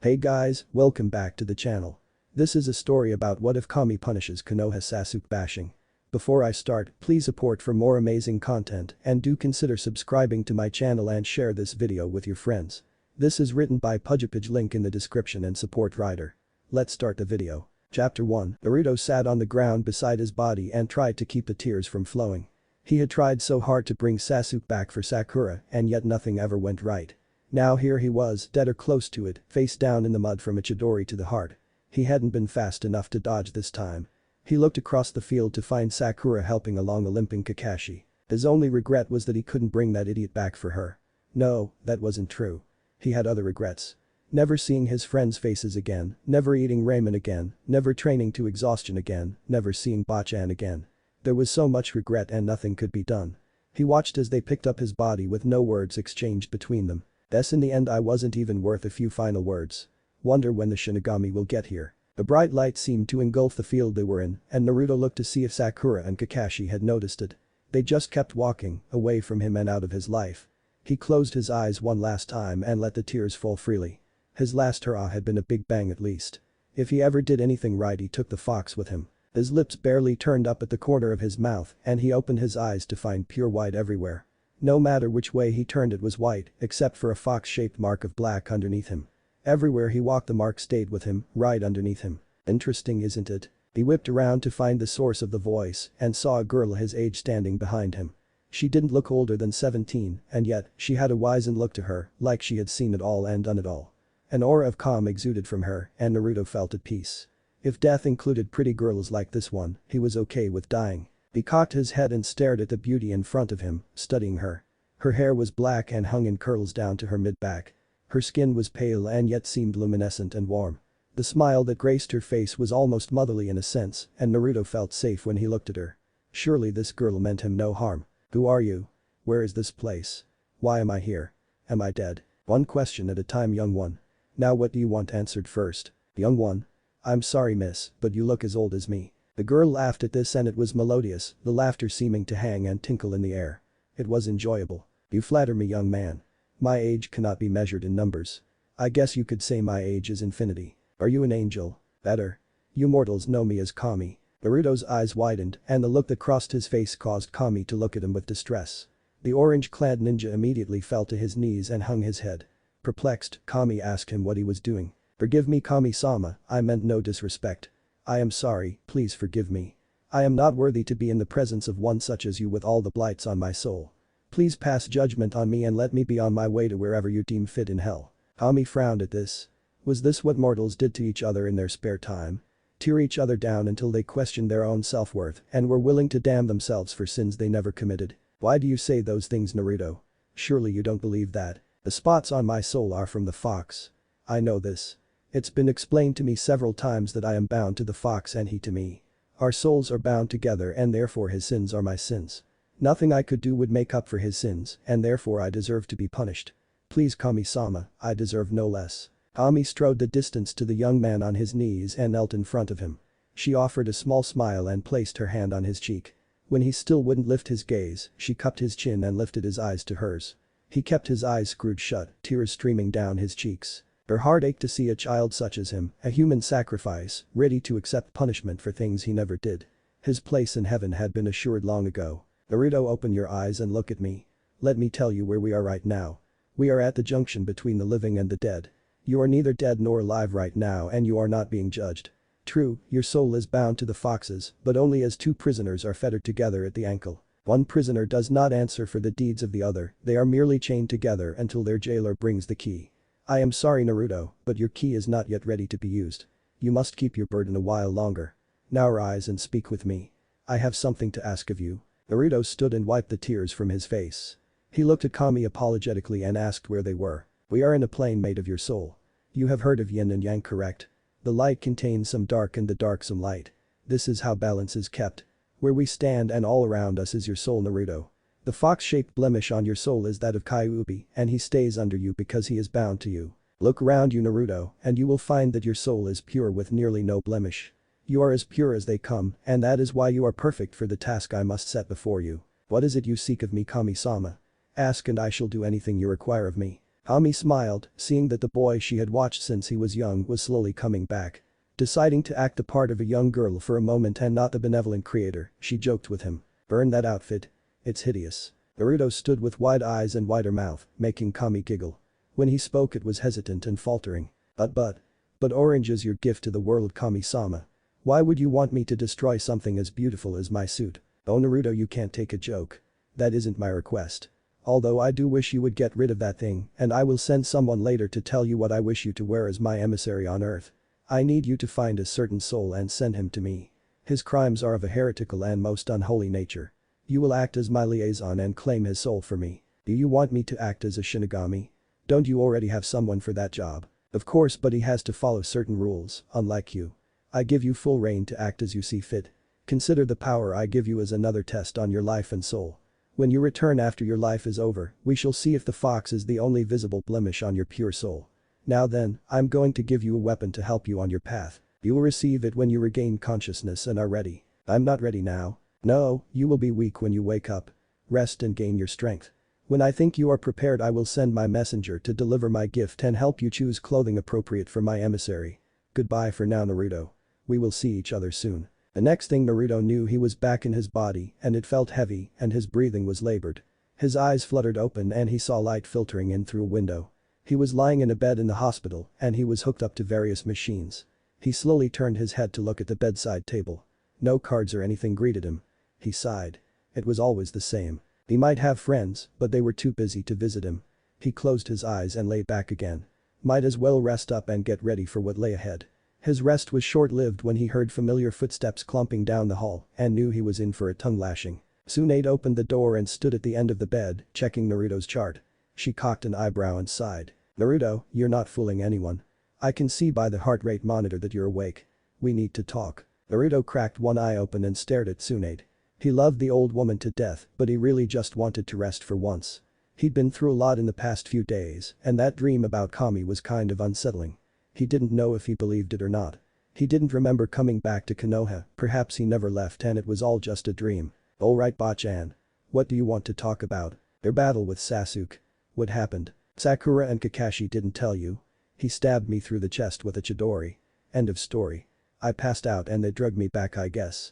Hey guys, welcome back to the channel. This is a story about what if Kami punishes Konoha Sasuke bashing. Before I start, please support for more amazing content and do consider subscribing to my channel and share this video with your friends. This is written by pudgypudge, link in the description and support writer. Let's start the video. Chapter 1. Naruto sat on the ground beside his body and tried to keep the tears from flowing. He had tried so hard to bring Sasuke back for Sakura and yet nothing ever went right. Now here he was, dead or close to it, face down in the mud from a Chidori to the heart. He hadn't been fast enough to dodge this time. He looked across the field to find Sakura helping along a limping Kakashi. His only regret was that he couldn't bring that idiot back for her. No, that wasn't true. He had other regrets. Never seeing his friends' faces again, never eating ramen again, never training to exhaustion again, never seeing Bachan again. There was so much regret and nothing could be done. He watched as they picked up his body with no words exchanged between them. Thus in the end I wasn't even worth a few final words. Wonder when the Shinigami will get here. The bright light seemed to engulf the field they were in and Naruto looked to see if Sakura and Kakashi had noticed it. They just kept walking, away from him and out of his life. He closed his eyes one last time and let the tears fall freely. His last hurrah had been a big bang at least. If he ever did anything right he took the fox with him. His lips barely turned up at the corner of his mouth and he opened his eyes to find pure white everywhere. No matter which way he turned it was white, except for a fox-shaped mark of black underneath him. Everywhere he walked the mark stayed with him, right underneath him. Interesting, isn't it? He whipped around to find the source of the voice and saw a girl his age standing behind him. She didn't look older than 17 and yet, she had a wizened look to her, like she had seen it all and done it all. An aura of calm exuded from her and Naruto felt at peace. If death included pretty girls like this one, he was okay with dying. He cocked his head and stared at the beauty in front of him, studying her. Her hair was black and hung in curls down to her mid-back. Her skin was pale and yet seemed luminescent and warm. The smile that graced her face was almost motherly in a sense and Naruto felt safe when he looked at her. Surely this girl meant him no harm. Who are you? Where is this place? Why am I here? Am I dead? One question at a time, young one. Now what do you want answered first? Young one. I'm sorry miss, but you look as old as me. The girl laughed at this and it was melodious, the laughter seeming to hang and tinkle in the air. It was enjoyable. You flatter me, young man. My age cannot be measured in numbers. I guess you could say my age is infinity. Are you an angel? Better. You mortals know me as Kami. Naruto's eyes widened and the look that crossed his face caused Kami to look at him with distress. The orange-clad ninja immediately fell to his knees and hung his head. Perplexed, Kami asked him what he was doing. Forgive me, Kami-sama, I meant no disrespect. I am sorry, please forgive me. I am not worthy to be in the presence of one such as you with all the blights on my soul. Please pass judgment on me and let me be on my way to wherever you deem fit in hell. Kami frowned at this. Was this what mortals did to each other in their spare time? Tear each other down until they questioned their own self-worth and were willing to damn themselves for sins they never committed? Why do you say those things, Naruto? Surely you don't believe that. The spots on my soul are from the fox. I know this. It's been explained to me several times that I am bound to the fox and he to me. Our souls are bound together and therefore his sins are my sins. Nothing I could do would make up for his sins and therefore I deserve to be punished. Please Kami-sama, I deserve no less. Kami strode the distance to the young man on his knees and knelt in front of him. She offered a small smile and placed her hand on his cheek. When he still wouldn't lift his gaze, she cupped his chin and lifted his eyes to hers. He kept his eyes screwed shut, tears streaming down his cheeks. Her heart ached to see a child such as him, a human sacrifice, ready to accept punishment for things he never did. His place in heaven had been assured long ago. Naruto, open your eyes and look at me. Let me tell you where we are right now. We are at the junction between the living and the dead. You are neither dead nor alive right now and you are not being judged. True, your soul is bound to the foxes, but only as two prisoners are fettered together at the ankle. One prisoner does not answer for the deeds of the other, they are merely chained together until their jailer brings the key. I am sorry Naruto, but your key is not yet ready to be used. You must keep your burden a while longer. Now rise and speak with me. I have something to ask of you. Naruto stood and wiped the tears from his face. He looked at Kami apologetically and asked where they were. We are in a plane made of your soul. You have heard of yin and yang, correct? The light contains some dark and the dark some light. This is how balance is kept. Where we stand and all around us is your soul, Naruto. The fox-shaped blemish on your soul is that of Kyuubi and he stays under you because he is bound to you. Look around you, Naruto, and you will find that your soul is pure with nearly no blemish. You are as pure as they come and that is why you are perfect for the task I must set before you. What is it you seek of me, Kami-sama? Ask and I shall do anything you require of me. Kami smiled, seeing that the boy she had watched since he was young was slowly coming back. Deciding to act the part of a young girl for a moment and not the benevolent creator, she joked with him. "Burn that outfit. It's hideous." Naruto stood with wide eyes and wider mouth, making Kami giggle. When he spoke it was hesitant and faltering. But orange is your gift to the world, Kami-sama. Why would you want me to destroy something as beautiful as my suit? Oh Naruto, you can't take a joke. That isn't my request. Although I do wish you would get rid of that thing, and I will send someone later to tell you what I wish you to wear as my emissary on earth. I need you to find a certain soul and send him to me. His crimes are of a heretical and most unholy nature. You will act as my liaison and claim his soul for me. Do you want me to act as a Shinigami? Don't you already have someone for that job? Of course, but he has to follow certain rules, unlike you. I give you full reign to act as you see fit. Consider the power I give you as another test on your life and soul. When you return after your life is over, we shall see if the fox is the only visible blemish on your pure soul. Now then, I'm going to give you a weapon to help you on your path. You will receive it when you regain consciousness and are ready. I'm not ready now. No, you will be weak when you wake up. Rest and gain your strength. When I think you are prepared, I will send my messenger to deliver my gift and help you choose clothing appropriate for my emissary. Goodbye for now, Naruto. We will see each other soon. The next thing Naruto knew, he was back in his body and it felt heavy and his breathing was labored. His eyes fluttered open and he saw light filtering in through a window. He was lying in a bed in the hospital and he was hooked up to various machines. He slowly turned his head to look at the bedside table. No cards or anything greeted him. He sighed. It was always the same. He might have friends, but they were too busy to visit him. He closed his eyes and lay back again. Might as well rest up and get ready for what lay ahead. His rest was short-lived when he heard familiar footsteps clumping down the hall and knew he was in for a tongue lashing. Sunade opened the door and stood at the end of the bed, checking Naruto's chart. She cocked an eyebrow and sighed. "Naruto, you're not fooling anyone. I can see by the heart rate monitor that you're awake. We need to talk." Naruto cracked one eye open and stared at Sunade. He loved the old woman to death, but he really just wanted to rest for once. He'd been through a lot in the past few days, and that dream about Kami was kind of unsettling. He didn't know if he believed it or not. He didn't remember coming back to Konoha, perhaps he never left and it was all just a dream. "Alright Bachan. What do you want to talk about?" "Their battle with Sasuke. What happened?" "Sakura and Kakashi didn't tell you. He stabbed me through the chest with a chidori. End of story. I passed out and they drugged me back, I guess."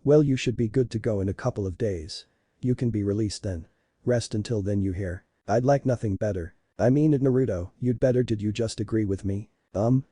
Well, you should be good to go in a couple of days. You can be released then. Rest until then, you hear? I'd like nothing better. I mean it, Naruto, you'd better. Did you just agree with me?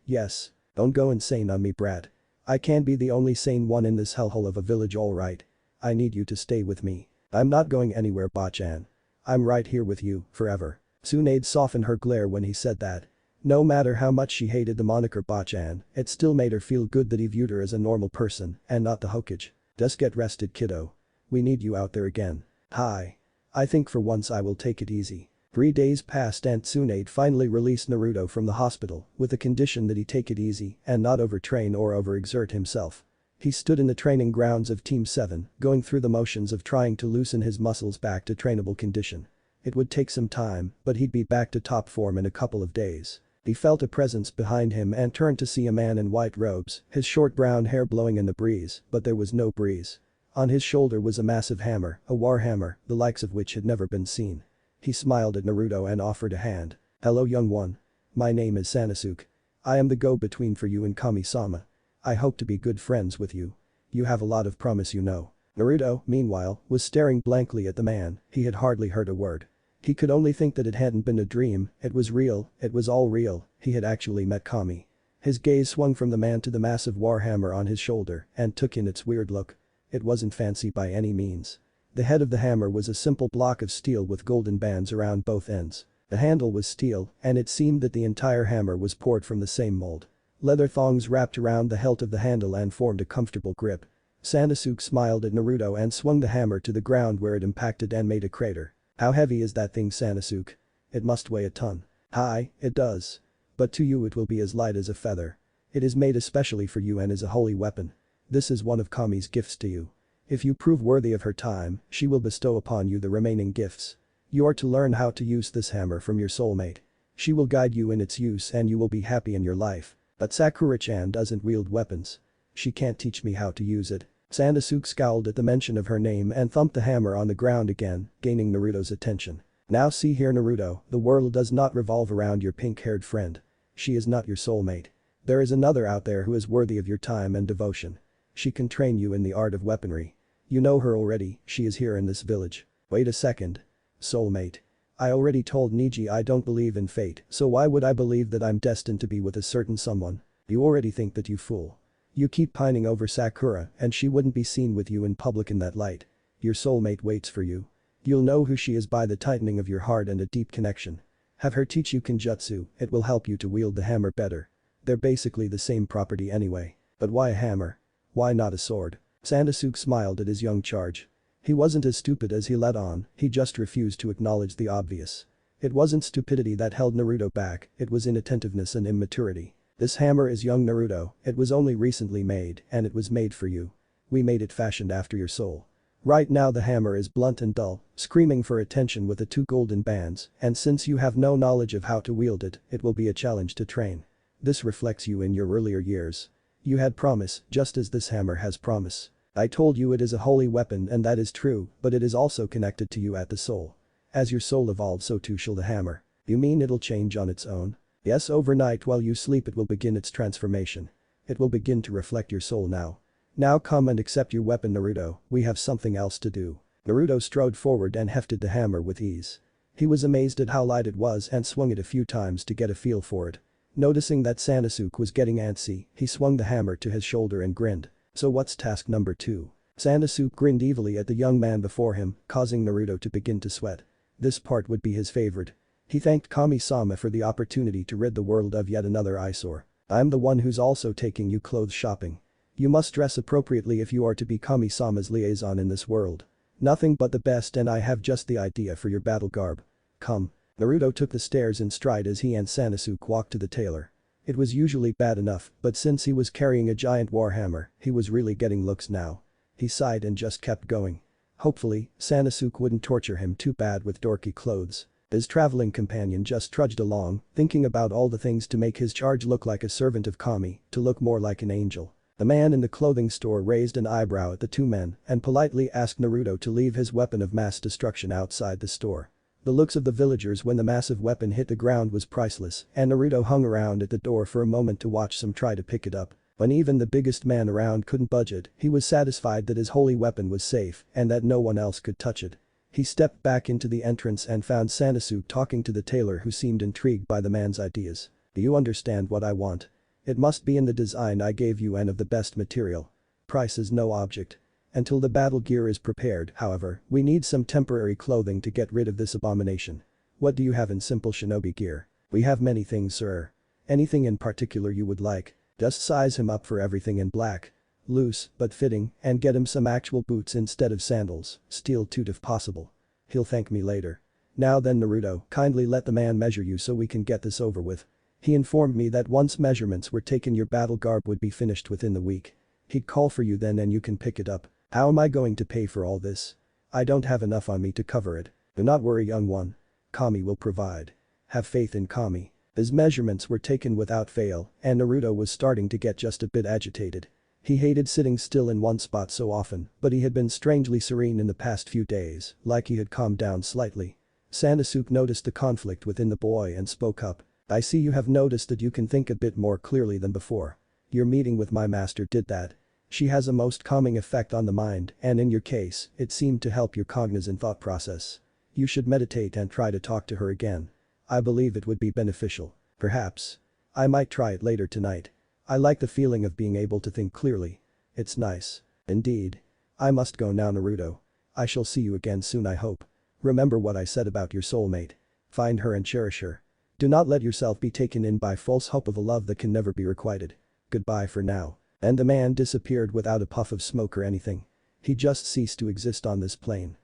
Yes. Don't go insane on me, brat. I can't be the only sane one in this hellhole of a village, alright? I need you to stay with me. I'm not going anywhere, Bachan. I'm right here with you, forever. Sunade softened her glare when he said that. No matter how much she hated the moniker Bachan, it still made her feel good that he viewed her as a normal person and not the Hokage. Just get rested, kiddo. We need you out there again. Hi. I think for once I will take it easy. 3 days passed and Sunade finally released Naruto from the hospital with the condition that he take it easy and not overtrain or overexert himself. He stood in the training grounds of Team 7, going through the motions of trying to loosen his muscles back to trainable condition. It would take some time, but he'd be back to top form in a couple of days. He felt a presence behind him and turned to see a man in white robes, his short brown hair blowing in the breeze, but there was no breeze. On his shoulder was a massive hammer, a war hammer, the likes of which had never been seen. He smiled at Naruto and offered a hand. "Hello, young one. My name is Sasuke. I am the go-between for you and Kami-sama. I hope to be good friends with you. You have a lot of promise, you know." Naruto, meanwhile, was staring blankly at the man. He had hardly heard a word. He could only think that it hadn't been a dream, it was real, it was all real, he had actually met Kami. His gaze swung from the man to the massive warhammer on his shoulder and took in its weird look. It wasn't fancy by any means. The head of the hammer was a simple block of steel with golden bands around both ends. The handle was steel, and it seemed that the entire hammer was poured from the same mold. Leather thongs wrapped around the hilt of the handle and formed a comfortable grip. Sasuke smiled at Naruto and swung the hammer to the ground where it impacted and made a crater. "How heavy is that thing, Sasuke? It must weigh a ton." "Hi, it does. But to you it will be as light as a feather. It is made especially for you and is a holy weapon. This is one of Kami's gifts to you. If you prove worthy of her time, she will bestow upon you the remaining gifts. You are to learn how to use this hammer from your soulmate. She will guide you in its use and you will be happy in your life. But Sakura-chan doesn't wield weapons. She can't teach me how to use it." Sasuke scowled at the mention of her name and thumped the hammer on the ground again, gaining Naruto's attention. Now see here Naruto, the world does not revolve around your pink-haired friend. She is not your soulmate. There is another out there who is worthy of your time and devotion. She can train you in the art of weaponry. You know her already, she is here in this village. Wait a second. Soulmate. I already told Niji I don't believe in fate, so why would I believe that I'm destined to be with a certain someone? You already think that, you fool. You keep pining over Sakura and she wouldn't be seen with you in public in that light. Your soulmate waits for you. You'll know who she is by the tightening of your heart and a deep connection. Have her teach you Kenjutsu, it will help you to wield the hammer better. They're basically the same property anyway. But why a hammer? Why not a sword? Sasuke smiled at his young charge. He wasn't as stupid as he let on, he just refused to acknowledge the obvious. It wasn't stupidity that held Naruto back, it was inattentiveness and immaturity. This hammer is young Naruto, it was only recently made, and it was made for you. We made it fashioned after your soul. Right now the hammer is blunt and dull, screaming for attention with the 2 golden bands, and since you have no knowledge of how to wield it, it will be a challenge to train. This reflects you in your earlier years. You had promise, just as this hammer has promise. I told you it is a holy weapon and that is true, but it is also connected to you at the soul. As your soul evolves so too shall the hammer. You mean it'll change on its own? Yes, overnight while you sleep it will begin its transformation. It will begin to reflect your soul now. Now come and accept your weapon Naruto, we have something else to do. Naruto strode forward and hefted the hammer with ease. He was amazed at how light it was and swung it a few times to get a feel for it. Noticing that Sasuke was getting antsy, he swung the hammer to his shoulder and grinned. So what's task number 2? Sasuke grinned evilly at the young man before him, causing Naruto to begin to sweat. This part would be his favorite. He thanked Kami-sama for the opportunity to rid the world of yet another eyesore. I'm the one who's also taking you clothes shopping. You must dress appropriately if you are to be Kami-sama's liaison in this world. Nothing but the best and I have just the idea for your battle garb. Come. Naruto took the stairs in stride as he and Sasuke walked to the tailor. It was usually bad enough, but since he was carrying a giant warhammer, he was really getting looks now. He sighed and just kept going. Hopefully, Sasuke wouldn't torture him too bad with dorky clothes. His traveling companion just trudged along, thinking about all the things to make his charge look like a servant of Kami, to look more like an angel. The man in the clothing store raised an eyebrow at the 2 men and politely asked Naruto to leave his weapon of mass destruction outside the store. The looks of the villagers when the massive weapon hit the ground was priceless, and Naruto hung around at the door for a moment to watch some try to pick it up. When even the biggest man around couldn't budge it, he was satisfied that his holy weapon was safe and that no one else could touch it. He stepped back into the entrance and found Sasuke talking to the tailor who seemed intrigued by the man's ideas. Do you understand what I want? It must be in the design I gave you and of the best material. Price is no object. Until the battle gear is prepared, however, we need some temporary clothing to get rid of this abomination. What do you have in simple shinobi gear? We have many things, sir. Anything in particular you would like? Just size him up for everything in black. Loose, but fitting, and get him some actual boots instead of sandals, steel-toed if possible. He'll thank me later. Now then Naruto, kindly let the man measure you so we can get this over with. He informed me that once measurements were taken your battle garb would be finished within the week. He'd call for you then and you can pick it up. How am I going to pay for all this? I don't have enough on me to cover it. Do not worry young one. Kami will provide. Have faith in Kami. His measurements were taken without fail, and Naruto was starting to get just a bit agitated. He hated sitting still in one spot so often, but he had been strangely serene in the past few days, like he had calmed down slightly. Sasuke noticed the conflict within the boy and spoke up. I see you have noticed that you can think a bit more clearly than before. Your meeting with my master did that. She has a most calming effect on the mind, and in your case, it seemed to help your cognizant thought process. You should meditate and try to talk to her again. I believe it would be beneficial. Perhaps. I might try it later tonight. I like the feeling of being able to think clearly. It's nice. Indeed. I must go now Naruto. I shall see you again soon I hope. Remember what I said about your soulmate. Find her and cherish her. Do not let yourself be taken in by false hope of a love that can never be requited. Goodbye for now. And the man disappeared without a puff of smoke or anything. He just ceased to exist on this plane.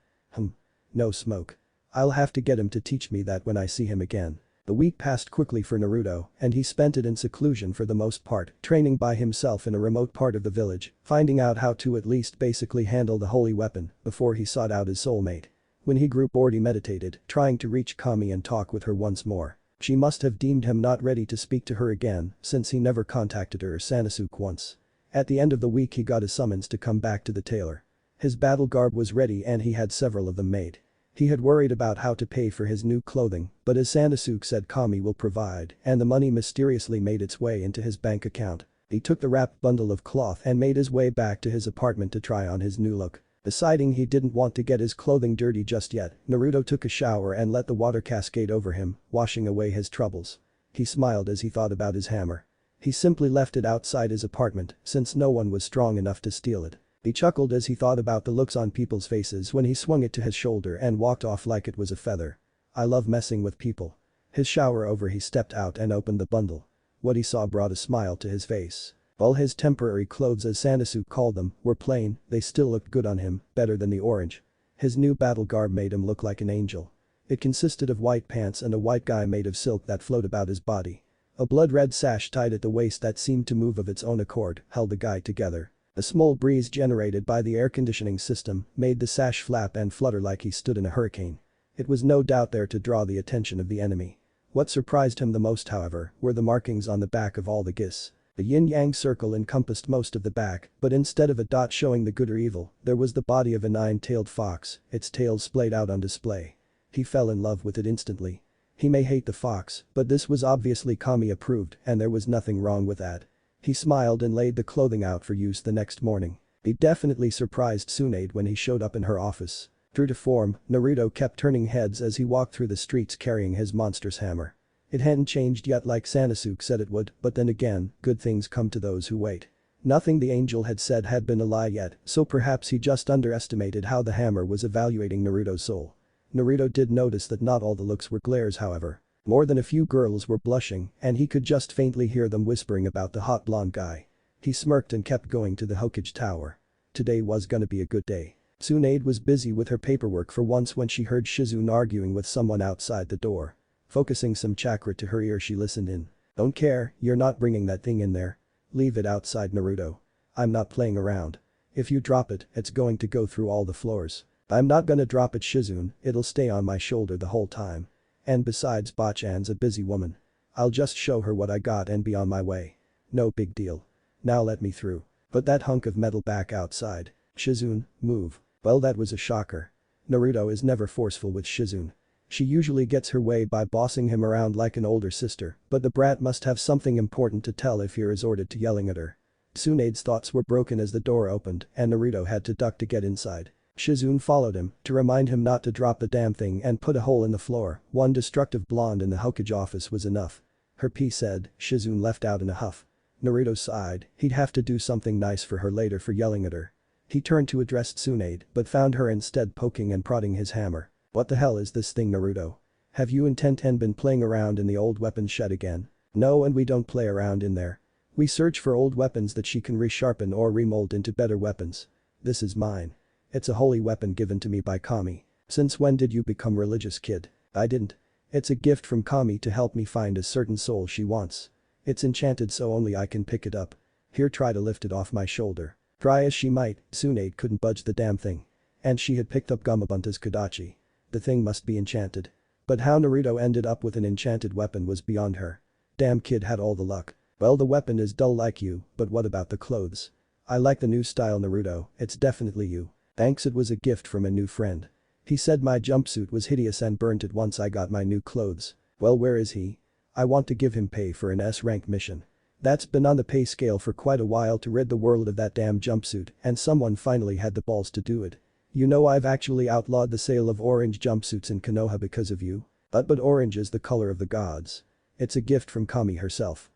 No smoke. I'll have to get him to teach me that when I see him again. The week passed quickly for Naruto, and he spent it in seclusion for the most part, training by himself in a remote part of the village, finding out how to at least basically handle the holy weapon before he sought out his soulmate. When he grew bored he meditated, trying to reach Kami and talk with her once more. She must have deemed him not ready to speak to her again since he never contacted her or Sasuke once. At the end of the week he got a summons to come back to the tailor. His battle garb was ready and he had several of them made. He had worried about how to pay for his new clothing, but as Sasuke said Kami will provide, and the money mysteriously made its way into his bank account. He took the wrapped bundle of cloth and made his way back to his apartment to try on his new look. Deciding he didn't want to get his clothing dirty just yet, Naruto took a shower and let the water cascade over him, washing away his troubles. He smiled as he thought about his hammer. He simply left it outside his apartment since no one was strong enough to steal it. He chuckled as he thought about the looks on people's faces when he swung it to his shoulder and walked off like it was a feather. I love messing with people. His shower over, he stepped out and opened the bundle. What he saw brought a smile to his face. All his temporary clothes, as Sasuke called them, were plain, they still looked good on him, better than the orange. His new battle garb made him look like an angel. It consisted of white pants and a white guy made of silk that flowed about his body. A blood-red sash tied at the waist that seemed to move of its own accord held the guy together. A small breeze generated by the air conditioning system made the sash flap and flutter like he stood in a hurricane. It was no doubt there to draw the attention of the enemy. What surprised him the most, however, were the markings on the back of all the gis. The yin-yang circle encompassed most of the back, but instead of a dot showing the good or evil, there was the body of a nine-tailed fox, its tail splayed out on display. He fell in love with it instantly. He may hate the fox, but this was obviously Kami approved and there was nothing wrong with that. He smiled and laid the clothing out for use the next morning. He definitely surprised Sunade when he showed up in her office. True to form, Naruto kept turning heads as he walked through the streets carrying his monstrous hammer. It hadn't changed yet like Sasuke said it would, but then again, good things come to those who wait. Nothing the angel had said had been a lie yet, so perhaps he just underestimated how the hammer was evaluating Naruto's soul. Naruto did notice that not all the looks were glares, however. More than a few girls were blushing, and he could just faintly hear them whispering about the hot blonde guy. He smirked and kept going to the Hokage Tower. Today was gonna be a good day. Sunade was busy with her paperwork for once when she heard Shizune arguing with someone outside the door. Focusing some chakra to her ear, she listened in. Don't care, you're not bringing that thing in there. Leave it outside, Naruto. I'm not playing around. If you drop it, it's going to go through all the floors. I'm not gonna drop it, Shizune, it'll stay on my shoulder the whole time. And besides, Bachan's a busy woman. I'll just show her what I got and be on my way. No big deal. Now let me through. Put that hunk of metal back outside. Shizune, move. Well, that was a shocker. Naruto is never forceful with Shizune. She usually gets her way by bossing him around like an older sister, but the brat must have something important to tell if he resorted to yelling at her. Tsunade's thoughts were broken as the door opened and Naruto had to duck to get inside. Shizune followed him to remind him not to drop the damn thing and put a hole in the floor. One destructive blonde in the Hokage office was enough. Her piece said, Shizune left out in a huff. Naruto sighed, he'd have to do something nice for her later for yelling at her. He turned to address Tsunade but found her instead poking and prodding his hammer. What the hell is this thing, Naruto? Have you and Tenten been playing around in the old weapons shed again? No, and we don't play around in there. We search for old weapons that she can resharpen or remold into better weapons. This is mine. It's a holy weapon given to me by Kami. Since when did you become religious, kid? I didn't. It's a gift from Kami to help me find a certain soul she wants. It's enchanted so only I can pick it up. Here, try to lift it off my shoulder. Try as she might, Tsunade couldn't budge the damn thing. And she had picked up Gamabunta's Kodachi. The thing must be enchanted. But how Naruto ended up with an enchanted weapon was beyond her. Damn kid had all the luck. Well, the weapon is dull like you, but what about the clothes? I like the new style, Naruto, it's definitely you. Thanks, it was a gift from a new friend. He said my jumpsuit was hideous and burnt it once I got my new clothes. Well, where is he? I want to give him pay for an S-rank mission. That's been on the pay scale for quite a while to rid the world of that damn jumpsuit, and someone finally had the balls to do it. You know, I've actually outlawed the sale of orange jumpsuits in Konoha because of you. But orange is the color of the gods. It's a gift from Kami herself.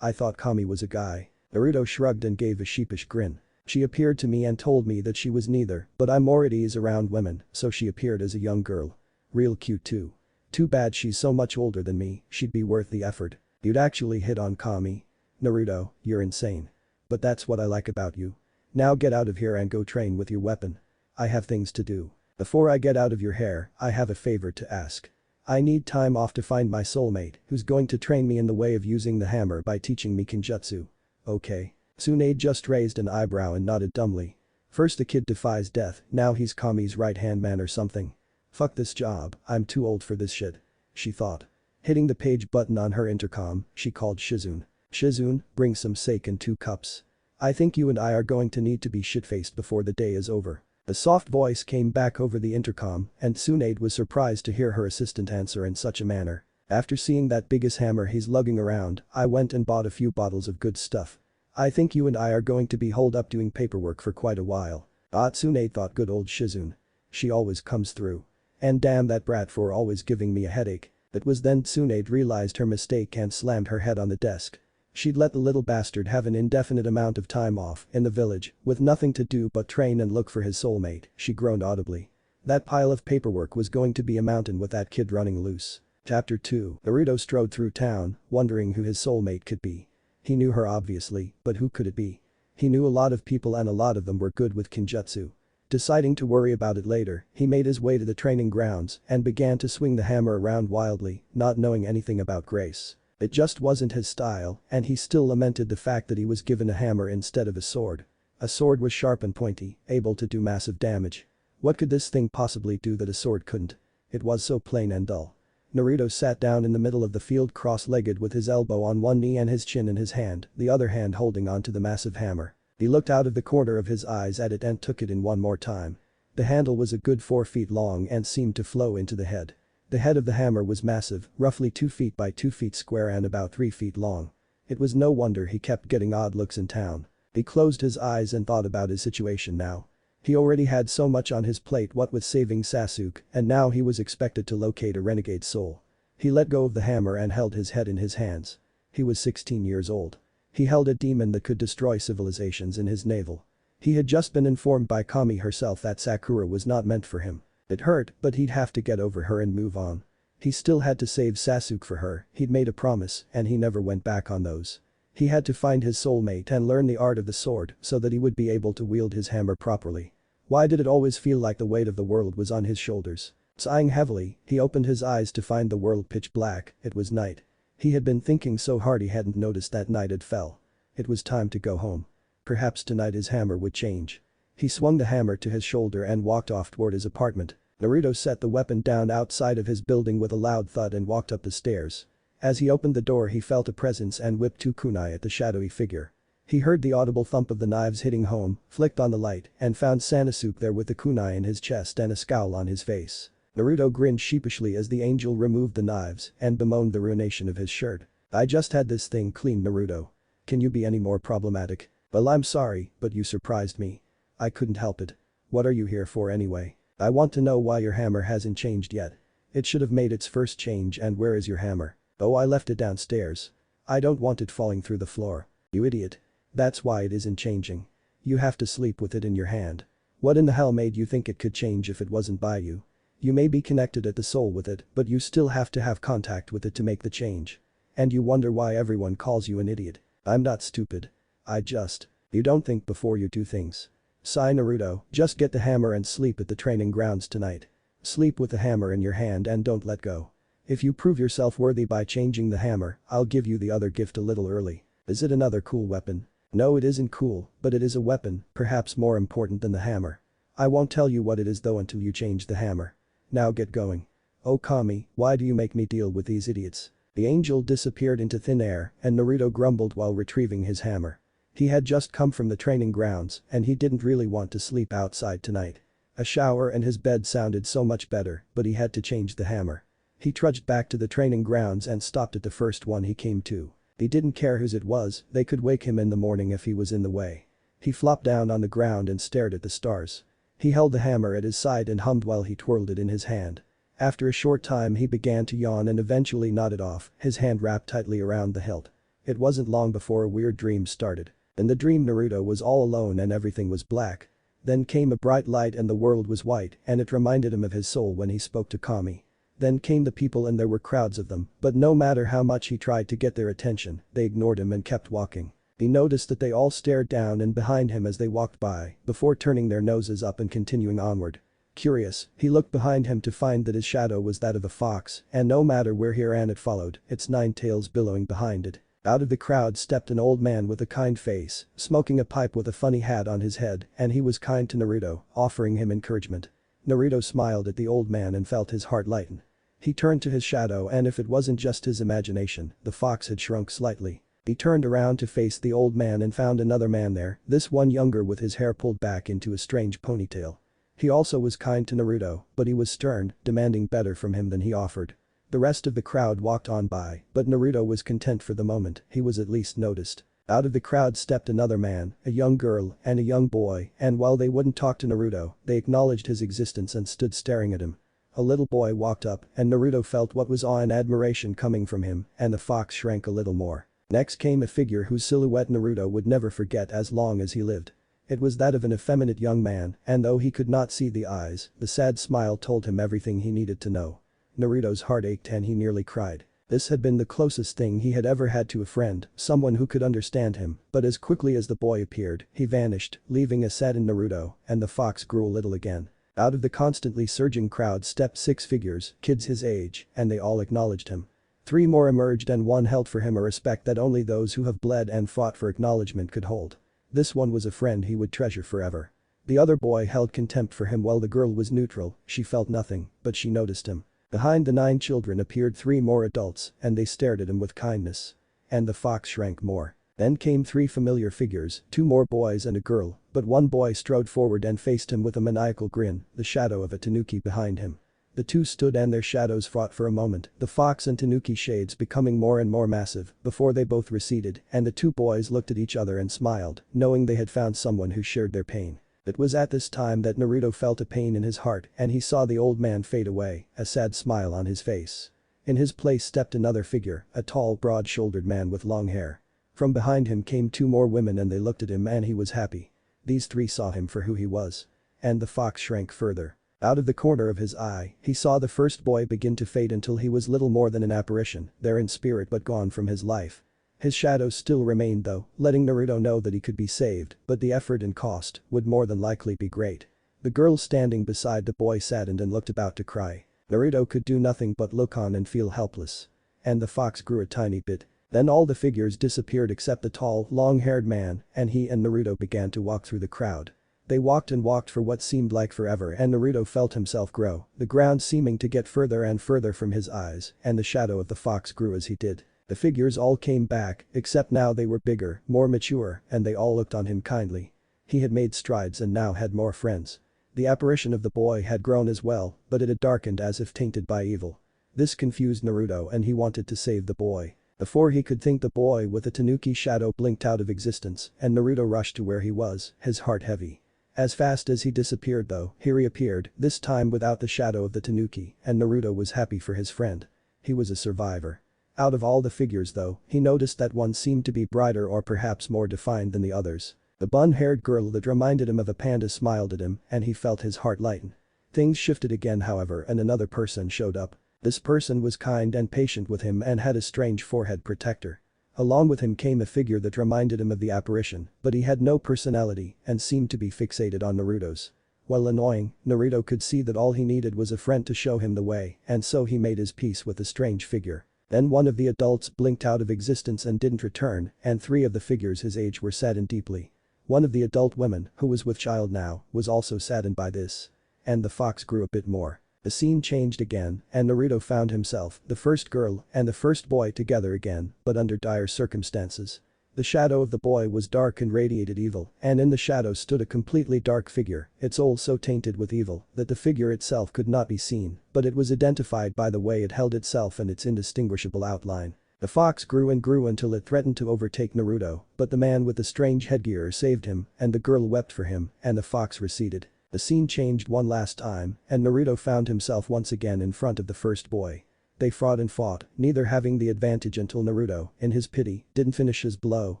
I thought Kami was a guy. Naruto shrugged and gave a sheepish grin. She appeared to me and told me that she was neither, but I'm more at ease around women, so she appeared as a young girl. Real cute too. Too bad she's so much older than me, she'd be worth the effort. You'd actually hit on Kami. Naruto, you're insane. But that's what I like about you. Now get out of here and go train with your weapon. I have things to do. Before I get out of your hair, I have a favor to ask. I need time off to find my soulmate who's going to train me in the way of using the hammer by teaching me Kinjutsu. Okay. Tsunade just raised an eyebrow and nodded dumbly. First the kid defies death, now he's Kami's right-hand man or something. Fuck this job, I'm too old for this shit. She thought. Hitting the page button on her intercom, she called Shizune. Shizune, bring some sake and 2 cups. I think you and I are going to need to be shit-faced before the day is over. The soft voice came back over the intercom, and Sunade was surprised to hear her assistant answer in such a manner. "After seeing that biggest hammer he's lugging around, I went and bought a few bottles of good stuff. I think you and I are going to be holed up doing paperwork for quite a while." Tsunade thought, good old Shizune. She always comes through. And damn that brat for always giving me a headache. It was then Tsunade realized her mistake and slammed her head on the desk. She'd let the little bastard have an indefinite amount of time off in the village with nothing to do but train and look for his soulmate, she groaned audibly. That pile of paperwork was going to be a mountain with that kid running loose. Chapter 2. Naruto strode through town, wondering who his soulmate could be. He knew her obviously, but who could it be? He knew a lot of people and a lot of them were good with kinjutsu. Deciding to worry about it later, he made his way to the training grounds and began to swing the hammer around wildly, not knowing anything about grace. It just wasn't his style, and he still lamented the fact that he was given a hammer instead of a sword. A sword was sharp and pointy, able to do massive damage. What could this thing possibly do that a sword couldn't? It was so plain and dull. Naruto sat down in the middle of the field cross-legged with his elbow on one knee and his chin in his hand, the other hand holding onto the massive hammer. He looked out of the corner of his eyes at it and took it in one more time. The handle was a good 4 feet long and seemed to flow into the head. The head of the hammer was massive, roughly 2 feet by 2 feet square and about 3 feet long. It was no wonder he kept getting odd looks in town. He closed his eyes and thought about his situation now. He already had so much on his plate, what with saving Sasuke, and now he was expected to locate a renegade soul. He let go of the hammer and held his head in his hands. He was 16 years old. He held a demon that could destroy civilizations in his navel. He had just been informed by Kami herself that Sakura was not meant for him. It hurt, but he'd have to get over her and move on. He still had to save Sasuke for her, he'd made a promise and he never went back on those. He had to find his soulmate and learn the art of the sword so that he would be able to wield his hammer properly. Why did it always feel like the weight of the world was on his shoulders? Sighing heavily, he opened his eyes to find the world pitch black. It was night. He had been thinking so hard he hadn't noticed that night had fell. It was time to go home. Perhaps tonight his hammer would change. He swung the hammer to his shoulder and walked off toward his apartment. Naruto set the weapon down outside of his building with a loud thud and walked up the stairs. As he opened the door he felt a presence and whipped 2 kunai at the shadowy figure. He heard the audible thump of the knives hitting home, flicked on the light, and found Sanosuke there with the kunai in his chest and a scowl on his face. Naruto grinned sheepishly as the angel removed the knives and bemoaned the ruination of his shirt. "I just had this thing cleaned, Naruto. Can you be any more problematic?" "Well, I'm sorry, but you surprised me. I couldn't help it. What are you here for anyway? I want to know why your hammer hasn't changed yet. It should have made its first change, and where is your hammer?" "Oh, I left it downstairs. I don't want it falling through the floor." "You idiot. That's why it isn't changing. You have to sleep with it in your hand. What in the hell made you think it could change if it wasn't by you? You may be connected at the soul with it, but you still have to have contact with it to make the change. And you wonder why everyone calls you an idiot." "I'm not stupid. You don't think before you do things." "Sigh, Naruto, just get the hammer and sleep at the training grounds tonight. Sleep with the hammer in your hand and don't let go. If you prove yourself worthy by changing the hammer, I'll give you the other gift a little early." "Is it another cool weapon?" "No, it isn't cool, but it is a weapon, perhaps more important than the hammer. I won't tell you what it is though until you change the hammer. Now get going." "Oh Kami, why do you make me deal with these idiots?" The angel disappeared into thin air and Naruto grumbled while retrieving his hammer. He had just come from the training grounds and he didn't really want to sleep outside tonight. A shower and his bed sounded so much better, but he had to change the hammer. He trudged back to the training grounds and stopped at the first one he came to. He didn't care whose it was, they could wake him in the morning if he was in the way. He flopped down on the ground and stared at the stars. He held the hammer at his side and hummed while he twirled it in his hand. After a short time he began to yawn and eventually nodded off, his hand wrapped tightly around the hilt. It wasn't long before a weird dream started. In the dream Naruto was all alone and everything was black. Then came a bright light and the world was white and it reminded him of his soul when he spoke to Kami. Then came the people and there were crowds of them, but no matter how much he tried to get their attention, they ignored him and kept walking. He noticed that they all stared down and behind him as they walked by, before turning their noses up and continuing onward. Curious, he looked behind him to find that his shadow was that of a fox, and no matter where he ran it followed, its 9 tails billowing behind it. Out of the crowd stepped an old man with a kind face, smoking a pipe with a funny hat on his head, and he was kind to Naruto, offering him encouragement. Naruto smiled at the old man and felt his heart lighten. He turned to his shadow and if it wasn't just his imagination, the fox had shrunk slightly. He turned around to face the old man and found another man there, this one younger with his hair pulled back into a strange ponytail. He also was kind to Naruto, but he was stern, demanding better from him than he offered. The rest of the crowd walked on by, but Naruto was content for the moment, he was at least noticed. Out of the crowd stepped another man, a young girl, and a young boy, and while they wouldn't talk to Naruto, they acknowledged his existence and stood staring at him. A little boy walked up, and Naruto felt what was awe and admiration coming from him, and the fox shrank a little more. Next came a figure whose silhouette Naruto would never forget as long as he lived. It was that of an effeminate young man, and though he could not see the eyes, the sad smile told him everything he needed to know. Naruto's heart ached and he nearly cried. This had been the closest thing he had ever had to a friend, someone who could understand him, but as quickly as the boy appeared, he vanished, leaving a saddened Naruto, and the fox grew a little again. Out of the constantly surging crowd stepped 6 figures, kids his age, and they all acknowledged him. 3 more emerged and one held for him a respect that only those who have bled and fought for acknowledgement could hold. This one was a friend he would treasure forever. The other boy held contempt for him while the girl was neutral, she felt nothing, but she noticed him. Behind the 9 children appeared 3 more adults, and they stared at him with kindness. And the fox shrank more. Then came 3 familiar figures, 2 more boys and a girl, but one boy strode forward and faced him with a maniacal grin, the shadow of a tanuki behind him. The 2 stood and their shadows fought for a moment, the fox and tanuki shades becoming more and more massive, before they both receded, and the 2 boys looked at each other and smiled, knowing they had found someone who shared their pain. It was at this time that Naruto felt a pain in his heart and he saw the old man fade away, a sad smile on his face. In his place stepped another figure, a tall broad-shouldered man with long hair. From behind him came 2 more women and they looked at him and he was happy. These 3 saw him for who he was. And the fox shrank further. Out of the corner of his eye, he saw the first boy begin to fade until he was little more than an apparition, there in spirit but gone from his life. His shadow still remained though, letting Naruto know that he could be saved, but the effort and cost would more than likely be great. The girl standing beside the boy saddened and looked about to cry. Naruto could do nothing but look on and feel helpless. And the fox grew a tiny bit. Then all the figures disappeared except the tall, long-haired man, and he and Naruto began to walk through the crowd. They walked and walked for what seemed like forever and Naruto felt himself grow, the ground seeming to get further and further from his eyes, and the shadow of the fox grew as he did. The figures all came back, except now they were bigger, more mature, and they all looked on him kindly. He had made strides and now had more friends. The apparition of the boy had grown as well, but it had darkened as if tainted by evil. This confused Naruto and he wanted to save the boy. Before he could think, the boy with the tanuki shadow blinked out of existence and Naruto rushed to where he was, his heart heavy. As fast as he disappeared though, he reappeared, this time without the shadow of the tanuki, and Naruto was happy for his friend. He was a survivor. Out of all the figures though, he noticed that one seemed to be brighter or perhaps more defined than the others. The bun-haired girl that reminded him of a panda smiled at him and he felt his heart lighten. Things shifted again however and another person showed up. This person was kind and patient with him and had a strange forehead protector. Along with him came a figure that reminded him of the apparition, but he had no personality and seemed to be fixated on Naruto's. While annoying, Naruto could see that all he needed was a friend to show him the way and so he made his peace with the strange figure. Then one of the adults blinked out of existence and didn't return, and 3 of the figures his age were saddened deeply. One of the adult women, who was with child now, was also saddened by this. And the fox grew a bit more. The scene changed again, and Naruto found himself, the first girl, and the first boy together again, but under dire circumstances. The shadow of the boy was dark and radiated evil, and in the shadow stood a completely dark figure, its soul so tainted with evil that the figure itself could not be seen, but it was identified by the way it held itself and its indistinguishable outline. The fox grew and grew until it threatened to overtake Naruto, but the man with the strange headgear saved him, and the girl wept for him, and the fox receded. The scene changed one last time, and Naruto found himself once again in front of the first boy. They fought and fought, neither having the advantage until Naruto, in his pity, didn't finish his blow,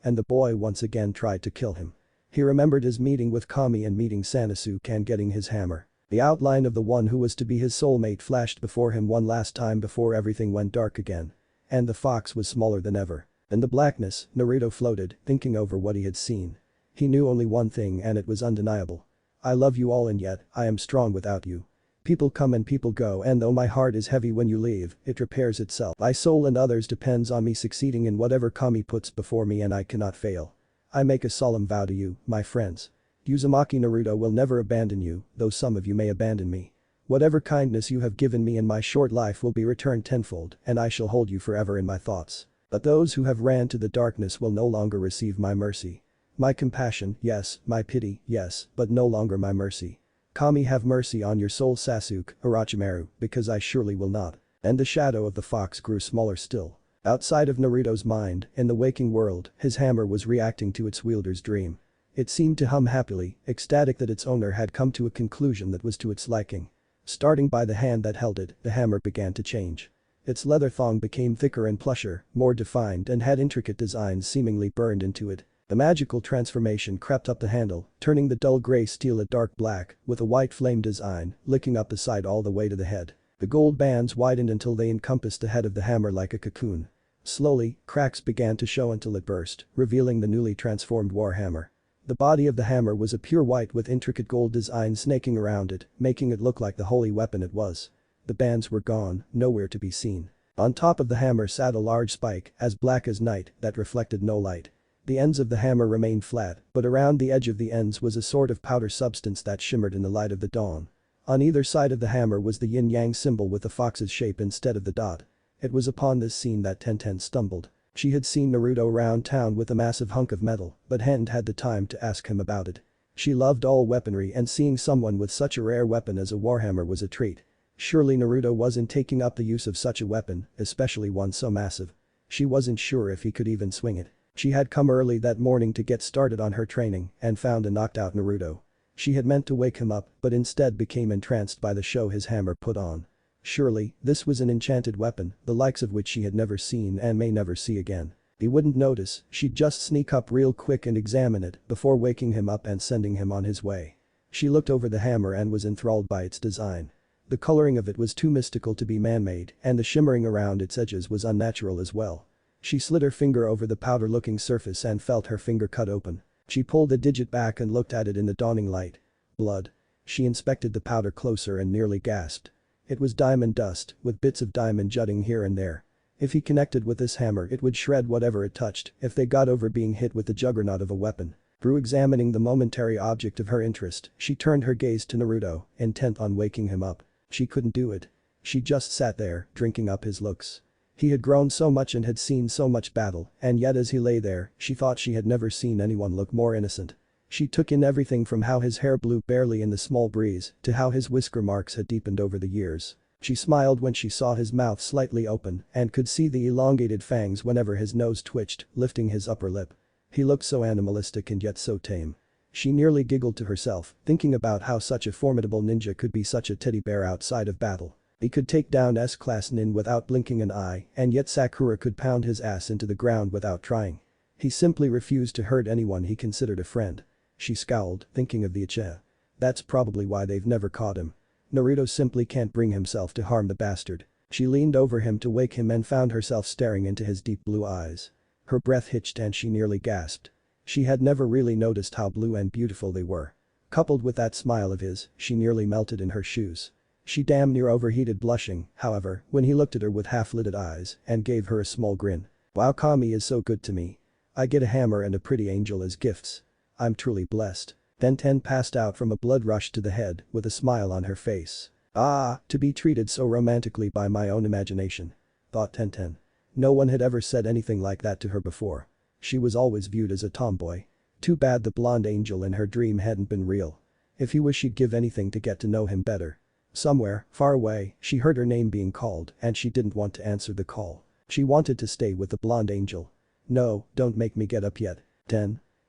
and the boy once again tried to kill him. He remembered his meeting with Kami and meeting Sasuke and getting his hammer. The outline of the one who was to be his soulmate flashed before him one last time before everything went dark again. And the fox was smaller than ever. In the blackness, Naruto floated, thinking over what he had seen. He knew only one thing and it was undeniable. I love you all and yet, I am strong without you. People come and people go and though my heart is heavy when you leave, it repairs itself. My soul and others depends on me succeeding in whatever Kami puts before me and I cannot fail. I make a solemn vow to you, my friends. Uzumaki Naruto will never abandon you, though some of you may abandon me. Whatever kindness you have given me in my short life will be returned tenfold and I shall hold you forever in my thoughts. But those who have ran to the darkness will no longer receive my mercy. My compassion, yes, my pity, yes, but no longer my mercy. Kami, have mercy on your soul, Sasuke, Orochimaru, because I surely will not. And the shadow of the fox grew smaller still. Outside of Naruto's mind, in the waking world, his hammer was reacting to its wielder's dream. It seemed to hum happily, ecstatic that its owner had come to a conclusion that was to its liking. Starting by the hand that held it, the hammer began to change. Its leather thong became thicker and plusher, more defined and had intricate designs seemingly burned into it. The magical transformation crept up the handle, turning the dull gray steel a dark black, with a white flame design, licking up the side all the way to the head. The gold bands widened until they encompassed the head of the hammer like a cocoon. Slowly, cracks began to show until it burst, revealing the newly transformed warhammer. The body of the hammer was a pure white with intricate gold designs snaking around it, making it look like the holy weapon it was. The bands were gone, nowhere to be seen. On top of the hammer sat a large spike, as black as night, that reflected no light. The ends of the hammer remained flat, but around the edge of the ends was a sort of powder substance that shimmered in the light of the dawn. On either side of the hammer was the yin-yang symbol with the fox's shape instead of the dot. It was upon this scene that Tenten stumbled. She had seen Naruto around town with a massive hunk of metal, but hadn't had the time to ask him about it. She loved all weaponry and seeing someone with such a rare weapon as a warhammer was a treat. Surely Naruto wasn't taking up the use of such a weapon, especially one so massive. She wasn't sure if he could even swing it. She had come early that morning to get started on her training and found a knocked out Naruto. She had meant to wake him up but instead became entranced by the show his hammer put on. Surely, this was an enchanted weapon, the likes of which she had never seen and may never see again. He wouldn't notice, she'd just sneak up real quick and examine it before waking him up and sending him on his way. She looked over the hammer and was enthralled by its design. The coloring of it was too mystical to be man-made and the shimmering around its edges was unnatural as well. She slid her finger over the powder-looking surface and felt her finger cut open. She pulled the digit back and looked at it in the dawning light. Blood. She inspected the powder closer and nearly gasped. It was diamond dust, with bits of diamond jutting here and there. If he connected with this hammer it would shred whatever it touched if they got over being hit with the juggernaut of a weapon. Through examining the momentary object of her interest, she turned her gaze to Naruto, intent on waking him up. She couldn't do it. She just sat there, drinking up his looks. He had grown so much and had seen so much battle, and yet as he lay there, she thought she had never seen anyone look more innocent. She took in everything from how his hair blew barely in the small breeze to how his whisker marks had deepened over the years. She smiled when she saw his mouth slightly open and could see the elongated fangs whenever his nose twitched, lifting his upper lip. He looked so animalistic and yet so tame. She nearly giggled to herself, thinking about how such a formidable ninja could be such a teddy bear outside of battle. He could take down S-class nin without blinking an eye, and yet Sakura could pound his ass into the ground without trying. He simply refused to hurt anyone he considered a friend. She scowled, thinking of the Uchiha. That's probably why they've never caught him. Naruto simply can't bring himself to harm the bastard. She leaned over him to wake him and found herself staring into his deep blue eyes. Her breath hitched and she nearly gasped. She had never really noticed how blue and beautiful they were. Coupled with that smile of his, she nearly melted in her shoes. She damn near overheated, blushing, however, when he looked at her with half-lidded eyes and gave her a small grin. Wow, Kami is so good to me. I get a hammer and a pretty angel as gifts. I'm truly blessed. Tenten passed out from a blood rush to the head with a smile on her face. Ah, to be treated so romantically by my own imagination. Thought Tenten. No one had ever said anything like that to her before. She was always viewed as a tomboy. Too bad the blonde angel in her dream hadn't been real. If he was, she'd give anything to get to know him better. Somewhere, far away, she heard her name being called and she didn't want to answer the call. She wanted to stay with the blonde angel. No, don't make me get up yet.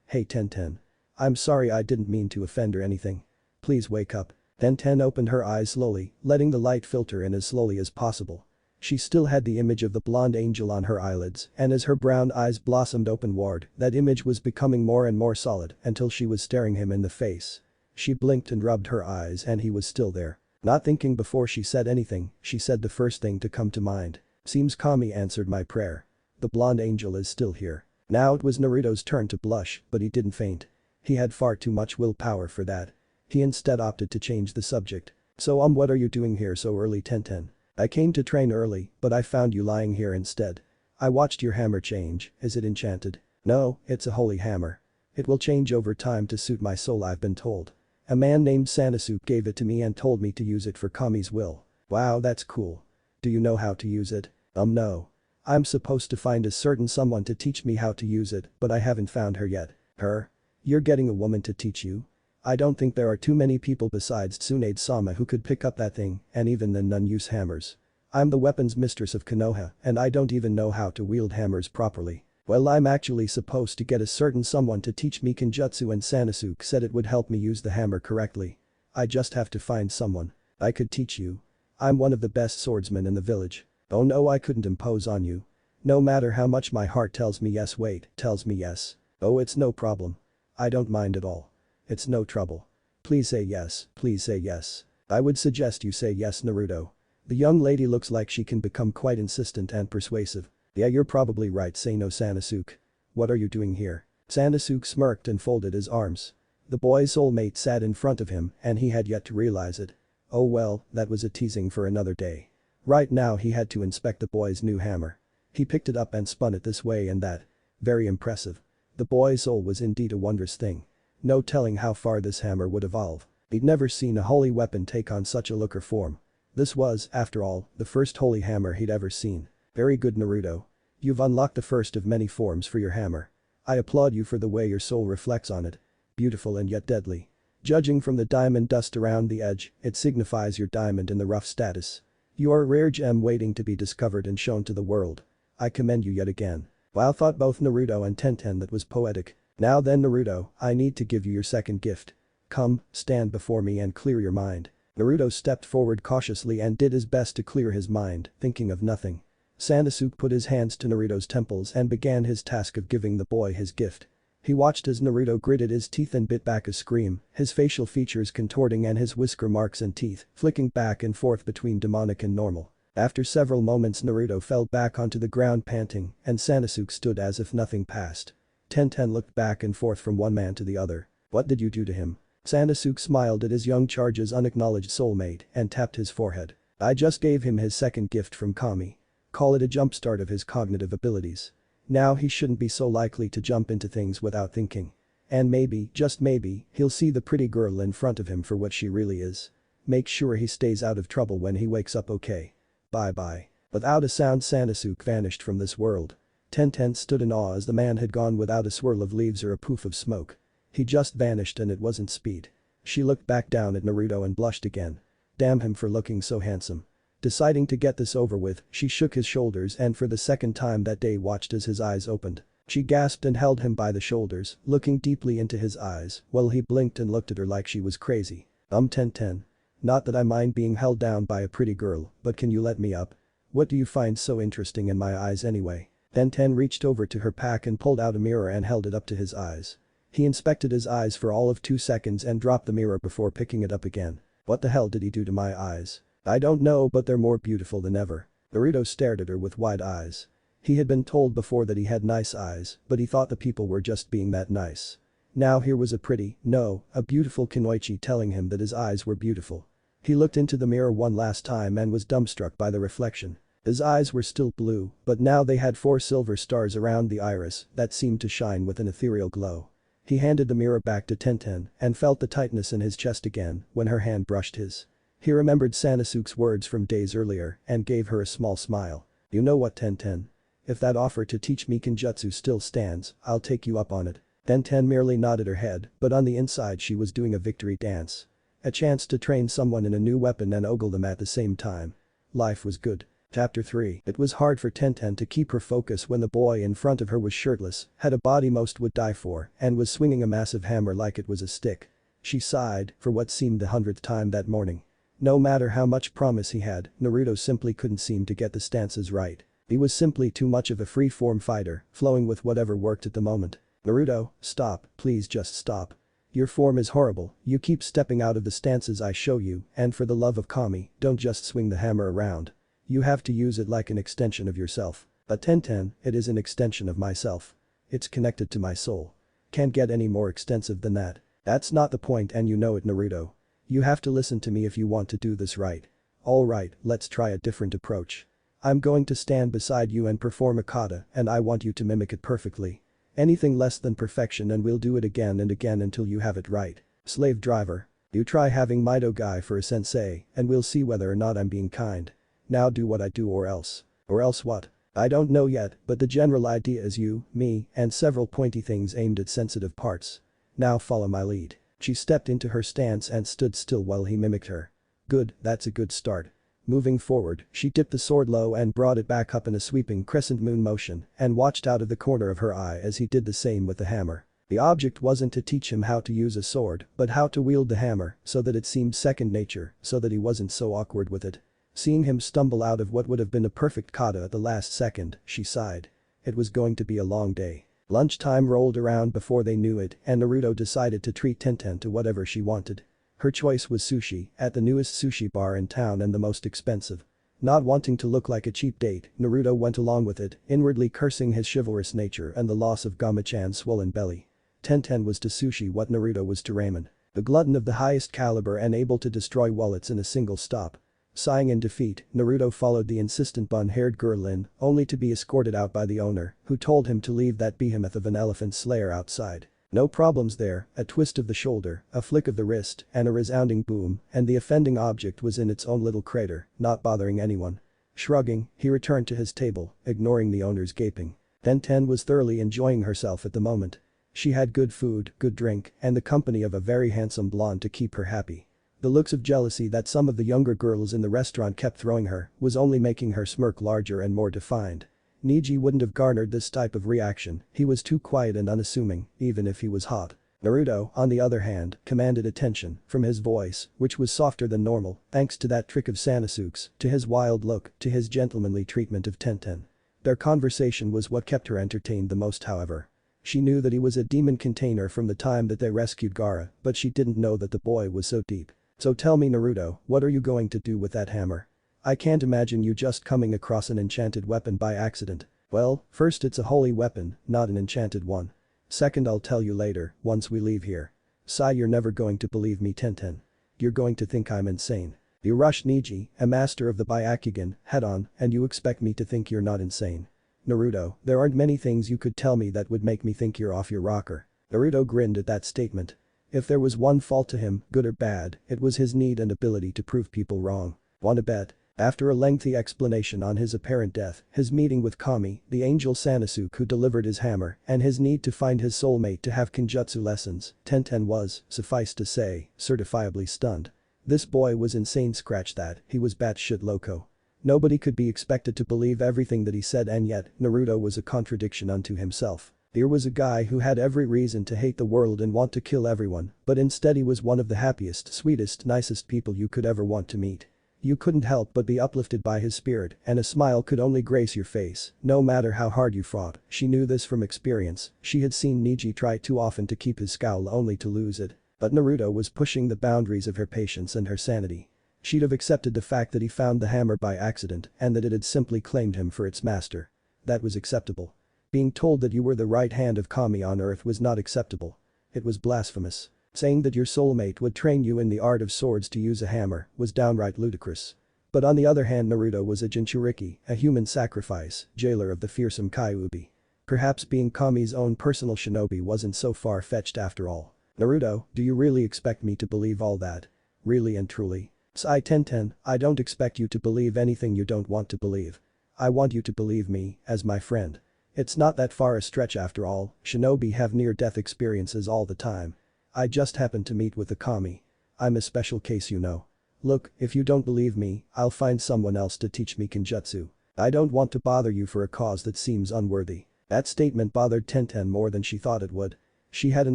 Hey Tenten. I'm sorry, I didn't mean to offend or anything. Please wake up. Tenten opened her eyes slowly, letting the light filter in as slowly as possible. She still had the image of the blonde angel on her eyelids, and as her brown eyes blossomed openward, that image was becoming more and more solid until she was staring him in the face. She blinked and rubbed her eyes and he was still there. Not thinking before she said anything, she said the first thing to come to mind. Seems Kami answered my prayer. The blonde angel is still here. Now it was Naruto's turn to blush, but he didn't faint. He had far too much willpower for that. He instead opted to change the subject. So what are you doing here so early, Tenten? I came to train early, but I found you lying here instead. I watched your hammer change, is it enchanted? No, it's a holy hammer. It will change over time to suit my soul, I've been told. A man named Sasuke gave it to me and told me to use it for Kami's will. Wow, that's cool. Do you know how to use it? No. I'm supposed to find a certain someone to teach me how to use it, but I haven't found her yet. Her? You're getting a woman to teach you? I don't think there are too many people besides Tsunade-sama who could pick up that thing, and even then none use hammers. I'm the weapons mistress of Konoha, and I don't even know how to wield hammers properly. Well, I'm actually supposed to get a certain someone to teach me Kenjutsu, and Sanosuke said it would help me use the hammer correctly. I just have to find someone. I could teach you. I'm one of the best swordsmen in the village. Oh no, I couldn't impose on you. No matter how much my heart tells me yes, tells me yes. Oh, it's no problem. I don't mind at all. It's no trouble. Please say yes, please say yes. I would suggest you say yes, Naruto. The young lady looks like she can become quite insistent and persuasive. Yeah, you're probably right, say no, Sanosuke. What are you doing here? Sanosuke smirked and folded his arms. The boy's soulmate sat in front of him and he had yet to realize it. Oh well, that was a teasing for another day. Right now he had to inspect the boy's new hammer. He picked it up and spun it this way and that. Very impressive. The boy's soul was indeed a wondrous thing. No telling how far this hammer would evolve. He'd never seen a holy weapon take on such a look or form. This was, after all, the first holy hammer he'd ever seen. Very good, Naruto. You've unlocked the first of many forms for your hammer. I applaud you for the way your soul reflects on it. Beautiful and yet deadly. Judging from the diamond dust around the edge, it signifies your diamond in the rough status. You are a rare gem waiting to be discovered and shown to the world. I commend you yet again. Wow, thought both Naruto and Tenten, that was poetic. Now then, Naruto, I need to give you your second gift. Come, stand before me and clear your mind. Naruto stepped forward cautiously and did his best to clear his mind, thinking of nothing. Sanosuke put his hands to Naruto's temples and began his task of giving the boy his gift. He watched as Naruto gritted his teeth and bit back a scream, his facial features contorting and his whisker marks and teeth flicking back and forth between demonic and normal. After several moments, Naruto fell back onto the ground panting and Sanosuke stood as if nothing passed. Tenten looked back and forth from one man to the other. What did you do to him? Sanosuke smiled at his young charge's unacknowledged soulmate and tapped his forehead. I just gave him his second gift from Kami. Call it a jumpstart of his cognitive abilities. Now he shouldn't be so likely to jump into things without thinking. And maybe, just maybe, he'll see the pretty girl in front of him for what she really is. Make sure he stays out of trouble when he wakes up, okay? Bye-bye. Without a sound, Sanosuke vanished from this world. Tenten stood in awe as the man had gone without a swirl of leaves or a poof of smoke. He just vanished and it wasn't speed. She looked back down at Naruto and blushed again. Damn him for looking so handsome. Deciding to get this over with, she shook his shoulders and for the second time that day watched as his eyes opened. She gasped and held him by the shoulders, looking deeply into his eyes while he blinked and looked at her like she was crazy. Tenten. Not that I mind being held down by a pretty girl, but can you let me up? What do you find so interesting in my eyes anyway? Tenten reached over to her pack and pulled out a mirror and held it up to his eyes. He inspected his eyes for all of 2 seconds and dropped the mirror before picking it up again. What the hell did he do to my eyes? I don't know, but they're more beautiful than ever. Naruto stared at her with wide eyes. He had been told before that he had nice eyes, but he thought the people were just being that nice. Now here was a beautiful kunoichi telling him that his eyes were beautiful. He looked into the mirror one last time and was dumbstruck by the reflection. His eyes were still blue, but now they had 4 silver stars around the iris that seemed to shine with an ethereal glow. He handed the mirror back to Tenten and felt the tightness in his chest again when her hand brushed his. He remembered Sanosuke's words from days earlier and gave her a small smile. You know what, Tenten? If that offer to teach me Kenjutsu still stands, I'll take you up on it. Tenten merely nodded her head, but on the inside she was doing a victory dance. A chance to train someone in a new weapon and ogle them at the same time. Life was good. Chapter 3. It was hard for Tenten to keep her focus when the boy in front of her was shirtless, had a body most would die for, and was swinging a massive hammer like it was a stick. She sighed for what seemed the 100th time that morning. No matter how much promise he had, Naruto simply couldn't seem to get the stances right. He was simply too much of a free-form fighter, flowing with whatever worked at the moment. Naruto, stop, please just stop. Your form is horrible, you keep stepping out of the stances I show you, and for the love of Kami, don't just swing the hammer around. You have to use it like an extension of yourself. But Tenten, it is an extension of myself. It's connected to my soul. Can't get any more extensive than that. That's not the point and you know it, Naruto. You have to listen to me if you want to do this right. Alright, let's try a different approach. I'm going to stand beside you and perform a kata and I want you to mimic it perfectly. Anything less than perfection and we'll do it again and again until you have it right. Slave driver. You try having Mido guy for a sensei and we'll see whether or not I'm being kind. Now do what I do or else. Or else what? I don't know yet, but the general idea is you, me, and several pointy things aimed at sensitive parts. Now follow my lead. She stepped into her stance and stood still while he mimicked her. Good, that's a good start. Moving forward, she dipped the sword low and brought it back up in a sweeping crescent moon motion and watched out of the corner of her eye as he did the same with the hammer. The object wasn't to teach him how to use a sword, but how to wield the hammer so that it seemed second nature, so that he wasn't so awkward with it. Seeing him stumble out of what would have been a perfect kata at the last second, she sighed. It was going to be a long day. Lunchtime rolled around before they knew it and Naruto decided to treat Tenten to whatever she wanted. Her choice was sushi at the newest sushi bar in town and the most expensive. Not wanting to look like a cheap date, Naruto went along with it, inwardly cursing his chivalrous nature and the loss of Gama-chan's swollen belly. Tenten was to sushi what Naruto was to ramen. The glutton of the highest caliber and able to destroy wallets in a single stop. Sighing in defeat, Naruto followed the insistent bun-haired girl in, only to be escorted out by the owner, who told him to leave that behemoth of an elephant slayer outside. No problems there, a twist of the shoulder, a flick of the wrist, and a resounding boom, and the offending object was in its own little crater, not bothering anyone. Shrugging, he returned to his table, ignoring the owner's gaping. Tenten was thoroughly enjoying herself at the moment. She had good food, good drink, and the company of a very handsome blonde to keep her happy. The looks of jealousy that some of the younger girls in the restaurant kept throwing her was only making her smirk larger and more defined. Neji wouldn't have garnered this type of reaction, he was too quiet and unassuming, even if he was hot. Naruto, on the other hand, commanded attention, from his voice, which was softer than normal, thanks to that trick of Sanosuke's, to his wild look, to his gentlemanly treatment of Tenten. Their conversation was what kept her entertained the most however. She knew that he was a demon container from the time that they rescued Gaara, but she didn't know that the boy was so deep. So tell me Naruto, what are you going to do with that hammer? I can't imagine you just coming across an enchanted weapon by accident. Well, first it's a holy weapon, not an enchanted one. Second I'll tell you later, once we leave here. Sigh, you're never going to believe me Tenten. You're going to think I'm insane. You rushed Neji, a master of the Byakugan, head on, and you expect me to think you're not insane. Naruto, there aren't many things you could tell me that would make me think you're off your rocker. Naruto grinned at that statement. If there was one fault to him, good or bad, it was his need and ability to prove people wrong. Wanna bet? After a lengthy explanation on his apparent death, his meeting with Kami, the angel Sanosuke who delivered his hammer, and his need to find his soulmate to have kenjutsu lessons, Tenten was, suffice to say, certifiably stunned. This boy was insane, scratch that, he was batshit loco. Nobody could be expected to believe everything that he said and yet, Naruto was a contradiction unto himself. Here was a guy who had every reason to hate the world and want to kill everyone, but instead he was one of the happiest, sweetest, nicest people you could ever want to meet. You couldn't help but be uplifted by his spirit and a smile could only grace your face, no matter how hard you fought. She knew this from experience, she had seen Neji try too often to keep his scowl only to lose it. But Naruto was pushing the boundaries of her patience and her sanity. She'd have accepted the fact that he found the hammer by accident and that it had simply claimed him for its master. That was acceptable. Being told that you were the right hand of Kami on earth was not acceptable. It was blasphemous. Saying that your soulmate would train you in the art of swords to use a hammer was downright ludicrous. But on the other hand, Naruto was a Jinchuriki, a human sacrifice, jailer of the fearsome Kyuubi. Perhaps being Kami's own personal shinobi wasn't so far-fetched after all. Naruto, do you really expect me to believe all that? Really and truly? Sigh Tenten, I don't expect you to believe anything you don't want to believe. I want you to believe me, as my friend. It's not that far a stretch after all, shinobi have near-death experiences all the time. I just happened to meet with the Kami. I'm a special case you know. Look, if you don't believe me, I'll find someone else to teach me kenjutsu. I don't want to bother you for a cause that seems unworthy. That statement bothered Tenten more than she thought it would. She had an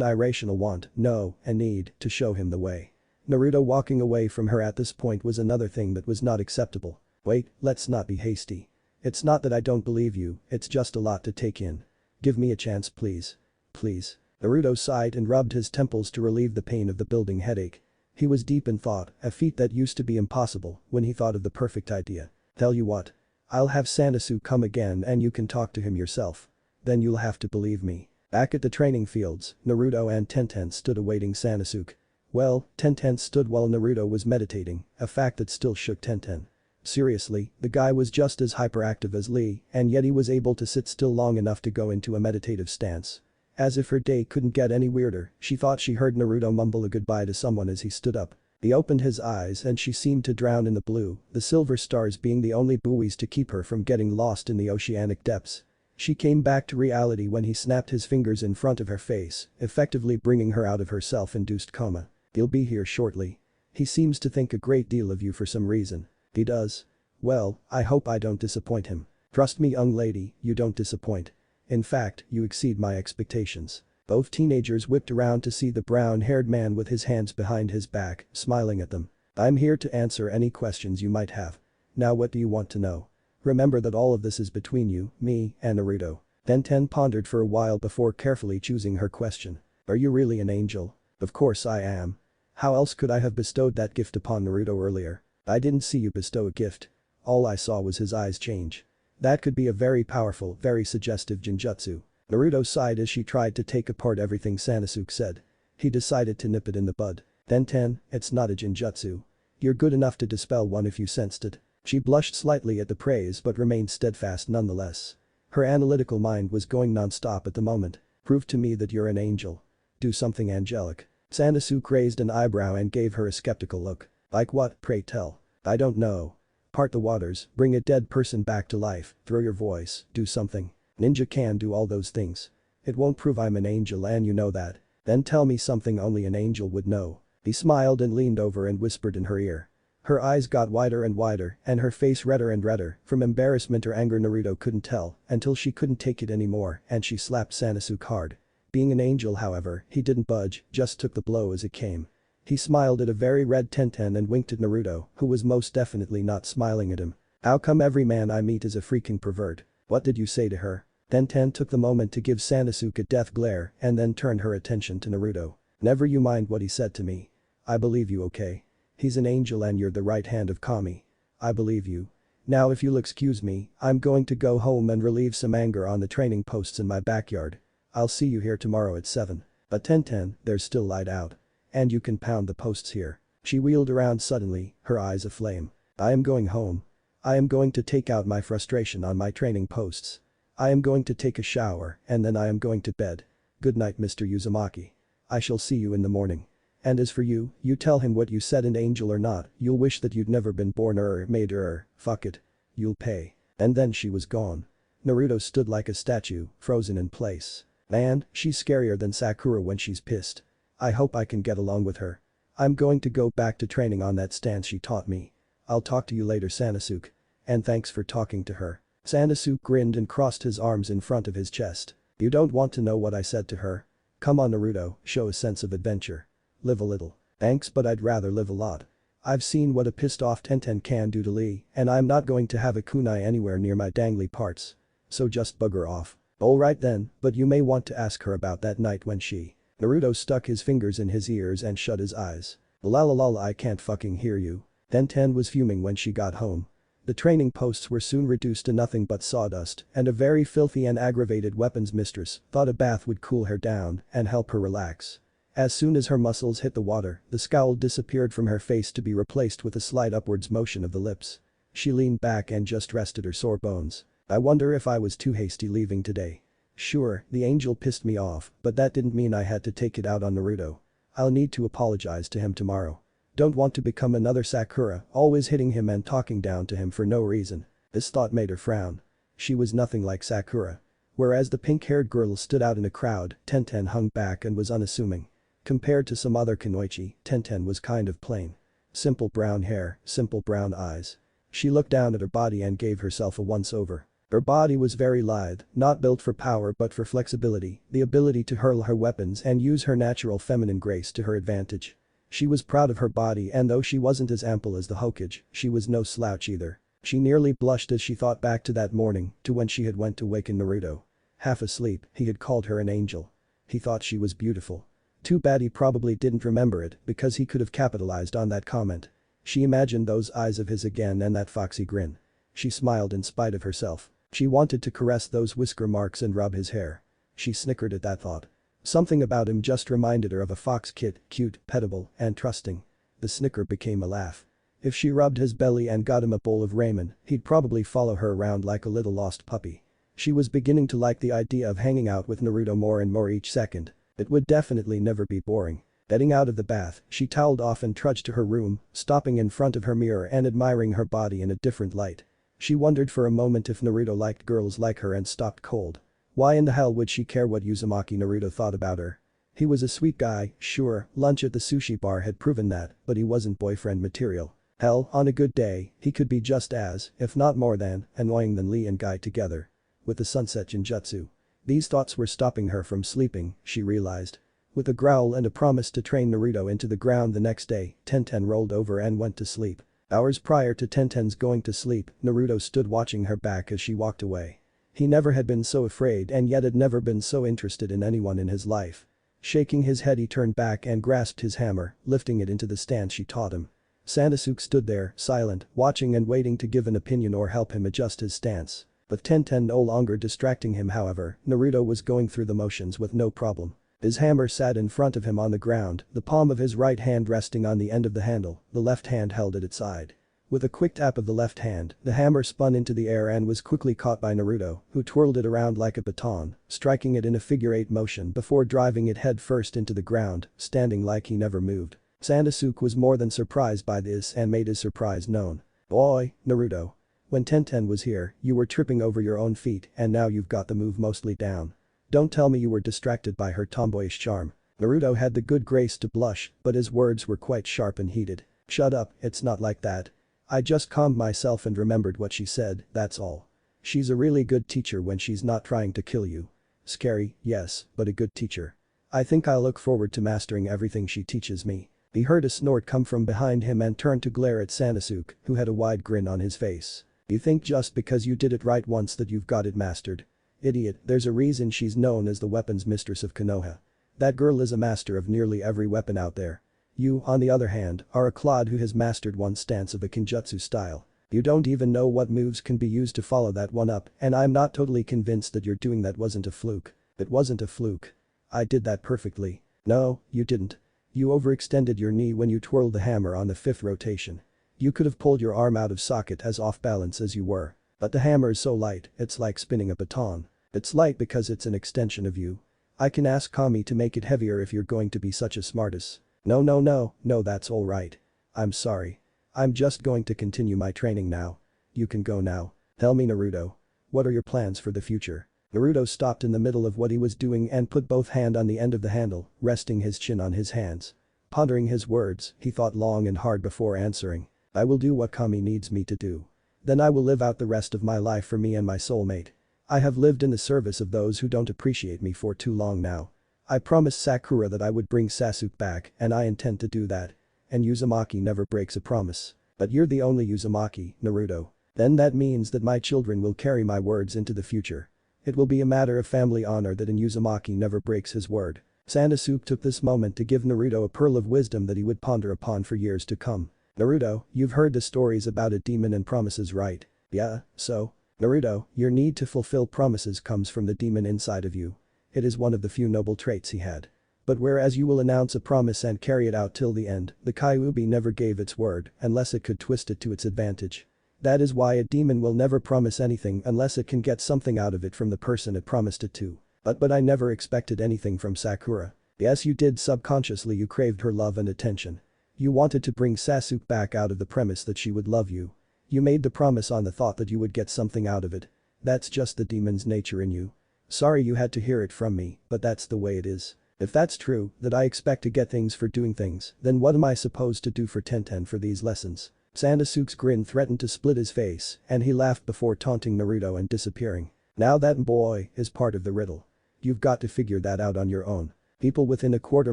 irrational want, no, a need, to show him the way. Naruto walking away from her at this point was another thing that was not acceptable. Wait, let's not be hasty. It's not that I don't believe you, it's just a lot to take in. Give me a chance please. Please. Naruto sighed and rubbed his temples to relieve the pain of the building headache. He was deep in thought, a feat that used to be impossible when he thought of the perfect idea. Tell you what. I'll have Sanosuke come again and you can talk to him yourself. Then you'll have to believe me. Back at the training fields, Naruto and Tenten stood awaiting Sanosuke. Well, Tenten stood while Naruto was meditating, a fact that still shook Tenten. Seriously, the guy was just as hyperactive as Lee, and yet he was able to sit still long enough to go into a meditative stance. As if her day couldn't get any weirder, she thought she heard Naruto mumble a goodbye to someone as he stood up. He opened his eyes and she seemed to drown in the blue, the silver stars being the only buoys to keep her from getting lost in the oceanic depths. She came back to reality when he snapped his fingers in front of her face, effectively bringing her out of her self-induced coma. "He'll be here shortly. He seems to think a great deal of you for some reason." "He does? Well, I hope I don't disappoint him." "Trust me, young lady, you don't disappoint. In fact, you exceed my expectations." Both teenagers whipped around to see the brown-haired man with his hands behind his back, smiling at them. "I'm here to answer any questions you might have. Now what do you want to know? Remember that all of this is between you, me, and Naruto." Tenten pondered for a while before carefully choosing her question. "Are you really an angel?" "Of course I am. How else could I have bestowed that gift upon Naruto earlier?" "I didn't see you bestow a gift. All I saw was his eyes change." "That could be a very powerful, very suggestive genjutsu." Naruto sighed as she tried to take apart everything Sasuke said. He decided to nip it in the bud. "Tenten, it's not a genjutsu. You're good enough to dispel one if you sensed it." She blushed slightly at the praise but remained steadfast nonetheless. Her analytical mind was going non-stop at the moment. "Prove to me that you're an angel. Do something angelic." Sasuke raised an eyebrow and gave her a skeptical look. "Like what, pray tell?" "I don't know. Part the waters, bring a dead person back to life, throw your voice, do something. Ninja can do all those things. It won't prove I'm an angel and you know that. Then tell me something only an angel would know." He smiled and leaned over and whispered in her ear. Her eyes got wider and wider and her face redder and redder, from embarrassment or anger Naruto couldn't tell, until she couldn't take it anymore and she slapped Sasuke hard. Being an angel however, he didn't budge, just took the blow as it came. He smiled at a very red Tenten and winked at Naruto, who was most definitely not smiling at him. "How come every man I meet is a freaking pervert? What did you say to her?" Tenten took the moment to give Sasuke a death glare and then turned her attention to Naruto. "Never you mind what he said to me. I believe you, okay? He's an angel and you're the right hand of Kami. I believe you. Now if you'll excuse me, I'm going to go home and relieve some anger on the training posts in my backyard. I'll see you here tomorrow at 7. But Tenten, there's still light out. And you can pound the posts here." She wheeled around suddenly, her eyes aflame. "I am going home. I am going to take out my frustration on my training posts. I am going to take a shower and then I am going to bed. Good night, Mr. Uzumaki. I shall see you in the morning. And as for you, you tell him what you said, and angel or not, you'll wish that you'd never been born or made or, fuck it. You'll pay." And then she was gone. Naruto stood like a statue, frozen in place. Man, she's scarier than Sakura when she's pissed. I hope I can get along with her. I'm going to go back to training on that stance she taught me. I'll talk to you later, Sasuke. And thanks for talking to her. Sasuke grinned and crossed his arms in front of his chest. "You don't want to know what I said to her? Come on, Naruto, show a sense of adventure. Live a little." "Thanks, but I'd rather live a lot. I've seen what a pissed off Tenten can do to Lee, and I'm not going to have a kunai anywhere near my dangly parts. So just bugger off." "Alright then, but you may want to ask her about that night when she..." Naruto stuck his fingers in his ears and shut his eyes. "La la la la, I can't fucking hear you." Tenten was fuming when she got home. The training posts were soon reduced to nothing but sawdust, and a very filthy and aggravated weapons mistress thought a bath would cool her down and help her relax. As soon as her muscles hit the water, the scowl disappeared from her face to be replaced with a slight upwards motion of the lips. She leaned back and just rested her sore bones. "I wonder if I was too hasty leaving today. Sure, the angel pissed me off, but that didn't mean I had to take it out on Naruto. I'll need to apologize to him tomorrow. Don't want to become another Sakura, always hitting him and talking down to him for no reason." This thought made her frown. She was nothing like Sakura. Whereas the pink-haired girl stood out in a crowd, Tenten hung back and was unassuming. Compared to some other kunoichi, Tenten was kind of plain. Simple brown hair, simple brown eyes. She looked down at her body and gave herself a once-over. Her body was very lithe, not built for power but for flexibility, the ability to hurl her weapons and use her natural feminine grace to her advantage. She was proud of her body, and though she wasn't as ample as the Hokage, she was no slouch either. She nearly blushed as she thought back to that morning, to when she had went to waken Naruto. Half asleep, he had called her an angel. He thought she was beautiful. Too bad he probably didn't remember it, because he could have capitalized on that comment. She imagined those eyes of his again and that foxy grin. She smiled in spite of herself. She wanted to caress those whisker marks and rub his hair. She snickered at that thought. Something about him just reminded her of a fox kid, cute, pettable, and trusting. The snicker became a laugh. If she rubbed his belly and got him a bowl of ramen, he'd probably follow her around like a little lost puppy. She was beginning to like the idea of hanging out with Naruto more and more each second. It would definitely never be boring. Getting out of the bath, she toweled off and trudged to her room, stopping in front of her mirror and admiring her body in a different light. She wondered for a moment if Naruto liked girls like her and stopped cold. Why in the hell would she care what Uzumaki Naruto thought about her? He was a sweet guy, sure, lunch at the sushi bar had proven that, but he wasn't boyfriend material. Hell, on a good day, he could be just as, if not more than, annoying than Lee and Guy together. With the sunset Jinjutsu. These thoughts were stopping her from sleeping, she realized. With a growl and a promise to train Naruto into the ground the next day, Tenten rolled over and went to sleep. Hours prior to Tenten's going to sleep, Naruto stood watching her back as she walked away. He never had been so afraid and yet had never been so interested in anyone in his life. Shaking his head he turned back and grasped his hammer, lifting it into the stance she taught him. Sasuke stood there, silent, watching and waiting to give an opinion or help him adjust his stance. With Tenten no longer distracting him however, Naruto was going through the motions with no problem. His hammer sat in front of him on the ground, the palm of his right hand resting on the end of the handle, the left hand held at its side. With a quick tap of the left hand, the hammer spun into the air and was quickly caught by Naruto, who twirled it around like a baton, striking it in a figure-8 motion before driving it head first into the ground, standing like he never moved. Sasuke was more than surprised by this and made his surprise known. "Boy, Naruto. When Tenten was here, you were tripping over your own feet and now you've got the move mostly down. Don't tell me you were distracted by her tomboyish charm." Naruto had the good grace to blush, but his words were quite sharp and heated. "Shut up, it's not like that. I just calmed myself and remembered what she said, that's all. She's a really good teacher when she's not trying to kill you. Scary, yes, but a good teacher. I think I'll look forward to mastering everything she teaches me." He heard a snort come from behind him and turned to glare at Sasuke, who had a wide grin on his face. "You think just because you did it right once that you've got it mastered? Idiot, there's a reason she's known as the weapons mistress of Konoha. That girl is a master of nearly every weapon out there. You, on the other hand, are a clod who has mastered one stance of a Kinjutsu style. You don't even know what moves can be used to follow that one up and I'm not totally convinced that you're doing that wasn't a fluke." "It wasn't a fluke. I did that perfectly." "No, you didn't. You overextended your knee when you twirled the hammer on the 5th rotation. You could have pulled your arm out of socket as off balance as you were. But the hammer is so light, it's like spinning a baton. It's light because it's an extension of you. I can ask Kami to make it heavier if you're going to be such a smartass." No, that's alright. I'm sorry. I'm just going to continue my training now. You can go now. Tell me Naruto. What are your plans for the future?" Naruto stopped in the middle of what he was doing and put both hands on the end of the handle, resting his chin on his hands. Pondering his words, he thought long and hard before answering. "I will do what Kami needs me to do. Then I will live out the rest of my life for me and my soulmate. I have lived in the service of those who don't appreciate me for too long now. I promised Sakura that I would bring Sasuke back and I intend to do that. And Uzumaki never breaks a promise. But you're the only Uzumaki, Naruto. Then that means that my children will carry my words into the future. It will be a matter of family honor that an Uzumaki never breaks his word." Sasuke took this moment to give Naruto a pearl of wisdom that he would ponder upon for years to come. "Naruto, you've heard the stories about a demon and promises, right?" "Yeah, so?" "Naruto, your need to fulfill promises comes from the demon inside of you. It is one of the few noble traits he had. But whereas you will announce a promise and carry it out till the end, the Kyuubi never gave its word unless it could twist it to its advantage. That is why a demon will never promise anything unless it can get something out of it from the person it promised it to. But I never expected anything from Sakura." "Yes you did, subconsciously you craved her love and attention. You wanted to bring Sasuke back out of the premise that she would love you. You made the promise on the thought that you would get something out of it. That's just the demon's nature in you. Sorry you had to hear it from me, but that's the way it is. If that's true, that I expect to get things for doing things, then what am I supposed to do for Tenten for these lessons?" Sasuke's grin threatened to split his face and he laughed before taunting Naruto and disappearing. "Now that boy is part of the riddle. You've got to figure that out on your own." People within a quarter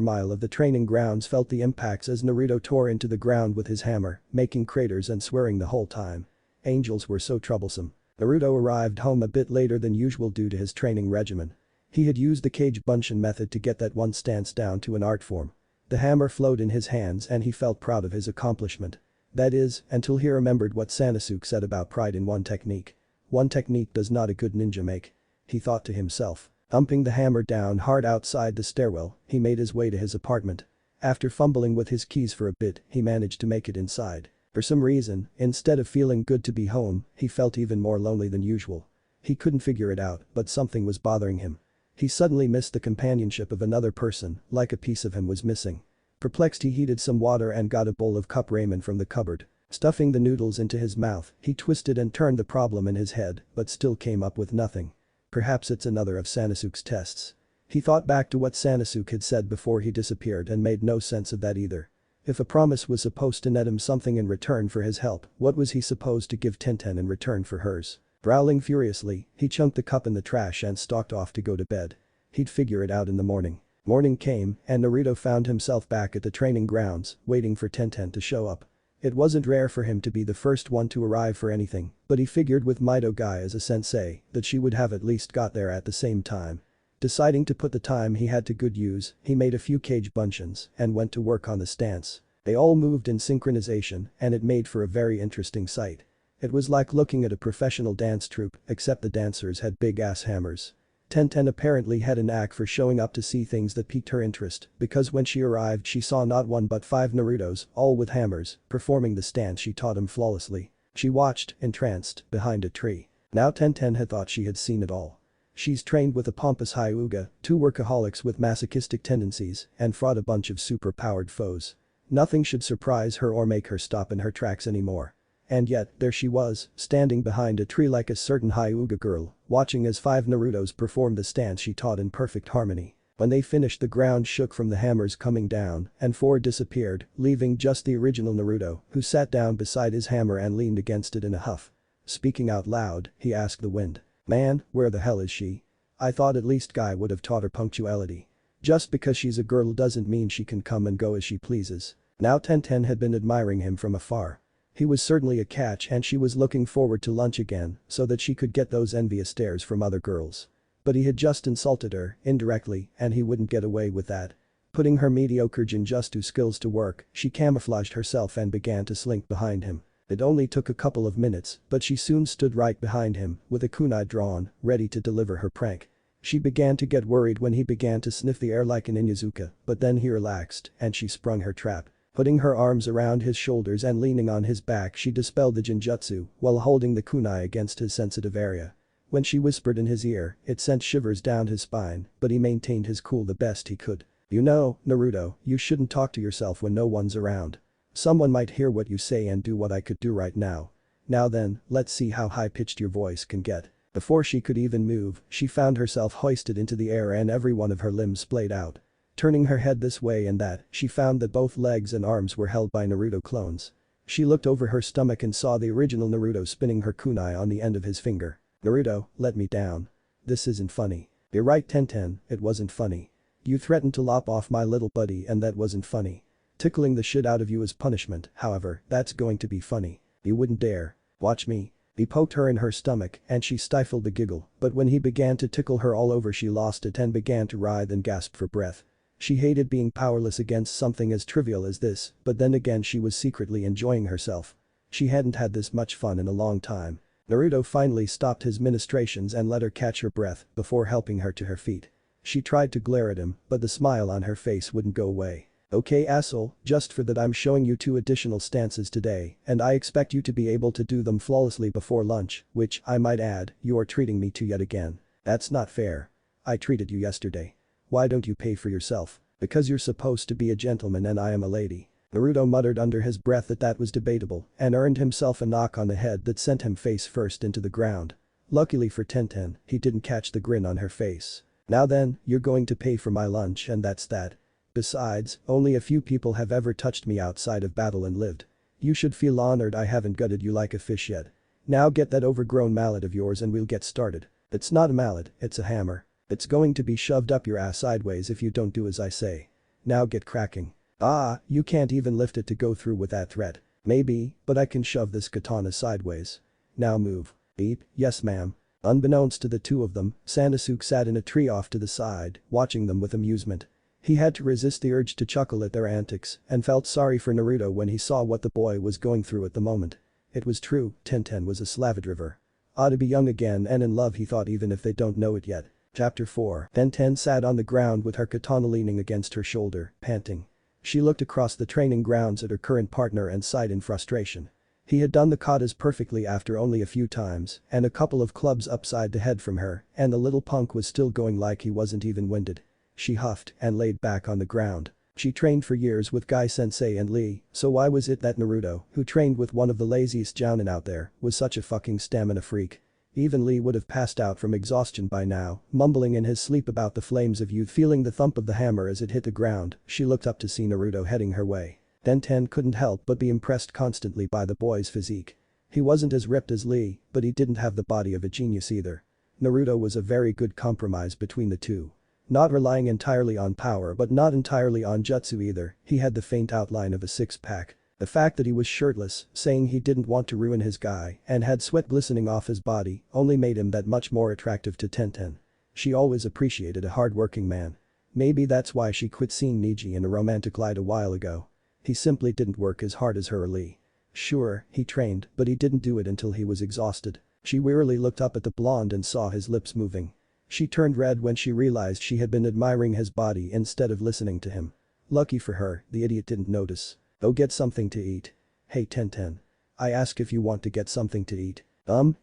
mile of the training grounds felt the impacts as Naruto tore into the ground with his hammer, making craters and swearing the whole time. Angels were so troublesome. Naruto arrived home a bit later than usual due to his training regimen. He had used the cage bunshin method to get that one stance down to an art form. The hammer flowed in his hands and he felt proud of his accomplishment. That is, until he remembered what Sasuke said about pride in one technique. One technique does not a good ninja make. He thought to himself. Thumping the hammer down hard outside the stairwell, he made his way to his apartment. After fumbling with his keys for a bit, he managed to make it inside. For some reason, instead of feeling good to be home, he felt even more lonely than usual. He couldn't figure it out, but something was bothering him. He suddenly missed the companionship of another person, like a piece of him was missing. Perplexed he heated some water and got a bowl of cup ramen from the cupboard. Stuffing the noodles into his mouth, he twisted and turned the problem in his head, but still came up with nothing. Perhaps it's another of Sanosuke's tests. He thought back to what Sanosuke had said before he disappeared and made no sense of that either. If a promise was supposed to net him something in return for his help, what was he supposed to give Tenten in return for hers? Growling furiously, he chunked the cup in the trash and stalked off to go to bed. He'd figure it out in the morning. Morning came, and Naruto found himself back at the training grounds, waiting for Tenten to show up. It wasn't rare for him to be the first one to arrive for anything, but he figured with Mido Guy as a sensei that she would have at least got there at the same time. Deciding to put the time he had to good use, he made a few cage buncheons and went to work on the stance. They all moved in synchronization, and it made for a very interesting sight. It was like looking at a professional dance troupe, except the dancers had big-ass hammers. Tenten apparently had a knack for showing up to see things that piqued her interest, because when she arrived she saw not one but 5 Narutos, all with hammers, performing the stance she taught him flawlessly. She watched, entranced, behind a tree. Now Tenten had thought she had seen it all. She's trained with a pompous Hyuga, 2 workaholics with masochistic tendencies, and fought a bunch of super-powered foes. Nothing should surprise her or make her stop in her tracks anymore. And yet, there she was, standing behind a tree like a certain Hyuga girl, watching as 5 Narutos performed the stance she taught in perfect harmony. When they finished, the ground shook from the hammers coming down, and 4 disappeared, leaving just the original Naruto, who sat down beside his hammer and leaned against it in a huff. Speaking out loud, he asked the wind, "Man, where the hell is she? I thought at least Guy would have taught her punctuality. Just because she's a girl doesn't mean she can come and go as she pleases." Now Tenten had been admiring him from afar. He was certainly a catch, and she was looking forward to lunch again so that she could get those envious stares from other girls. But he had just insulted her, indirectly, and he wouldn't get away with that. Putting her mediocre Jinjutsu skills to work, she camouflaged herself and began to slink behind him. It only took a couple of minutes, but she soon stood right behind him, with a kunai drawn, ready to deliver her prank. She began to get worried when he began to sniff the air like an Inyazuka, but then he relaxed, and she sprung her trap. Putting her arms around his shoulders and leaning on his back, she dispelled the Jinjutsu while holding the kunai against his sensitive area. When she whispered in his ear, it sent shivers down his spine, but he maintained his cool the best he could. "You know, Naruto, you shouldn't talk to yourself when no one's around. Someone might hear what you say and do what I could do right now. Now then, let's see how high-pitched your voice can get." Before she could even move, she found herself hoisted into the air and every one of her limbs splayed out. Turning her head this way and that, she found that both legs and arms were held by Naruto clones. She looked over her stomach and saw the original Naruto spinning her kunai on the end of his finger. "Naruto, let me down. This isn't funny." "You're right, Tenten, it wasn't funny. You threatened to lop off my little buddy and that wasn't funny. Tickling the shit out of you as punishment, however, that's going to be funny. You wouldn't dare. Watch me." He poked her in her stomach and she stifled a giggle, but when he began to tickle her all over she lost it and began to writhe and gasp for breath. She hated being powerless against something as trivial as this, but then again she was secretly enjoying herself. She hadn't had this much fun in a long time. Naruto finally stopped his ministrations and let her catch her breath before helping her to her feet. She tried to glare at him, but the smile on her face wouldn't go away. "Okay, asshole, just for that I'm showing you 2 additional stances today, and I expect you to be able to do them flawlessly before lunch, which, I might add, you're treating me to yet again. That's not fair. I treated you yesterday. Why don't you pay for yourself? Because you're supposed to be a gentleman and I am a lady." Naruto muttered under his breath that was debatable and earned himself a knock on the head that sent him face first into the ground. Luckily for Tenten, he didn't catch the grin on her face. "Now then, you're going to pay for my lunch and that's that. Besides, only a few people have ever touched me outside of battle and lived. You should feel honored I haven't gutted you like a fish yet. Now get that overgrown mallet of yours and we'll get started." "It's not a mallet, it's a hammer. It's going to be shoved up your ass sideways if you don't do as I say. Now get cracking." "Ah, you can't even lift it to go through with that threat." "Maybe, but I can shove this katana sideways. Now move." "Beep, yes ma'am." Unbeknownst to the 2 of them, Sanosuke sat in a tree off to the side, watching them with amusement. He had to resist the urge to chuckle at their antics and felt sorry for Naruto when he saw what the boy was going through at the moment. It was true, Tenten was a slavadriver. Ought to be young again and in love, he thought, even if they don't know it yet. Chapter 4. Tenten sat on the ground with her katana leaning against her shoulder, panting. She looked across the training grounds at her current partner and sighed in frustration. He had done the katas perfectly after only a few times, and a couple of clubs upside the head from her, and the little punk was still going like he wasn't even winded. She huffed and laid back on the ground. She trained for years with Guy-sensei and Lee, so why was it that Naruto, who trained with one of the laziest jounin out there, was such a fucking stamina freak? Even Lee would have passed out from exhaustion by now, mumbling in his sleep about the flames of youth. Feeling the thump of the hammer as it hit the ground, she looked up to see Naruto heading her way. Tenten couldn't help but be impressed constantly by the boy's physique. He wasn't as ripped as Lee, but he didn't have the body of a genius either. Naruto was a very good compromise between the two. Not relying entirely on power but not entirely on jutsu either, he had the faint outline of a six-pack. The fact that he was shirtless, saying he didn't want to ruin his guy, and had sweat glistening off his body, only made him that much more attractive to Tenten. She always appreciated a hard-working man. Maybe that's why she quit seeing Neji in a romantic light a while ago. He simply didn't work as hard as her or Lee. Sure, he trained, but he didn't do it until he was exhausted. She wearily looked up at the blonde and saw his lips moving. She turned red when she realized she had been admiring his body instead of listening to him. Lucky for her, the idiot didn't notice. Go get something to eat. Hey Tenten. I ask if you want to get something to eat.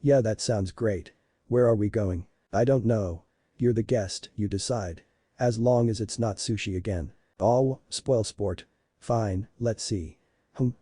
Yeah, that sounds great. Where are we going? I don't know. You're the guest, you decide. As long as it's not sushi again. Oh, spoil sport. Fine, let's see.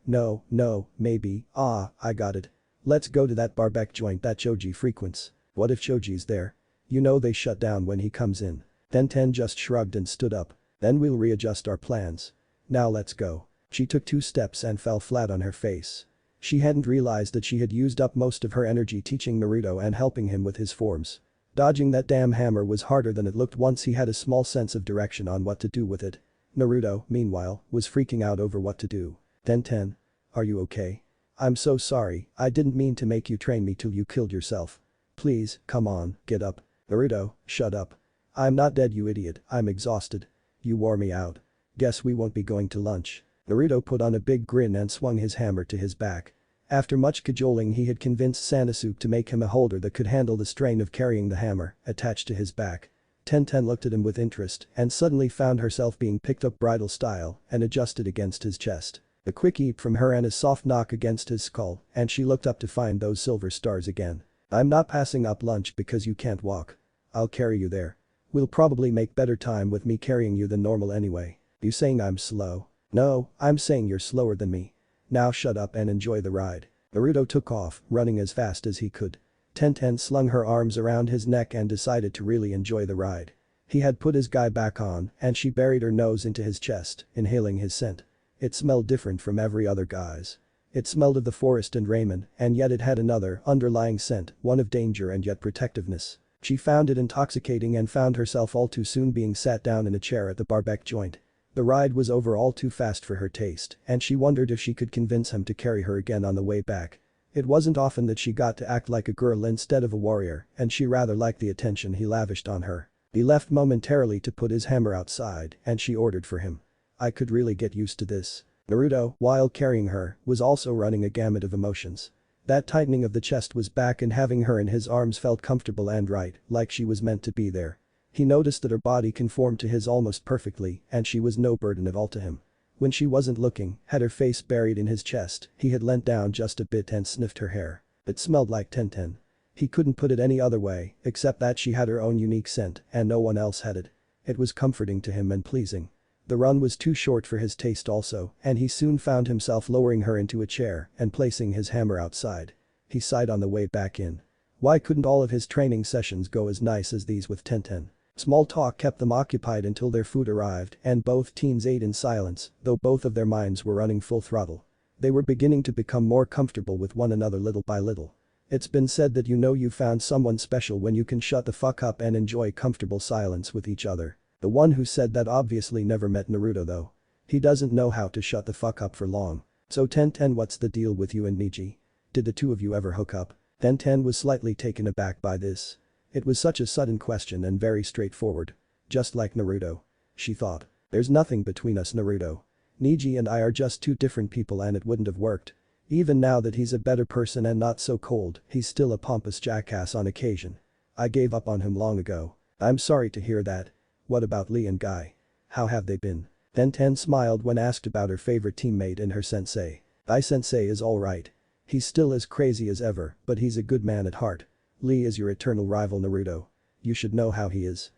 No, maybe, I got it. Let's go to that barbecue joint that Choji frequents. What if Choji's there? You know they shut down when he comes in. Tenten just shrugged and stood up. Then we'll readjust our plans. Now let's go. She took 2 steps and fell flat on her face. She hadn't realized that she had used up most of her energy teaching Naruto and helping him with his forms. Dodging that damn hammer was harder than it looked once he had a small sense of direction on what to do with it. Naruto, meanwhile, was freaking out over what to do. Tenten. Are you okay? I'm so sorry, I didn't mean to make you train me till you killed yourself. Please, come on, get up. Naruto, shut up. I'm not dead you idiot, I'm exhausted. You wore me out. Guess we won't be going to lunch. Naruto put on a big grin and swung his hammer to his back. After much cajoling he had convinced Sasuke to make him a holder that could handle the strain of carrying the hammer, attached to his back. Tenten looked at him with interest and suddenly found herself being picked up bridal style and adjusted against his chest. A quick eep from her and a soft knock against his skull, and she looked up to find those silver stars again. I'm not passing up lunch because you can't walk. I'll carry you there. We'll probably make better time with me carrying you than normal anyway. You saying I'm slow? No, I'm saying you're slower than me. Now shut up and enjoy the ride. Naruto took off, running as fast as he could. Tenten slung her arms around his neck and decided to really enjoy the ride. He had put his guy back on and she buried her nose into his chest, inhaling his scent. It smelled different from every other guy's. It smelled of the forest and ramen, and yet it had another underlying scent, one of danger and yet protectiveness. She found it intoxicating and found herself all too soon being sat down in a chair at the barbecue joint. The ride was over all too fast for her taste, and she wondered if she could convince him to carry her again on the way back. It wasn't often that she got to act like a girl instead of a warrior, and she rather liked the attention he lavished on her. He left momentarily to put his hammer outside, and she ordered for him. I could really get used to this. Naruto, while carrying her, was also running a gamut of emotions. That tightening of the chest was back and having her in his arms felt comfortable and right, like she was meant to be there. He noticed that her body conformed to his almost perfectly and she was no burden at all to him. When she wasn't looking, had her face buried in his chest, he had leant down just a bit and sniffed her hair. It smelled like Tenten. He couldn't put it any other way, except that she had her own unique scent and no one else had it. It was comforting to him and pleasing. The run was too short for his taste also, and he soon found himself lowering her into a chair and placing his hammer outside. He sighed on the way back in. Why couldn't all of his training sessions go as nice as these with Tenten? Small talk kept them occupied until their food arrived and both teens ate in silence, though both of their minds were running full throttle. They were beginning to become more comfortable with one another little by little. It's been said that you know you found someone special when you can shut the fuck up and enjoy comfortable silence with each other. The one who said that obviously never met Naruto though. He doesn't know how to shut the fuck up for long. So Tenten, what's the deal with you and Neji? Did the two of you ever hook up? Tenten was slightly taken aback by this. It was such a sudden question and very straightforward. Just like Naruto. She thought. There's nothing between us, Naruto. Neji and I are just two different people and it wouldn't have worked. Even now that he's a better person and not so cold, he's still a pompous jackass on occasion. I gave up on him long ago. I'm sorry to hear that. What about Lee and Guy? How have they been? Tenten smiled when asked about her favorite teammate and her sensei. Guy-sensei is alright. He's still as crazy as ever, but he's a good man at heart. Lee is your eternal rival Naruto. You should know how he is.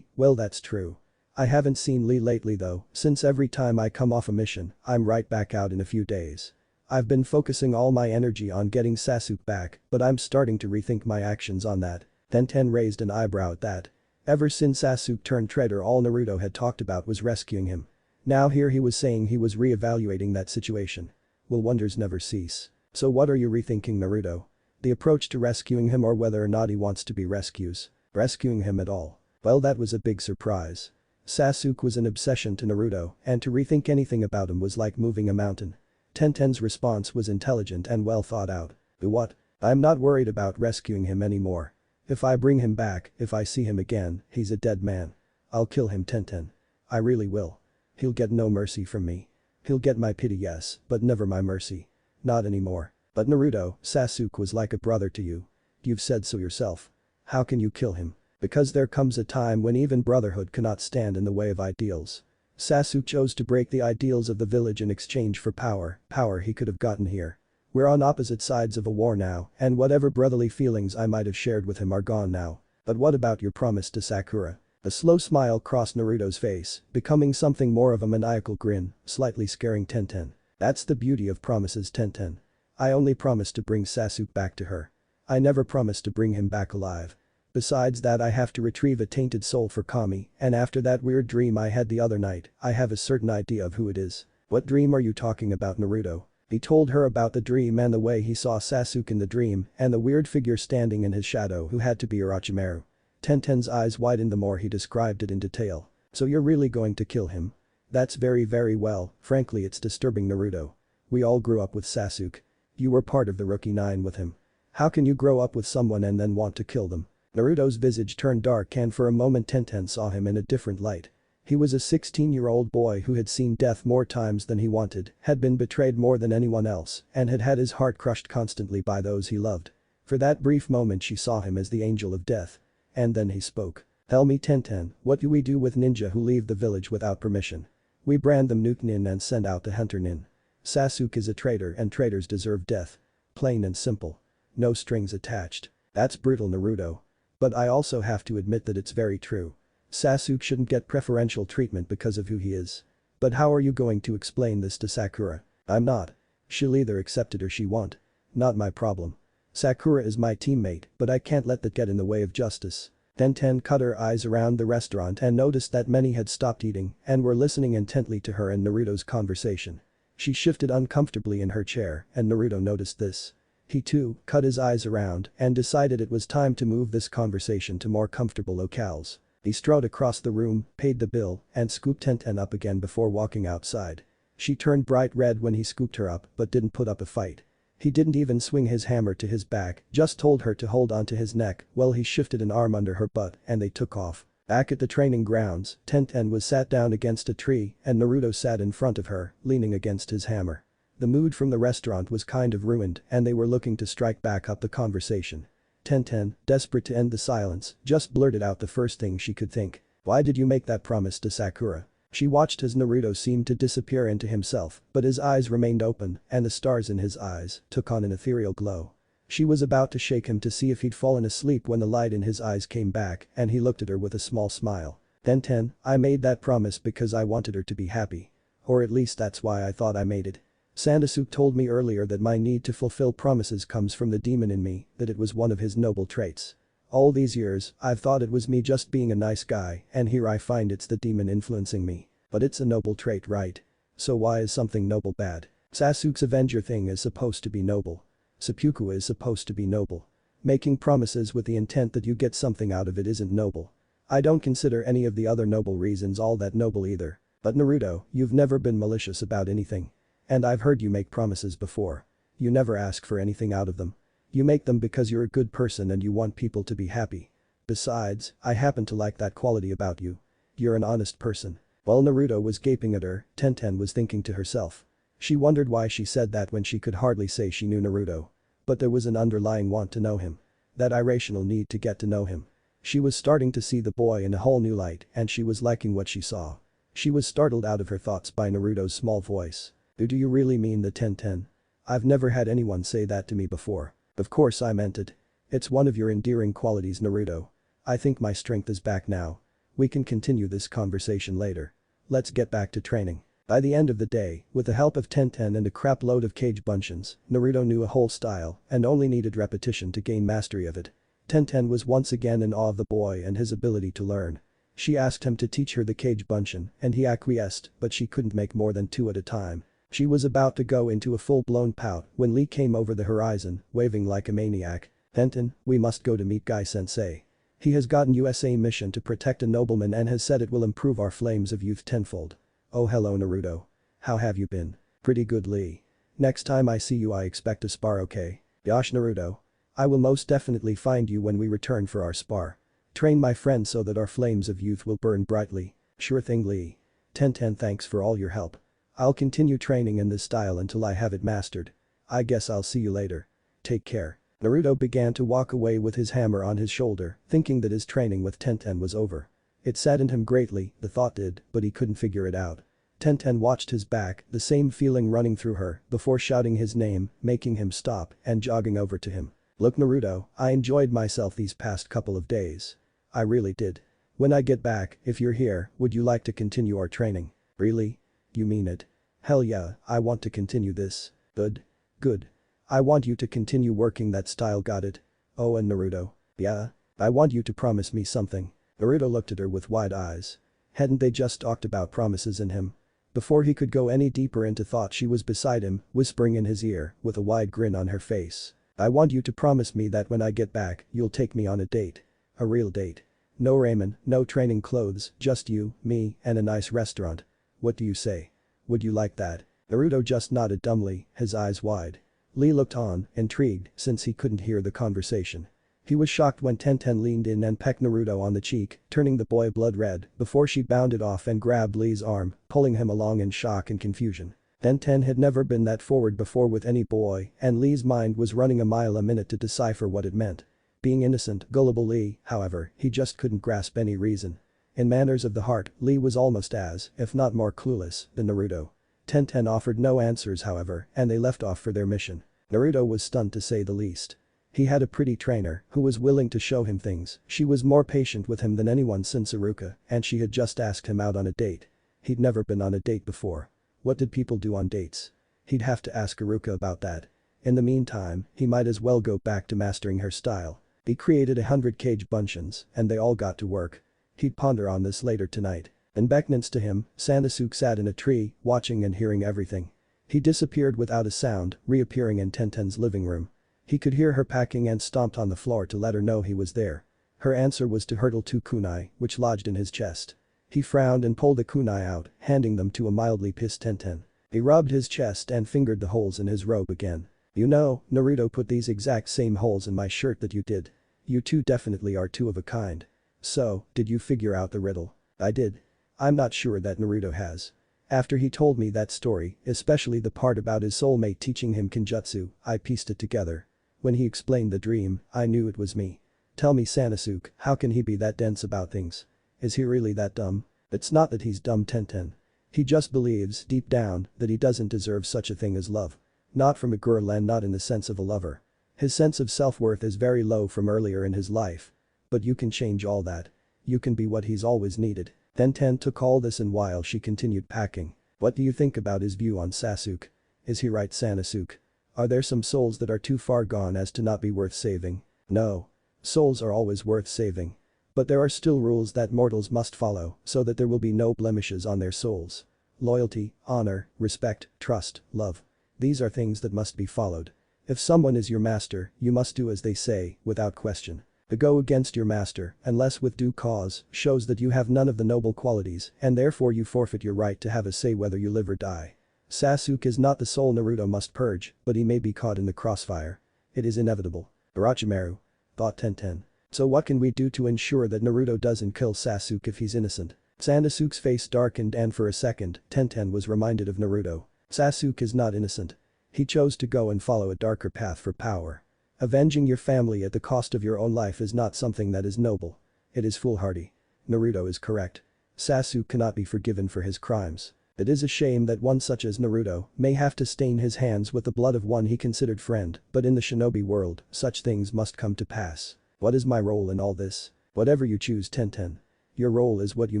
Well, that's true. I haven't seen Lee lately though, since every time I come off a mission, I'm right back out in a few days. I've been focusing all my energy on getting Sasuke back, but I'm starting to rethink my actions on that. Tenten raised an eyebrow at that. Ever since Sasuke turned traitor, all Naruto had talked about was rescuing him. Now here he was saying he was re-evaluating that situation. Will wonders never cease? So what are you rethinking, Naruto? The approach to rescuing him or whether or not he wants to be rescues? Rescuing him at all? Well, that was a big surprise. Sasuke was an obsession to Naruto, and to rethink anything about him was like moving a mountain. Tenten's response was intelligent and well thought out. What? I'm not worried about rescuing him anymore. If I bring him back, if I see him again, he's a dead man. I'll kill him, Tenten. I really will. He'll get no mercy from me. He'll get my pity, yes, but never my mercy. Not anymore. But Naruto, Sasuke was like a brother to you. You've said so yourself. How can you kill him? Because there comes a time when even brotherhood cannot stand in the way of ideals. Sasuke chose to break the ideals of the village in exchange for power he could have gotten here. We're on opposite sides of a war now, and whatever brotherly feelings I might have shared with him are gone now. But what about your promise to Sakura? A slow smile crossed Naruto's face, becoming something more of a maniacal grin, slightly scaring Tenten. That's the beauty of promises, Tenten. I only promised to bring Sasuke back to her. I never promised to bring him back alive. Besides that, I have to retrieve a tainted soul for Kami, and after that weird dream I had the other night, I have a certain idea of who it is. What dream are you talking about, Naruto? He told her about the dream and the way he saw Sasuke in the dream and the weird figure standing in his shadow who had to be Orochimaru. Tenten's eyes widened the more he described it in detail. So you're really going to kill him? That's very well, frankly it's disturbing, Naruto. We all grew up with Sasuke. You were part of the Rookie 9 with him. How can you grow up with someone and then want to kill them? Naruto's visage turned dark and for a moment Tenten saw him in a different light. He was a 16-year-old boy who had seen death more times than he wanted, had been betrayed more than anyone else, and had had his heart crushed constantly by those he loved. For that brief moment she saw him as the angel of death. And then he spoke. Tell me, Tenten, what do we do with ninja who leave the village without permission? We brand them Nuke Nin and send out the Hunter Nin. Sasuke is a traitor and traitors deserve death. Plain and simple. No strings attached. That's brutal, Naruto. But I also have to admit that it's very true. Sasuke shouldn't get preferential treatment because of who he is. But how are you going to explain this to Sakura? I'm not. She'll either accept it or she won't. Not my problem. Sakura is my teammate, but I can't let that get in the way of justice. Tenten cut her eyes around the restaurant and noticed that many had stopped eating and were listening intently to her and Naruto's conversation. She shifted uncomfortably in her chair and Naruto noticed this. He too cut his eyes around and decided it was time to move this conversation to more comfortable locales. He strode across the room, paid the bill, and scooped Tenten up again before walking outside. She turned bright red when he scooped her up but didn't put up a fight. He didn't even swing his hammer to his back, just told her to hold onto his neck while he shifted an arm under her butt and they took off. Back at the training grounds, Tenten was sat down against a tree and Naruto sat in front of her, leaning against his hammer. The mood from the restaurant was kind of ruined and they were looking to strike back up the conversation. Tenten, desperate to end the silence, just blurted out the first thing she could think. Why did you make that promise to Sakura? She watched as Naruto seemed to disappear into himself, but his eyes remained open and the stars in his eyes took on an ethereal glow. She was about to shake him to see if he'd fallen asleep when the light in his eyes came back and he looked at her with a small smile. Tenten, I made that promise because I wanted her to be happy. Or at least that's why I thought I made it. Sasuke told me earlier that my need to fulfill promises comes from the demon in me, that it was one of his noble traits. All these years, I've thought it was me just being a nice guy and here I find it's the demon influencing me. But it's a noble trait, right? So why is something noble bad? Sasuke's Avenger thing is supposed to be noble. Seppuku is supposed to be noble. Making promises with the intent that you get something out of it isn't noble. I don't consider any of the other noble reasons all that noble either. But Naruto, you've never been malicious about anything. And I've heard you make promises before. You never ask for anything out of them. You make them because you're a good person and you want people to be happy. Besides, I happen to like that quality about you. You're an honest person. While Naruto was gaping at her, Tenten was thinking to herself. She wondered why she said that when she could hardly say she knew Naruto. But there was an underlying want to know him. That irrational need to get to know him. She was starting to see the boy in a whole new light and she was liking what she saw. She was startled out of her thoughts by Naruto's small voice. Do you really mean the Tenten? I've never had anyone say that to me before. Of course I meant it. It's one of your endearing qualities, Naruto. I think my strength is back now. We can continue this conversation later. Let's get back to training. By the end of the day, with the help of Tenten and a crap load of cage buncheons, Naruto knew a whole style and only needed repetition to gain mastery of it. Tenten was once again in awe of the boy and his ability to learn. She asked him to teach her the cage buncheon and he acquiesced, but she couldn't make more than 2 at a time. She was about to go into a full-blown pout when Lee came over the horizon, waving like a maniac. "Tenten, we must go to meet Guy-sensei. He has gotten USA mission to protect a nobleman and has said it will improve our flames of youth tenfold." "Oh hello Naruto. How have you been?" "Pretty good Lee. Next time I see you I expect a spar, okay?" "Yosh Naruto. I will most definitely find you when we return for our spar. Train my friend so that our flames of youth will burn brightly." "Sure thing Lee. Tenten, thanks for all your help. I'll continue training in this style until I have it mastered. I guess I'll see you later. Take care." Naruto began to walk away with his hammer on his shoulder, thinking that his training with Tenten was over. It saddened him greatly, the thought did, but he couldn't figure it out. Tenten watched his back, the same feeling running through her, before shouting his name, making him stop and jogging over to him. "Look Naruto, I enjoyed myself these past couple of days. I really did. When I get back, if you're here, would you like to continue our training?" "Really? You mean it?" "Hell yeah, I want to continue this." "Good. Good. I want you to continue working that style, got it?" "Oh and Naruto." "Yeah? I want you to promise me something." Naruto looked at her with wide eyes. Hadn't they just talked about promises in him? Before he could go any deeper into thought she was beside him, whispering in his ear, with a wide grin on her face. "I want you to promise me that when I get back, you'll take me on a date. A real date. No ramen, no training clothes, just you, me, and a nice restaurant. What do you say? Would you like that?" Naruto just nodded dumbly, his eyes wide. Lee looked on, intrigued, since he couldn't hear the conversation. He was shocked when Tenten leaned in and pecked Naruto on the cheek, turning the boy blood red before she bounded off and grabbed Lee's arm, pulling him along in shock and confusion. Tenten had never been that forward before with any boy and Lee's mind was running a mile a minute to decipher what it meant. Being innocent, gullible Lee, however, he just couldn't grasp any reason. In matters of the heart, Lee was almost as, if not more clueless, than Naruto. Tenten offered no answers however and they left off for their mission. Naruto was stunned to say the least. He had a pretty trainer who was willing to show him things. She was more patient with him than anyone since Iruka and she had just asked him out on a date. He'd never been on a date before. What did people do on dates? He'd have to ask Iruka about that. In the meantime, he might as well go back to mastering her style. He created 100 cage buncheons and they all got to work. He'd ponder on this later tonight. Unbeknownst to him, Sasuke sat in a tree, watching and hearing everything. He disappeared without a sound, reappearing in Tenten's living room. He could hear her packing and stomped on the floor to let her know he was there. Her answer was to hurtle 2 kunai, which lodged in his chest. He frowned and pulled the kunai out, handing them to a mildly pissed Tenten. He rubbed his chest and fingered the holes in his robe again. "You know, Naruto put these exact same holes in my shirt that you did. You two definitely are two of a kind. So, did you figure out the riddle?" "I did. I'm not sure that Naruto has." After he told me that story, especially the part about his soulmate teaching him Kenjutsu, I pieced it together. When he explained the dream, I knew it was me. "Tell me Sasuke, how can he be that dense about things? Is he really that dumb?" "It's not that he's dumb Tenten. He just believes, deep down, that he doesn't deserve such a thing as love. Not from a girl and not in the sense of a lover. His sense of self-worth is very low from earlier in his life. But you can change all that. You can be what he's always needed." Tenten took all this in while she continued packing. "What do you think about his view on Sasuke? Is he right Sasuke? Are there some souls that are too far gone as to not be worth saving?" "No. Souls are always worth saving. But there are still rules that mortals must follow so that there will be no blemishes on their souls. Loyalty, honor, respect, trust, love. These are things that must be followed. If someone is your master, you must do as they say, without question. To go against your master, unless with due cause, shows that you have none of the noble qualities and therefore you forfeit your right to have a say whether you live or die. Sasuke is not the soul Naruto must purge, but he may be caught in the crossfire. It is inevitable." "Orochimaru," thought Tenten. "So what can we do to ensure that Naruto doesn't kill Sasuke if he's innocent?" Sasuke's face darkened and for a second, Tenten was reminded of Naruto. Sasuke is not innocent. He chose to go and follow a darker path for power. Avenging your family at the cost of your own life is not something that is noble. It is foolhardy. Naruto is correct. Sasuke cannot be forgiven for his crimes. It is a shame that one such as Naruto may have to stain his hands with the blood of one he considered friend, but in the shinobi world, such things must come to pass. What is my role in all this? Whatever you choose Tenten. Your role is what you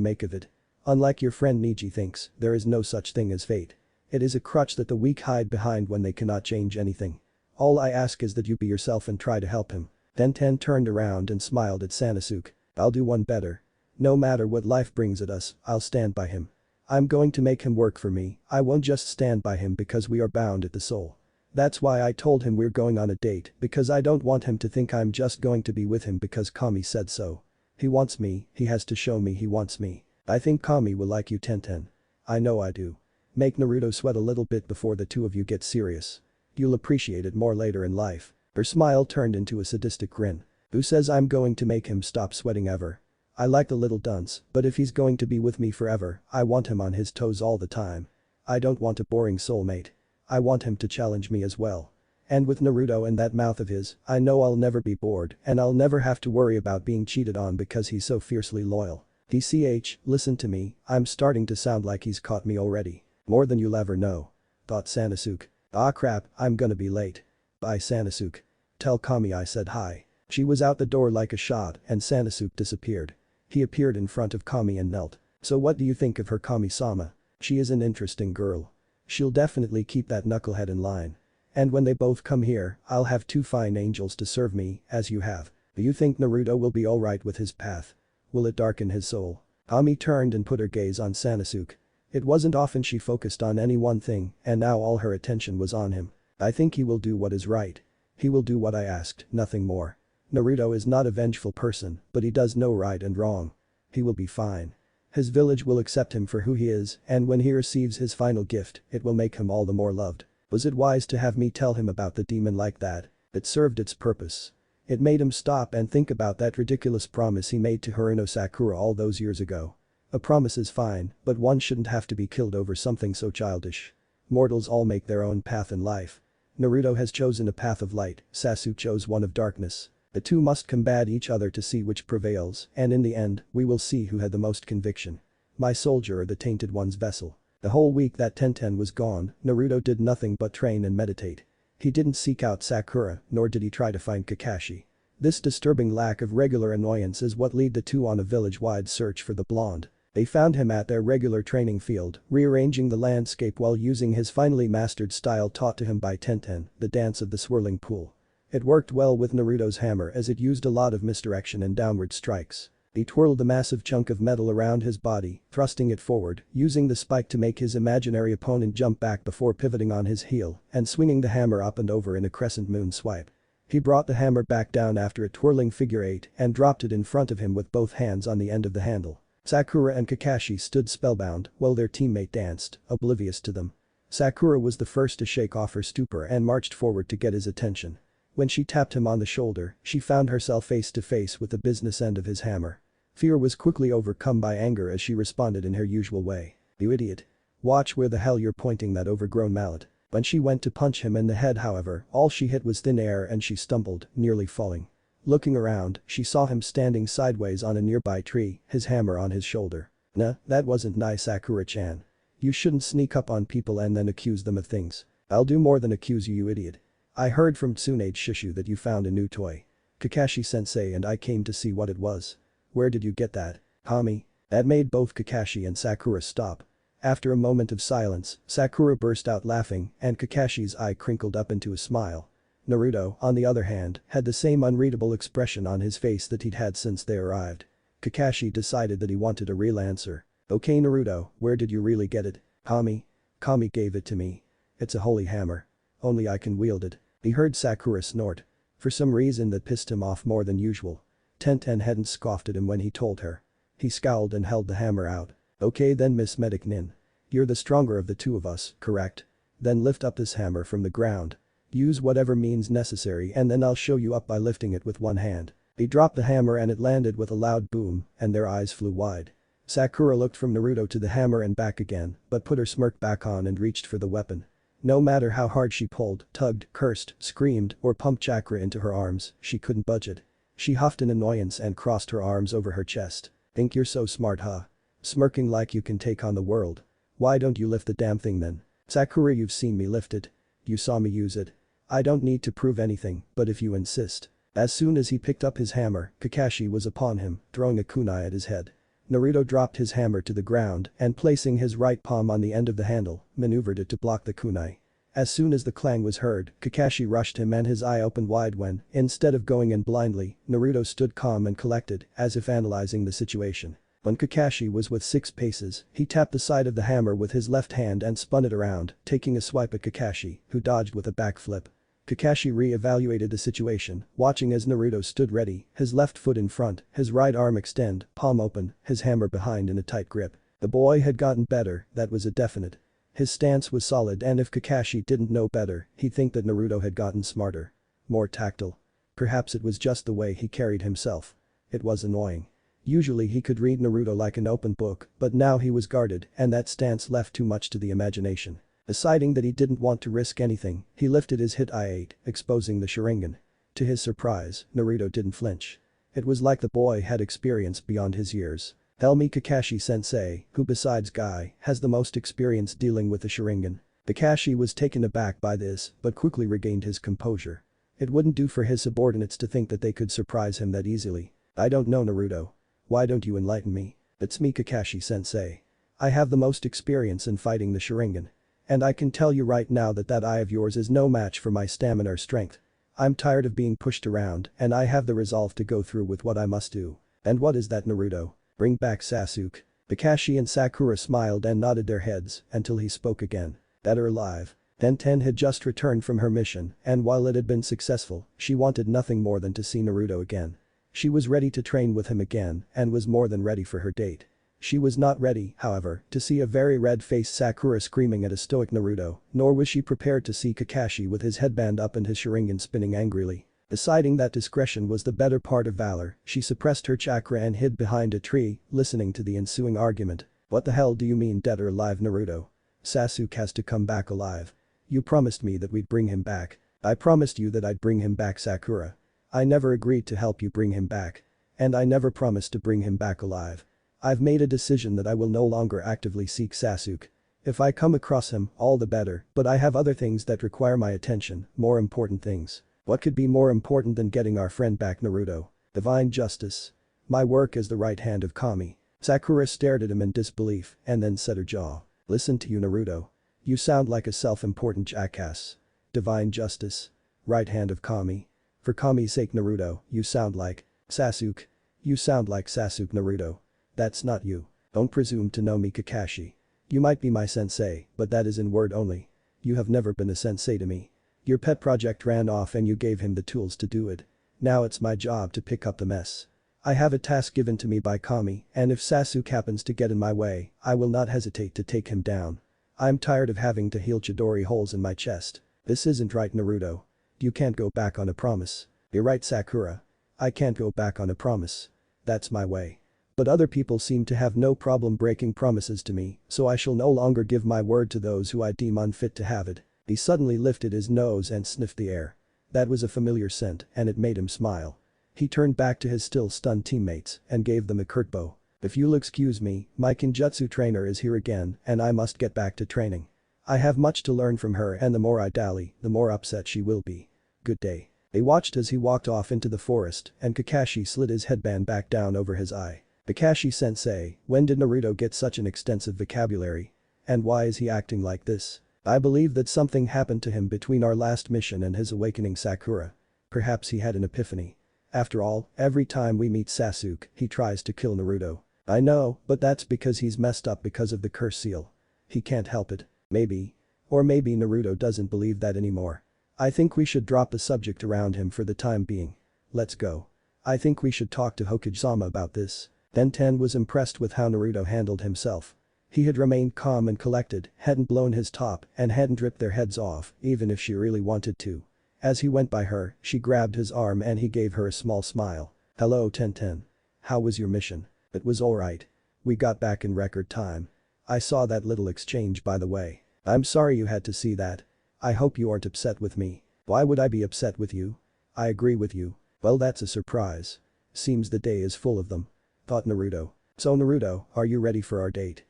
make of it. Unlike your friend Niji thinks, there is no such thing as fate. It is a crutch that the weak hide behind when they cannot change anything. All I ask is that you be yourself and try to help him. Tenten turned around and smiled at Sanosuke. I'll do one better. No matter what life brings at us, I'll stand by him. I'm going to make him work for me. I won't just stand by him because we are bound at the soul. That's why I told him we're going on a date, because I don't want him to think I'm just going to be with him because Kami said so. He wants me, he has to show me he wants me. I think Kami will like you, Tenten. I know I do. Make Naruto sweat a little bit before the two of you get serious. You'll appreciate it more later in life. Her smile turned into a sadistic grin. Who says I'm going to make him stop sweating ever? I like the little dunce, but if he's going to be with me forever, I want him on his toes all the time. I don't want a boring soulmate. I want him to challenge me as well. And with Naruto and that mouth of his, I know I'll never be bored and I'll never have to worry about being cheated on because he's so fiercely loyal. DCH, listen to me, I'm starting to sound like he's caught me already. More than you'll ever know. Thought Sanosuke. Ah crap, I'm gonna be late. Bye Sanosuke. Tell Kami I said hi. She was out the door like a shot and Sanosuke disappeared. He appeared in front of Kami and knelt. So what do you think of her, Kami-sama? She is an interesting girl. She'll definitely keep that knucklehead in line. And when they both come here, I'll have two fine angels to serve me, as you have. Do you think Naruto will be alright with his path? Will it darken his soul? Kami turned and put her gaze on Sanosuke. It wasn't often she focused on any one thing, and now all her attention was on him. I think he will do what is right. He will do what I asked, nothing more. Naruto is not a vengeful person, but he does know right and wrong. He will be fine. His village will accept him for who he is, and when he receives his final gift, it will make him all the more loved. Was it wise to have me tell him about the demon like that? It served its purpose. It made him stop and think about that ridiculous promise he made to Haruno Sakura all those years ago. A promise is fine, but one shouldn't have to be killed over something so childish. Mortals all make their own path in life. Naruto has chosen a path of light, Sasuke chose one of darkness. The two must combat each other to see which prevails, and in the end, we will see who had the most conviction. My soldier or the tainted one's vessel. The whole week that Tenten was gone, Naruto did nothing but train and meditate. He didn't seek out Sakura, nor did he try to find Kakashi. This disturbing lack of regular annoyance is what led the two on a village-wide search for the blonde. They found him at their regular training field, rearranging the landscape while using his finally mastered style taught to him by Tenten, the dance of the swirling pool. It worked well with Naruto's hammer as it used a lot of misdirection and downward strikes. He twirled the massive chunk of metal around his body, thrusting it forward, using the spike to make his imaginary opponent jump back before pivoting on his heel and swinging the hammer up and over in a crescent moon swipe. He brought the hammer back down after a twirling figure eight and dropped it in front of him with both hands on the end of the handle. Sakura and Kakashi stood spellbound while their teammate danced, oblivious to them. Sakura was the first to shake off her stupor and marched forward to get his attention. When she tapped him on the shoulder, she found herself face to face with the business end of his hammer. Fear was quickly overcome by anger as she responded in her usual way. You idiot. Watch where the hell you're pointing that overgrown mallet. When she went to punch him in the head, however, all she hit was thin air and she stumbled, nearly falling. Looking around, she saw him standing sideways on a nearby tree, his hammer on his shoulder. Nah, that wasn't nice, Sakura-chan. You shouldn't sneak up on people and then accuse them of things. I'll do more than accuse you, you idiot. I heard from Tsunade Shishu that you found a new toy. Kakashi-sensei and I came to see what it was. Where did you get that? Kami? That made both Kakashi and Sakura stop. After a moment of silence, Sakura burst out laughing and Kakashi's eye crinkled up into a smile. Naruto, on the other hand, had the same unreadable expression on his face that he'd had since they arrived. Kakashi decided that he wanted a real answer. Okay Naruto, where did you really get it? Kami? Kami gave it to me. It's a holy hammer. Only I can wield it. He heard Sakura snort. For some reason that pissed him off more than usual. Tenten hadn't scoffed at him when he told her. He scowled and held the hammer out. Okay then Miss Medic Nin. You're the stronger of the two of us, correct? Then lift up this hammer from the ground. Use whatever means necessary and then I'll show you up by lifting it with one hand. He dropped the hammer and it landed with a loud boom and their eyes flew wide. Sakura looked from Naruto to the hammer and back again, but put her smirk back on and reached for the weapon. No matter how hard she pulled, tugged, cursed, screamed, or pumped chakra into her arms, she couldn't budge it. She huffed in annoyance and crossed her arms over her chest. Think you're so smart, huh? Smirking like you can take on the world. Why don't you lift the damn thing then? Sakura, you've seen me lift it. You saw me use it. I don't need to prove anything, but if you insist. As soon as he picked up his hammer, Kakashi was upon him, throwing a kunai at his head. Naruto dropped his hammer to the ground and placing his right palm on the end of the handle, maneuvered it to block the kunai. As soon as the clang was heard, Kakashi rushed him and his eye opened wide when, instead of going in blindly, Naruto stood calm and collected, as if analyzing the situation. When Kakashi was with 6 paces, he tapped the side of the hammer with his left hand and spun it around, taking a swipe at Kakashi, who dodged with a backflip. Kakashi re-evaluated the situation, watching as Naruto stood ready, his left foot in front, his right arm extend, palm open, his hammer behind in a tight grip. The boy had gotten better, that was a definite. His stance was solid and if Kakashi didn't know better, he'd think that Naruto had gotten smarter. More tactile. Perhaps it was just the way he carried himself. It was annoying. Usually he could read Naruto like an open book, but now he was guarded and that stance left too much to the imagination. Deciding that he didn't want to risk anything, he lifted his hit I-8, exposing the Sharingan. To his surprise, Naruto didn't flinch. It was like the boy had experience beyond his years. Tell me Kakashi-sensei, who besides Guy, has the most experience dealing with the Sharingan. Kakashi was taken aback by this, but quickly regained his composure. It wouldn't do for his subordinates to think that they could surprise him that easily. I don't know Naruto. Why don't you enlighten me? It's me Kakashi-sensei. I have the most experience in fighting the Sharingan. And I can tell you right now that that eye of yours is no match for my stamina or strength. I'm tired of being pushed around and I have the resolve to go through with what I must do. And what is that Naruto? Bring back Sasuke. Kakashi and Sakura smiled and nodded their heads until he spoke again. Better alive. Tenten had just returned from her mission and while it had been successful, she wanted nothing more than to see Naruto again. She was ready to train with him again and was more than ready for her date. She was not ready, however, to see a very red-faced Sakura screaming at a stoic Naruto, nor was she prepared to see Kakashi with his headband up and his Sharingan spinning angrily. Deciding that discretion was the better part of valor, she suppressed her chakra and hid behind a tree, listening to the ensuing argument. What the hell do you mean dead or alive Naruto? Sasuke has to come back alive. You promised me that we'd bring him back. I promised you that I'd bring him back Sakura. I never agreed to help you bring him back. And I never promised to bring him back alive. I've made a decision that I will no longer actively seek Sasuke. If I come across him, all the better, but I have other things that require my attention, more important things. What could be more important than getting our friend back Naruto? Divine justice. My work as the right hand of Kami. Sakura stared at him in disbelief and then set her jaw. Listen to you Naruto. You sound like a self-important jackass. Divine justice. Right hand of Kami. For Kami's sake Naruto, you sound like Sasuke. You sound like Sasuke Naruto. That's not you. Don't presume to know me Kakashi. You might be my sensei, but that is in word only. You have never been a sensei to me. Your pet project ran off and you gave him the tools to do it. Now it's my job to pick up the mess. I have a task given to me by Kami and if Sasuke happens to get in my way, I will not hesitate to take him down. I'm tired of having to heal Chidori holes in my chest. This isn't right Naruto. You can't go back on a promise. You're right Sakura. I can't go back on a promise. That's my way. But other people seem to have no problem breaking promises to me, so I shall no longer give my word to those who I deem unfit to have it. He suddenly lifted his nose and sniffed the air. That was a familiar scent and it made him smile. He turned back to his still stunned teammates and gave them a curt bow. If you'll excuse me, my Kenjutsu trainer is here again and I must get back to training. I have much to learn from her and the more I dally, the more upset she will be. Good day. They watched as he walked off into the forest and Kakashi slid his headband back down over his eye. Kakashi-sensei, when did Naruto get such an extensive vocabulary? And why is he acting like this? I believe that something happened to him between our last mission and his awakening Sakura. Perhaps he had an epiphany. After all, every time we meet Sasuke, he tries to kill Naruto. I know, but that's because he's messed up because of the curse seal. He can't help it. Maybe. Or maybe Naruto doesn't believe that anymore. I think we should drop the subject around him for the time being. Let's go. I think we should talk to Hokage-sama about this. Tenten was impressed with how Naruto handled himself. He had remained calm and collected, hadn't blown his top, and hadn't ripped their heads off, even if she really wanted to. As he went by her, she grabbed his arm and he gave her a small smile. Hello Tenten. How was your mission? It was alright. We got back in record time. I saw that little exchange by the way. I'm sorry you had to see that. I hope you aren't upset with me. Why would I be upset with you? I agree with you. Well that's a surprise. Seems the day is full of them. Thought Naruto. So Naruto, are you ready for our date?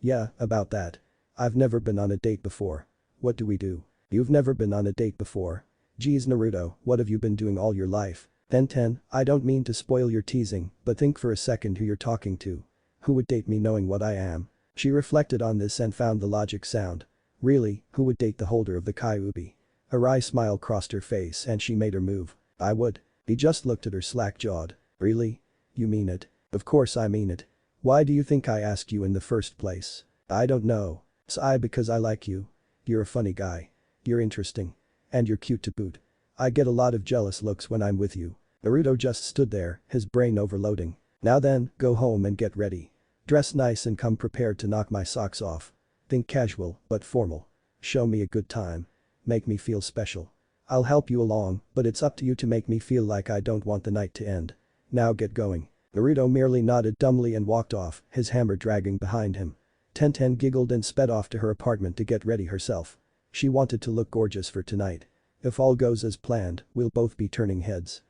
Yeah, about that. I've never been on a date before. What do we do? You've never been on a date before. Geez Naruto, what have you been doing all your life? Tenten, I don't mean to spoil your teasing, but think for a second who you're talking to. Who would date me knowing what I am? She reflected on this and found the logic sound. Really, who would date the holder of the Kyuubi? A wry smile crossed her face and she made her move. I would. He just looked at her slack-jawed. Really? You mean it? Of course I mean it. Why do you think I asked you in the first place? I don't know. Because I like you. You're a funny guy. You're interesting. And you're cute to boot. I get a lot of jealous looks when I'm with you. Naruto just stood there, his brain overloading. Now then, go home and get ready. Dress nice and come prepared to knock my socks off. Think casual, but formal. Show me a good time. Make me feel special. I'll help you along, but it's up to you to make me feel like I don't want the night to end. Now get going. Naruto merely nodded dumbly and walked off, his hammer dragging behind him. Tenten giggled and sped off to her apartment to get ready herself. She wanted to look gorgeous for tonight. If all goes as planned, we'll both be turning heads.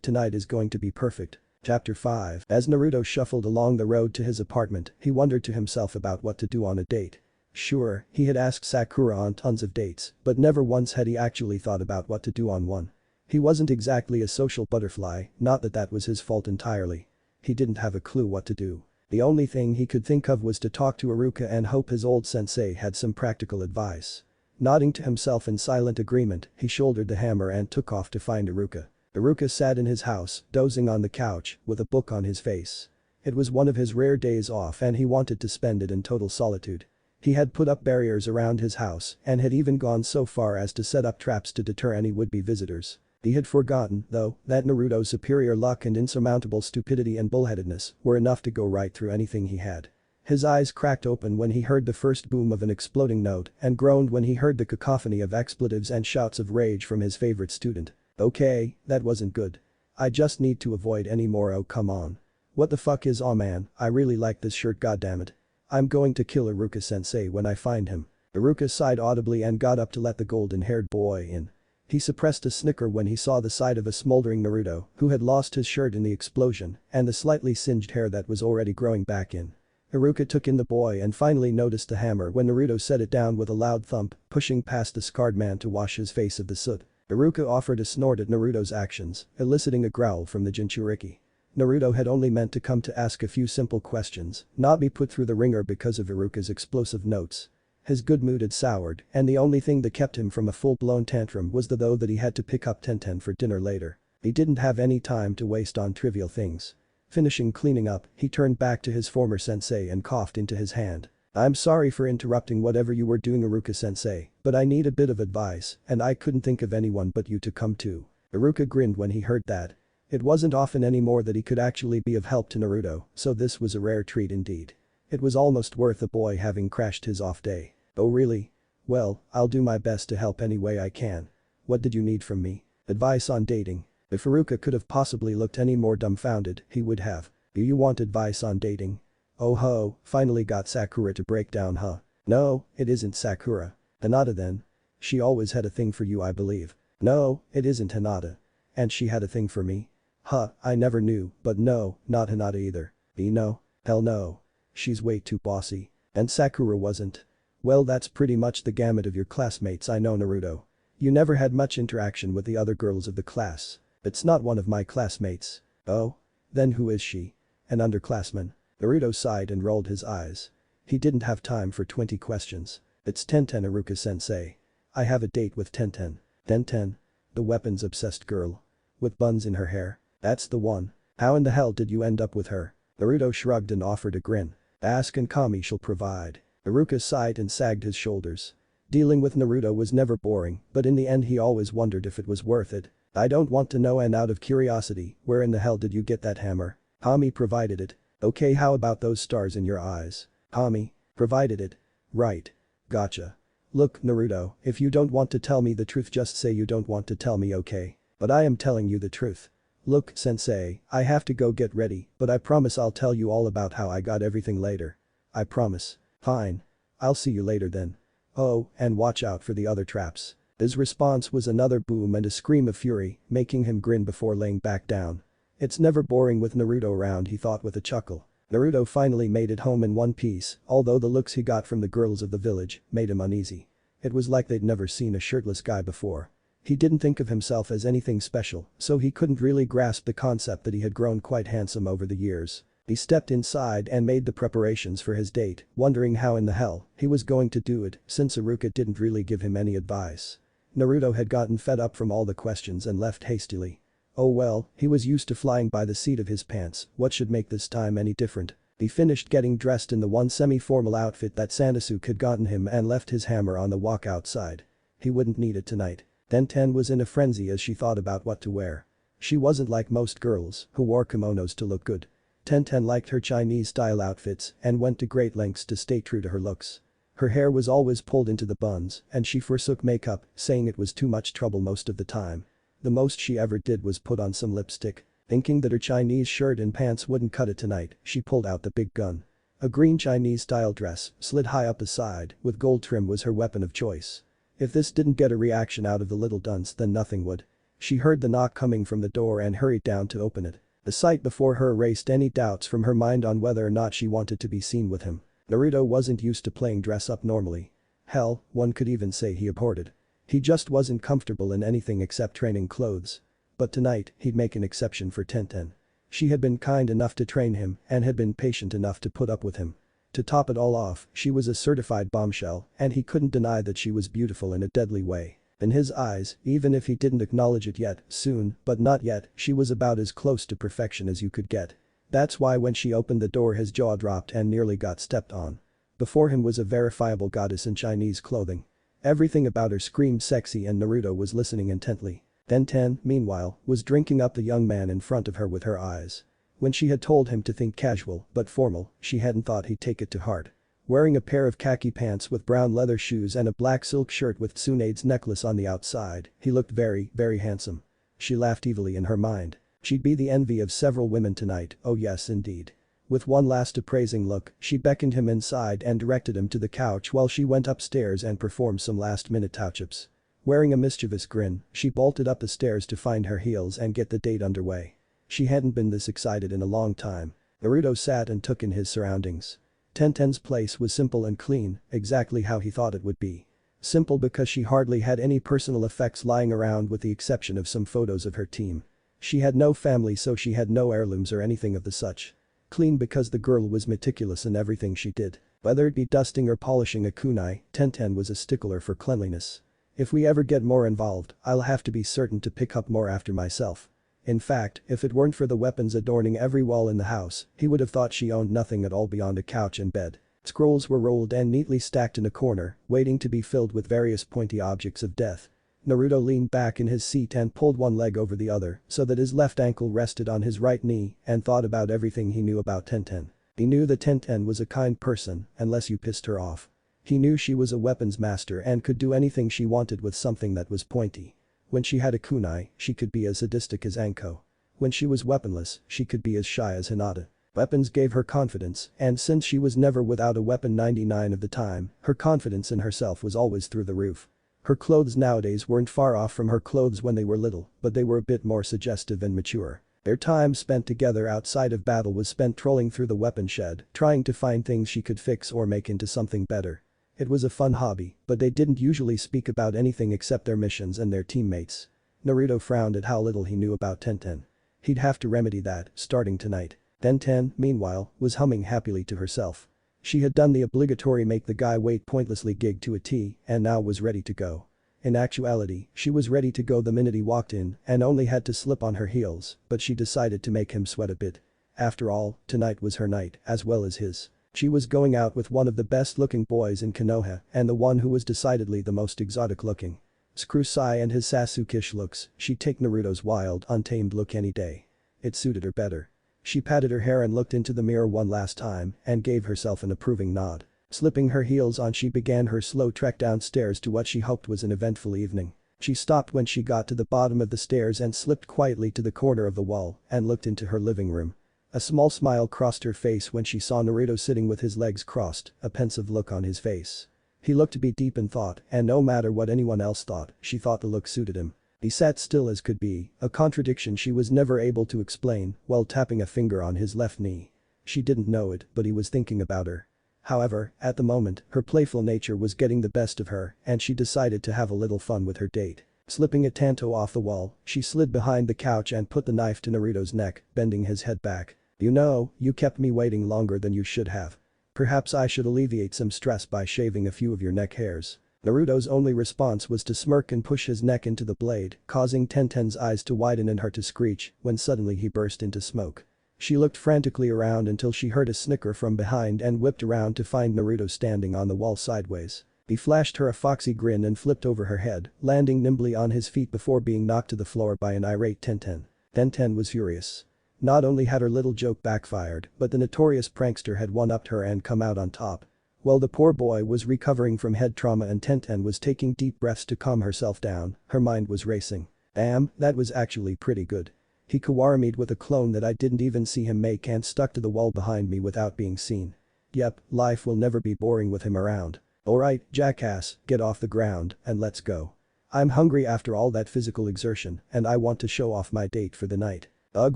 Tonight is going to be perfect. Chapter 5. As Naruto shuffled along the road to his apartment, he wondered to himself about what to do on a date. Sure, he had asked Sakura on tons of dates, but never once had he actually thought about what to do on one. He wasn't exactly a social butterfly, not that that was his fault entirely. He didn't have a clue what to do. The only thing he could think of was to talk to Iruka and hope his old sensei had some practical advice. Nodding to himself in silent agreement, he shouldered the hammer and took off to find Iruka. Iruka sat in his house, dozing on the couch, with a book on his face. It was one of his rare days off and he wanted to spend it in total solitude. He had put up barriers around his house and had even gone so far as to set up traps to deter any would-be visitors. He had forgotten, though, that Naruto's superior luck and insurmountable stupidity and bullheadedness were enough to go right through anything he had. His eyes cracked open when he heard the first boom of an exploding note and groaned when he heard the cacophony of expletives and shouts of rage from his favorite student. Okay, that wasn't good. I just need to avoid any more. Oh come on. What the fuck is, aw man, I really like this shirt, goddammit. I'm going to kill Iruka-sensei when I find him. Iruka sighed audibly and got up to let the golden-haired boy in. He suppressed a snicker when he saw the sight of a smoldering Naruto who had lost his shirt in the explosion and the slightly singed hair that was already growing back in. Iruka took in the boy and finally noticed the hammer when Naruto set it down with a loud thump, pushing past the scarred man to wash his face of the soot. Iruka offered a snort at Naruto's actions, eliciting a growl from the Jinchuriki. Naruto had only meant to come to ask a few simple questions, not be put through the ringer because of Iruka's explosive notes. His good mood had soured, and the only thing that kept him from a full-blown tantrum was the though that he had to pick up Tenten for dinner later. He didn't have any time to waste on trivial things. Finishing cleaning up, he turned back to his former sensei and coughed into his hand. I'm sorry for interrupting whatever you were doing, Iruka-sensei, but I need a bit of advice, and I couldn't think of anyone but you to come to. Iruka grinned when he heard that. It wasn't often anymore that he could actually be of help to Naruto, so this was a rare treat indeed. It was almost worth the boy having crashed his off day. Oh really? Well, I'll do my best to help any way I can. What did you need from me? Advice on dating. If Iruka could have possibly looked any more dumbfounded, he would have. Do you want advice on dating? Oh ho, finally got Sakura to break down, huh? No, it isn't Sakura. Hinata then. She always had a thing for you, I believe. No, it isn't Hinata. And she had a thing for me? Huh, I never knew, but no, not Hinata either. No? Hell no. She's way too bossy. And Sakura wasn't. Well, that's pretty much the gamut of your classmates, I know, Naruto. You never had much interaction with the other girls of the class. It's not one of my classmates. Oh? Then who is she? An underclassman. Naruto sighed and rolled his eyes. He didn't have time for 20 questions. It's Tenten, Iruka-sensei. I have a date with Tenten. Tenten? The weapons-obsessed girl. With buns in her hair. That's the one. How in the hell did you end up with her? Naruto shrugged and offered a grin. Ask and Kami shall provide. Iruka sighed and sagged his shoulders. Dealing with Naruto was never boring, but in the end he always wondered if it was worth it. I don't want to know, and out of curiosity, where in the hell did you get that hammer? Kami provided it. Okay, how about those stars in your eyes? Kami provided it. Right. Gotcha. Look, Naruto, if you don't want to tell me the truth, just say you don't want to tell me, okay? But I am telling you the truth. Look, sensei, I have to go get ready, but I promise I'll tell you all about how I got everything later. I promise. Fine. I'll see you later then. Oh, and watch out for the other traps. His response was another boom and a scream of fury, making him grin before laying back down. It's never boring with Naruto around, he thought with a chuckle. Naruto finally made it home in one piece, although the looks he got from the girls of the village made him uneasy. It was like they'd never seen a shirtless guy before. He didn't think of himself as anything special, so he couldn't really grasp the concept that he had grown quite handsome over the years. He stepped inside and made the preparations for his date, wondering how in the hell he was going to do it since Iruka didn't really give him any advice. Naruto had gotten fed up from all the questions and left hastily. Oh well, he was used to flying by the seat of his pants, what should make this time any different? He finished getting dressed in the one semi-formal outfit that Sasuke had gotten him and left his hammer on the walk outside. He wouldn't need it tonight. Tenten was in a frenzy as she thought about what to wear. She wasn't like most girls who wore kimonos to look good. Tenten liked her Chinese-style outfits and went to great lengths to stay true to her looks. Her hair was always pulled into the buns and she forsook makeup, saying it was too much trouble most of the time. The most she ever did was put on some lipstick. Thinking that her Chinese shirt and pants wouldn't cut it tonight, she pulled out the big gun. A green Chinese-style dress, slid high up the side, with gold trim was her weapon of choice. If this didn't get a reaction out of the little dunce then nothing would. She heard the knock coming from the door and hurried down to open it. The sight before her erased any doubts from her mind on whether or not she wanted to be seen with him. Naruto wasn't used to playing dress up normally. Hell, one could even say he abhorred it. He just wasn't comfortable in anything except training clothes. But tonight, he'd make an exception for Tenten. She had been kind enough to train him and had been patient enough to put up with him. To top it all off, she was a certified bombshell and he couldn't deny that she was beautiful in a deadly way. In his eyes, even if he didn't acknowledge it yet, soon, but not yet, she was about as close to perfection as you could get. That's why when she opened the door his jaw dropped and nearly got stepped on. Before him was a verifiable goddess in Chinese clothing. Everything about her screamed sexy and Naruto was listening intently. Tenten, meanwhile, was drinking up the young man in front of her with her eyes. When she had told him to think casual but formal, she hadn't thought he'd take it to heart. Wearing a pair of khaki pants with brown leather shoes and a black silk shirt with Tsunade's necklace on the outside, he looked very, very handsome. She laughed evilly in her mind. She'd be the envy of several women tonight, oh yes indeed. With one last appraising look, she beckoned him inside and directed him to the couch while she went upstairs and performed some last-minute touch-ups. Wearing a mischievous grin, she bolted up the stairs to find her heels and get the date underway. She hadn't been this excited in a long time. Naruto sat and took in his surroundings. Tenten's place was simple and clean, exactly how he thought it would be. Simple because she hardly had any personal effects lying around with the exception of some photos of her team. She had no family so she had no heirlooms or anything of the such. Clean because the girl was meticulous in everything she did. Whether it be dusting or polishing a kunai, Tenten was a stickler for cleanliness. If we ever get more involved, I'll have to be certain to pick up more after myself. In fact, if it weren't for the weapons adorning every wall in the house, he would have thought she owned nothing at all beyond a couch and bed. Scrolls were rolled and neatly stacked in a corner, waiting to be filled with various pointy objects of death. Naruto leaned back in his seat and pulled one leg over the other so that his left ankle rested on his right knee and thought about everything he knew about Tenten. He knew that Tenten was a kind person unless you pissed her off. He knew she was a weapons master and could do anything she wanted with something that was pointy. When she had a kunai, she could be as sadistic as Anko. When she was weaponless, she could be as shy as Hinata. Weapons gave her confidence, and since she was never without a weapon 99 of the time, her confidence in herself was always through the roof. Her clothes nowadays weren't far off from her clothes when they were little, but they were a bit more suggestive and mature. Their time spent together outside of battle was spent trolling through the weapon shed, trying to find things she could fix or make into something better. It was a fun hobby, but they didn't usually speak about anything except their missions and their teammates. Naruto frowned at how little he knew about Tenten. He'd have to remedy that, starting tonight. Tenten, meanwhile, was humming happily to herself. She had done the obligatory make the guy wait pointlessly gig to a T and now was ready to go. In actuality, she was ready to go the minute he walked in and only had to slip on her heels, but she decided to make him sweat a bit. After all, tonight was her night, as well as his. She was going out with one of the best-looking boys in Konoha and the one who was decidedly the most exotic-looking. Screw Sai and his Sasuke-ish looks, she'd take Naruto's wild, untamed look any day. It suited her better. She patted her hair and looked into the mirror one last time and gave herself an approving nod. Slipping her heels on she began her slow trek downstairs to what she hoped was an eventful evening. She stopped when she got to the bottom of the stairs and slipped quietly to the corner of the wall and looked into her living room. A small smile crossed her face when she saw Naruto sitting with his legs crossed, a pensive look on his face. He looked to be deep in thought and no matter what anyone else thought, she thought the look suited him. He sat still as could be, a contradiction she was never able to explain, while tapping a finger on his left knee. She didn't know it, but he was thinking about her. However, at the moment, her playful nature was getting the best of her and she decided to have a little fun with her date. Slipping a tanto off the wall, she slid behind the couch and put the knife to Naruto's neck, bending his head back. You know, you kept me waiting longer than you should have. Perhaps I should alleviate some stress by shaving a few of your neck hairs." Naruto's only response was to smirk and push his neck into the blade, causing Tenten's eyes to widen and her to screech when suddenly he burst into smoke. She looked frantically around until she heard a snicker from behind and whipped around to find Naruto standing on the wall sideways. He flashed her a foxy grin and flipped over her head, landing nimbly on his feet before being knocked to the floor by an irate Tenten. Tenten was furious. Not only had her little joke backfired, but the notorious prankster had one-upped her and come out on top. While the poor boy was recovering from head trauma and Tenten was taking deep breaths to calm herself down, her mind was racing. Damn, that was actually pretty good. He kawaramied with a clone that I didn't even see him make and stuck to the wall behind me without being seen. Yep, life will never be boring with him around. Alright, jackass, get off the ground and let's go. I'm hungry after all that physical exertion and I want to show off my date for the night. Ugh,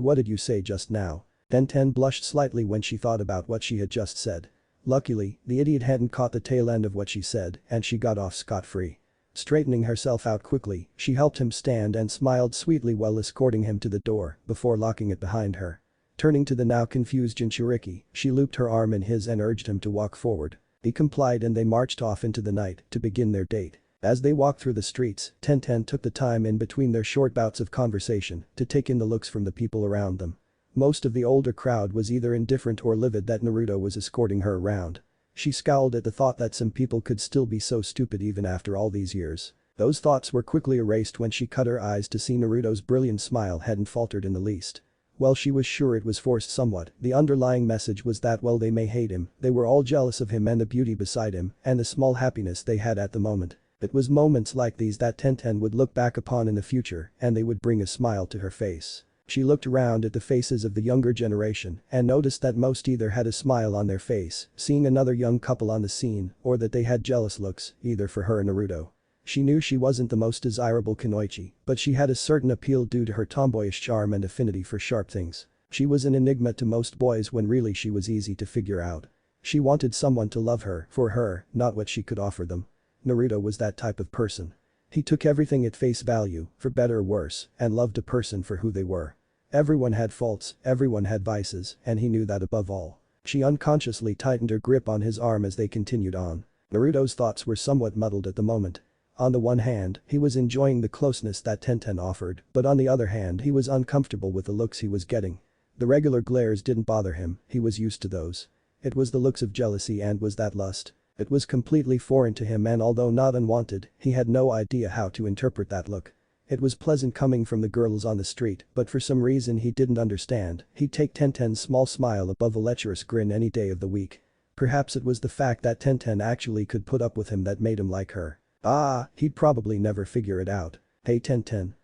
what did you say just now? Tenten blushed slightly when she thought about what she had just said. Luckily, the idiot hadn't caught the tail end of what she said and she got off scot-free. Straightening herself out quickly, she helped him stand and smiled sweetly while escorting him to the door before locking it behind her. Turning to the now confused Jinchuriki, she looped her arm in his and urged him to walk forward. He complied and they marched off into the night to begin their date. As they walked through the streets, Tenten took the time in between their short bouts of conversation to take in the looks from the people around them. Most of the older crowd was either indifferent or livid that Naruto was escorting her around. She scowled at the thought that some people could still be so stupid even after all these years. Those thoughts were quickly erased when she cut her eyes to see Naruto's brilliant smile hadn't faltered in the least. While she was sure it was forced somewhat, the underlying message was that while they may hate him, they were all jealous of him and the beauty beside him and the small happiness they had at the moment. It was moments like these that Tenten would look back upon in the future and they would bring a smile to her face. She looked around at the faces of the younger generation and noticed that most either had a smile on their face, seeing another young couple on the scene, or that they had jealous looks, either for her or Naruto. She knew she wasn't the most desirable kunoichi, but she had a certain appeal due to her tomboyish charm and affinity for sharp things. She was an enigma to most boys when really she was easy to figure out. She wanted someone to love her, for her, not what she could offer them. Naruto was that type of person. He took everything at face value, for better or worse, and loved a person for who they were. Everyone had faults, everyone had vices, and he knew that above all. She unconsciously tightened her grip on his arm as they continued on. Naruto's thoughts were somewhat muddled at the moment. On the one hand, he was enjoying the closeness that Tenten offered, but on the other hand he was uncomfortable with the looks he was getting. The regular glares didn't bother him, he was used to those. It was the looks of jealousy and was that lust. It was completely foreign to him and although not unwanted, he had no idea how to interpret that look. It was pleasant coming from the girls on the street, but for some reason he didn't understand, he'd take Tenten's small smile above a lecherous grin any day of the week. Perhaps it was the fact that Tenten actually could put up with him that made him like her. He'd probably never figure it out. Hey Tenten.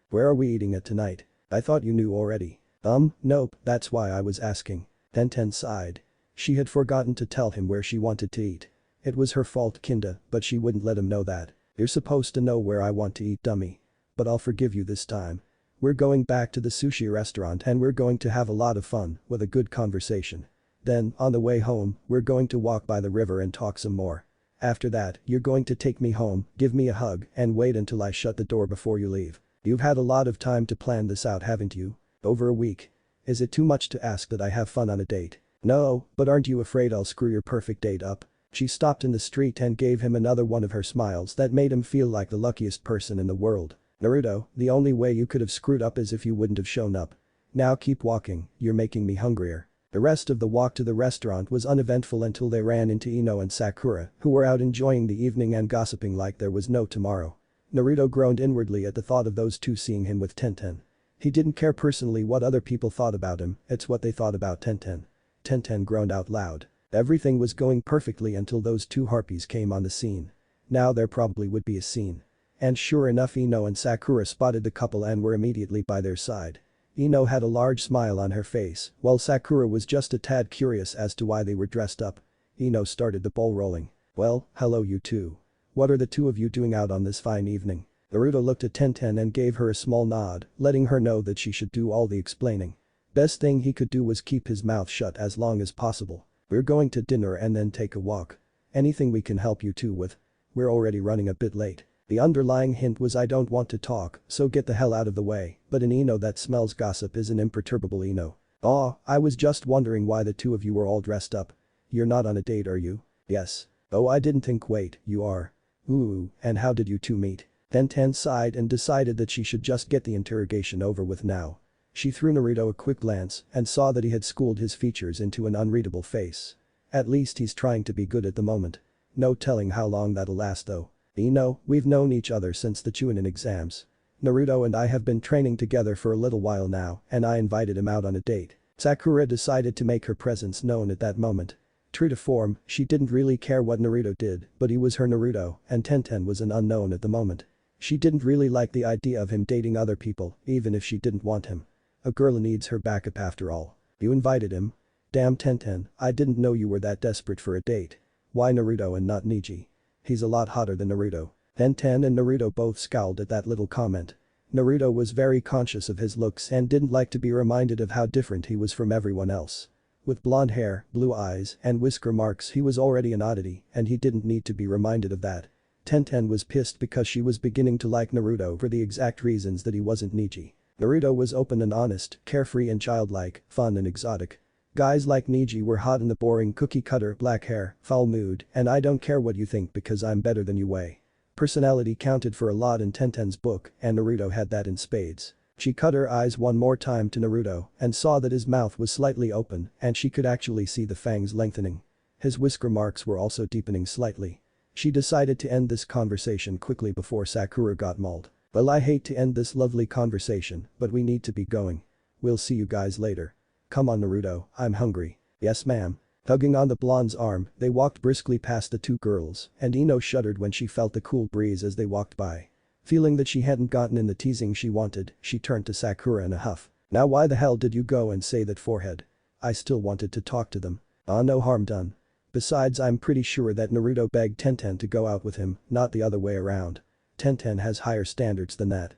Where are we eating it tonight? I thought you knew already. Nope, that's why I was asking. Tenten sighed. She had forgotten to tell him where she wanted to eat. It was her fault kinda, but she wouldn't let him know that. You're supposed to know where I want to eat, dummy. But I'll forgive you this time. We're going back to the sushi restaurant and we're going to have a lot of fun with a good conversation. Then, on the way home, we're going to walk by the river and talk some more. After that, you're going to take me home, give me a hug, and wait until I shut the door before you leave. You've had a lot of time to plan this out, haven't you? Over a week. Is it too much to ask that I have fun on a date? No, but aren't you afraid I'll screw your perfect date up? She stopped in the street and gave him another one of her smiles that made him feel like the luckiest person in the world. Naruto, the only way you could have screwed up is if you wouldn't have shown up. Now keep walking, you're making me hungrier. The rest of the walk to the restaurant was uneventful until they ran into Ino and Sakura, who were out enjoying the evening and gossiping like there was no tomorrow. Naruto groaned inwardly at the thought of those two seeing him with Tenten. He didn't care personally what other people thought about him, it's what they thought about Tenten. Tenten groaned out loud. Everything was going perfectly until those two harpies came on the scene. Now there probably would be a scene. And sure enough, Ino and Sakura spotted the couple and were immediately by their side. Ino had a large smile on her face, while Sakura was just a tad curious as to why they were dressed up. Ino started the ball rolling. Well, hello you two. What are the two of you doing out on this fine evening? Naruto looked at Tenten and gave her a small nod, letting her know that she should do all the explaining. Best thing he could do was keep his mouth shut as long as possible. We're going to dinner and then take a walk. Anything we can help you two with? We're already running a bit late. The underlying hint was I don't want to talk, so get the hell out of the way, but an Ino that smells gossip is an imperturbable Ino. Aw, I was just wondering why the two of you were all dressed up. You're not on a date, are you? Yes. Oh, I didn't think. Wait, you are. Ooh, and how did you two meet? Tenten sighed and decided that she should just get the interrogation over with now. She threw Naruto a quick glance and saw that he had schooled his features into an unreadable face. At least he's trying to be good at the moment. No telling how long that'll last though. We've known each other since the Chunin exams. Naruto and I have been training together for a little while now and I invited him out on a date. Sakura decided to make her presence known at that moment. True to form, she didn't really care what Naruto did, but he was her Naruto and Tenten was an unknown at the moment. She didn't really like the idea of him dating other people, even if she didn't want him. A girl needs her backup after all. You invited him? Damn Tenten, I didn't know you were that desperate for a date. Why Naruto and not Neji? He's a lot hotter than Naruto. Tenten and Naruto both scowled at that little comment. Naruto was very conscious of his looks and didn't like to be reminded of how different he was from everyone else. With blonde hair, blue eyes, and whisker marks he was already an oddity and he didn't need to be reminded of that. Tenten was pissed because she was beginning to like Naruto for the exact reasons that he wasn't Neji. Naruto was open and honest, carefree and childlike, fun and exotic. Guys like Neji were hot in the boring cookie-cutter, black hair, foul mood, and I don't care what you think because I'm better than you way. Personality counted for a lot in Tenten's book and Naruto had that in spades. She cut her eyes one more time to Naruto and saw that his mouth was slightly open and she could actually see the fangs lengthening. His whisker marks were also deepening slightly. She decided to end this conversation quickly before Sakura got mauled. Well, I hate to end this lovely conversation, but we need to be going. We'll see you guys later. Come on Naruto, I'm hungry. Yes ma'am. Tugging on the blonde's arm, they walked briskly past the two girls and Ino shuddered when she felt the cool breeze as they walked by. Feeling that she hadn't gotten in the teasing she wanted, she turned to Sakura in a huff. Now why the hell did you go and say that forehead? I still wanted to talk to them. No harm done. Besides I'm pretty sure that Naruto begged Tenten to go out with him, not the other way around. Tenten has higher standards than that.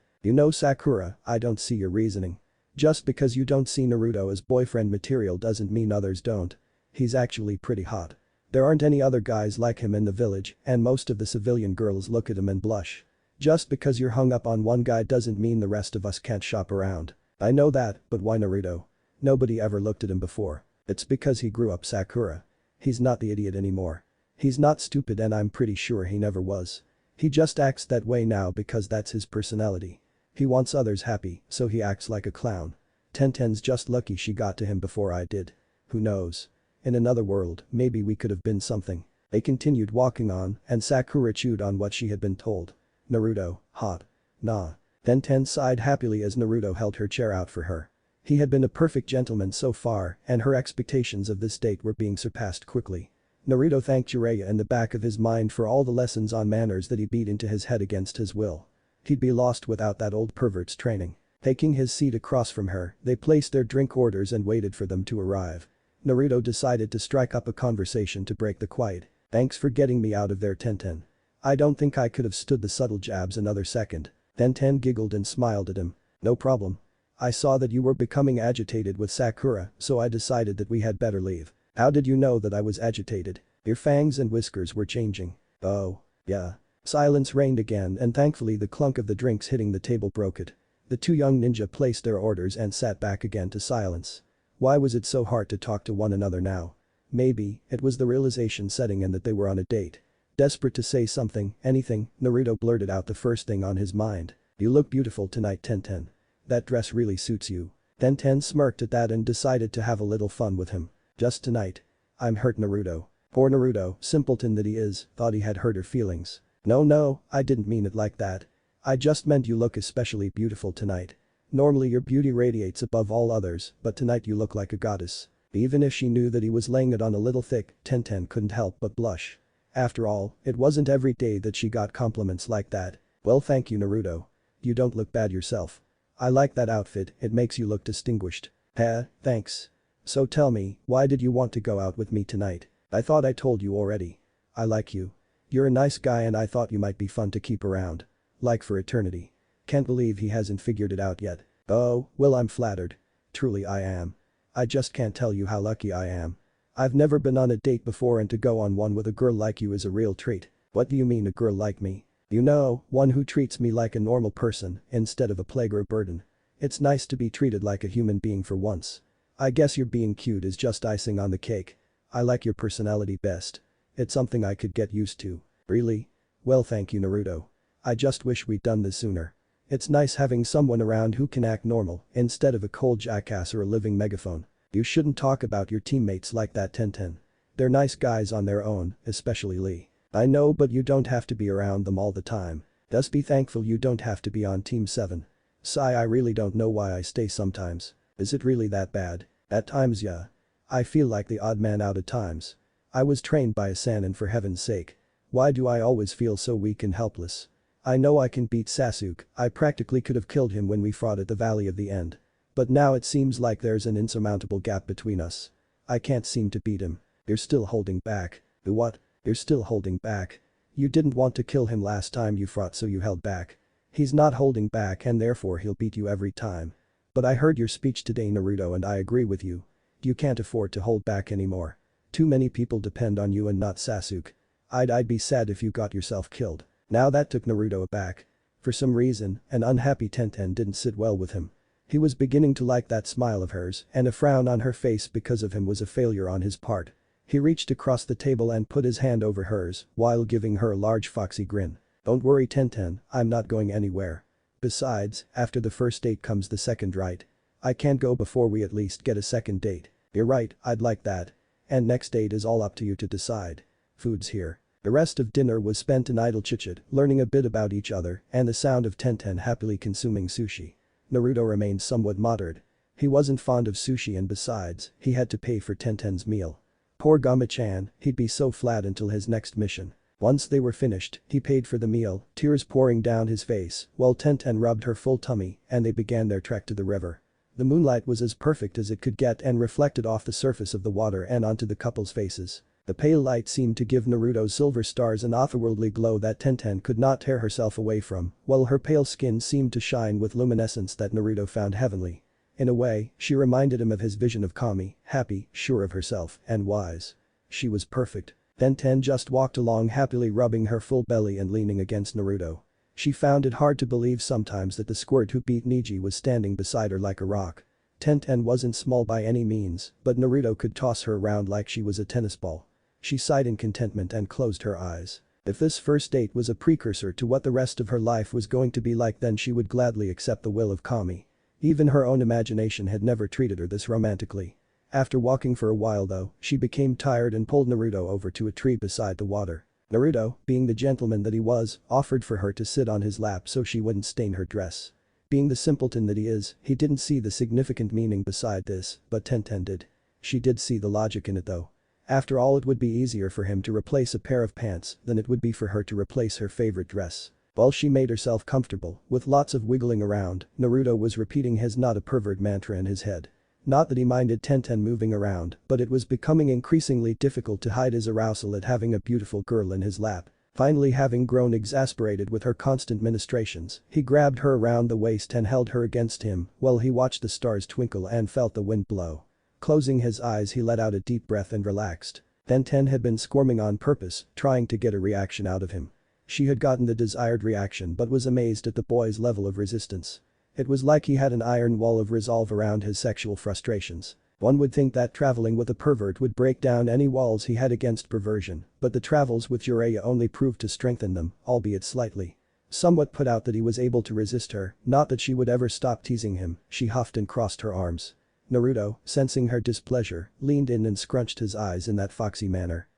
Sakura, I don't see your reasoning. Just because you don't see Naruto as boyfriend material doesn't mean others don't. He's actually pretty hot. There aren't any other guys like him in the village and most of the civilian girls look at him and blush. Just because you're hung up on one guy doesn't mean the rest of us can't shop around. I know that, but why Naruto? Nobody ever looked at him before. It's because he grew up Sakura. He's not the idiot anymore. He's not stupid and I'm pretty sure he never was. He just acts that way now because that's his personality. He wants others happy, so he acts like a clown. Tenten's just lucky she got to him before I did. Who knows? In another world, maybe we could have been something. They continued walking on and Sakura chewed on what she had been told. Naruto, hot. Nah. Tenten sighed happily as Naruto held her chair out for her. He had been a perfect gentleman so far and her expectations of this date were being surpassed quickly. Naruto thanked Jiraiya in the back of his mind for all the lessons on manners that he beat into his head against his will. He'd be lost without that old pervert's training. Taking his seat across from her, they placed their drink orders and waited for them to arrive. Naruto decided to strike up a conversation to break the quiet. Thanks for getting me out of there Tenten. I don't think I could have stood the subtle jabs another second. Tenten giggled and smiled at him. No problem. I saw that you were becoming agitated with Sakura, so I decided that we had better leave. How did you know that I was agitated? Your fangs and whiskers were changing. Oh, yeah. Silence reigned again and thankfully the clunk of the drinks hitting the table broke it. The two young ninja placed their orders and sat back again to silence. Why was it so hard to talk to one another now? Maybe, it was the realization setting in that they were on a date. Desperate to say something, anything, Naruto blurted out the first thing on his mind. You look beautiful tonight Tenten. That dress really suits you. Tenten smirked at that and decided to have a little fun with him. Just tonight. I'm hurt Naruto. Poor Naruto, simpleton that he is, thought he had hurt her feelings. No, I didn't mean it like that. I just meant you look especially beautiful tonight. Normally your beauty radiates above all others, but tonight you look like a goddess. Even if she knew that he was laying it on a little thick, Tenten couldn't help but blush. After all, it wasn't every day that she got compliments like that. Well thank you Naruto. You don't look bad yourself. I like that outfit, it makes you look distinguished. Thanks. So tell me, why did you want to go out with me tonight? I thought I told you already. I like you. You're a nice guy and I thought you might be fun to keep around. Like for eternity. Can't believe he hasn't figured it out yet. Oh, well I'm flattered. Truly I am. I just can't tell you how lucky I am. I've never been on a date before and to go on one with a girl like you is a real treat. What do you mean a girl like me? You know, one who treats me like a normal person instead of a plague or a burden. It's nice to be treated like a human being for once. I guess your being cute is just icing on the cake. I like your personality best. It's something I could get used to. Really? Well, thank you, Naruto. I just wish we'd done this sooner. It's nice having someone around who can act normal instead of a cold jackass or a living megaphone. You shouldn't talk about your teammates like that, Tenten. They're nice guys on their own, especially Lee. I know, but you don't have to be around them all the time. Just be thankful you don't have to be on Team 7. Sigh, I really don't know why I stay sometimes. Is it really that bad? At times, yeah. I feel like the odd man out at times. I was trained by a Sannin, for heaven's sake. Why do I always feel so weak and helpless? I know I can beat Sasuke, I practically could have killed him when we fought at the Valley of the End. But now it seems like there's an insurmountable gap between us. I can't seem to beat him. You're still holding back. What? You're still holding back? You didn't want to kill him last time you fought, so you held back. He's not holding back and therefore he'll beat you every time. But I heard your speech today, Naruto, and I agree with you. You can't afford to hold back anymore. Too many people depend on you and not Sasuke. I'd be sad if you got yourself killed. Now that took Naruto aback. For some reason, an unhappy Tenten didn't sit well with him. He was beginning to like that smile of hers, and a frown on her face because of him was a failure on his part. He reached across the table and put his hand over hers while giving her a large foxy grin. Don't worry, Tenten, I'm not going anywhere. Besides, after the first date comes the second, right? I can't go before we at least get a second date. You're right, I'd like that. And next date is all up to you to decide. Food's here. The rest of dinner was spent in idle chit-chat, learning a bit about each other and the sound of Tenten happily consuming sushi. Naruto remained somewhat moderate. He wasn't fond of sushi and besides, he had to pay for Tenten's meal. Poor Gama-chan, he'd be so flat until his next mission. Once they were finished, he paid for the meal, tears pouring down his face, while Tenten rubbed her full tummy and they began their trek to the river. The moonlight was as perfect as it could get and reflected off the surface of the water and onto the couple's faces. The pale light seemed to give Naruto's silver stars an otherworldly glow that Tenten could not tear herself away from, while her pale skin seemed to shine with luminescence that Naruto found heavenly. In a way, she reminded him of his vision of Kami, happy, sure of herself, and wise. She was perfect. Tenten just walked along happily rubbing her full belly and leaning against Naruto. She found it hard to believe sometimes that the squirt who beat Neji was standing beside her like a rock. Tenten wasn't small by any means, but Naruto could toss her around like she was a tennis ball. She sighed in contentment and closed her eyes. If this first date was a precursor to what the rest of her life was going to be like, then she would gladly accept the will of Kami. Even her own imagination had never treated her this romantically. After walking for a while though, she became tired and pulled Naruto over to a tree beside the water. Naruto, being the gentleman that he was, offered for her to sit on his lap so she wouldn't stain her dress. Being the simpleton that he is, he didn't see the significant meaning beside this, but Tenten did. She did see the logic in it though. After all, it would be easier for him to replace a pair of pants than it would be for her to replace her favorite dress. While she made herself comfortable, with lots of wiggling around, Naruto was repeating his "not a pervert" mantra in his head. Not that he minded Tenten moving around, but it was becoming increasingly difficult to hide his arousal at having a beautiful girl in his lap. Finally, having grown exasperated with her constant ministrations, he grabbed her around the waist and held her against him while he watched the stars twinkle and felt the wind blow. Closing his eyes, he let out a deep breath and relaxed. Tenten had been squirming on purpose, trying to get a reaction out of him. She had gotten the desired reaction but was amazed at the boy's level of resistance. It was like he had an iron wall of resolve around his sexual frustrations. One would think that traveling with a pervert would break down any walls he had against perversion, but the travels with Jiraiya only proved to strengthen them, albeit slightly. Somewhat put out that he was able to resist her, not that she would ever stop teasing him, she huffed and crossed her arms. Naruto, sensing her displeasure, leaned in and scrunched his eyes in that foxy manner.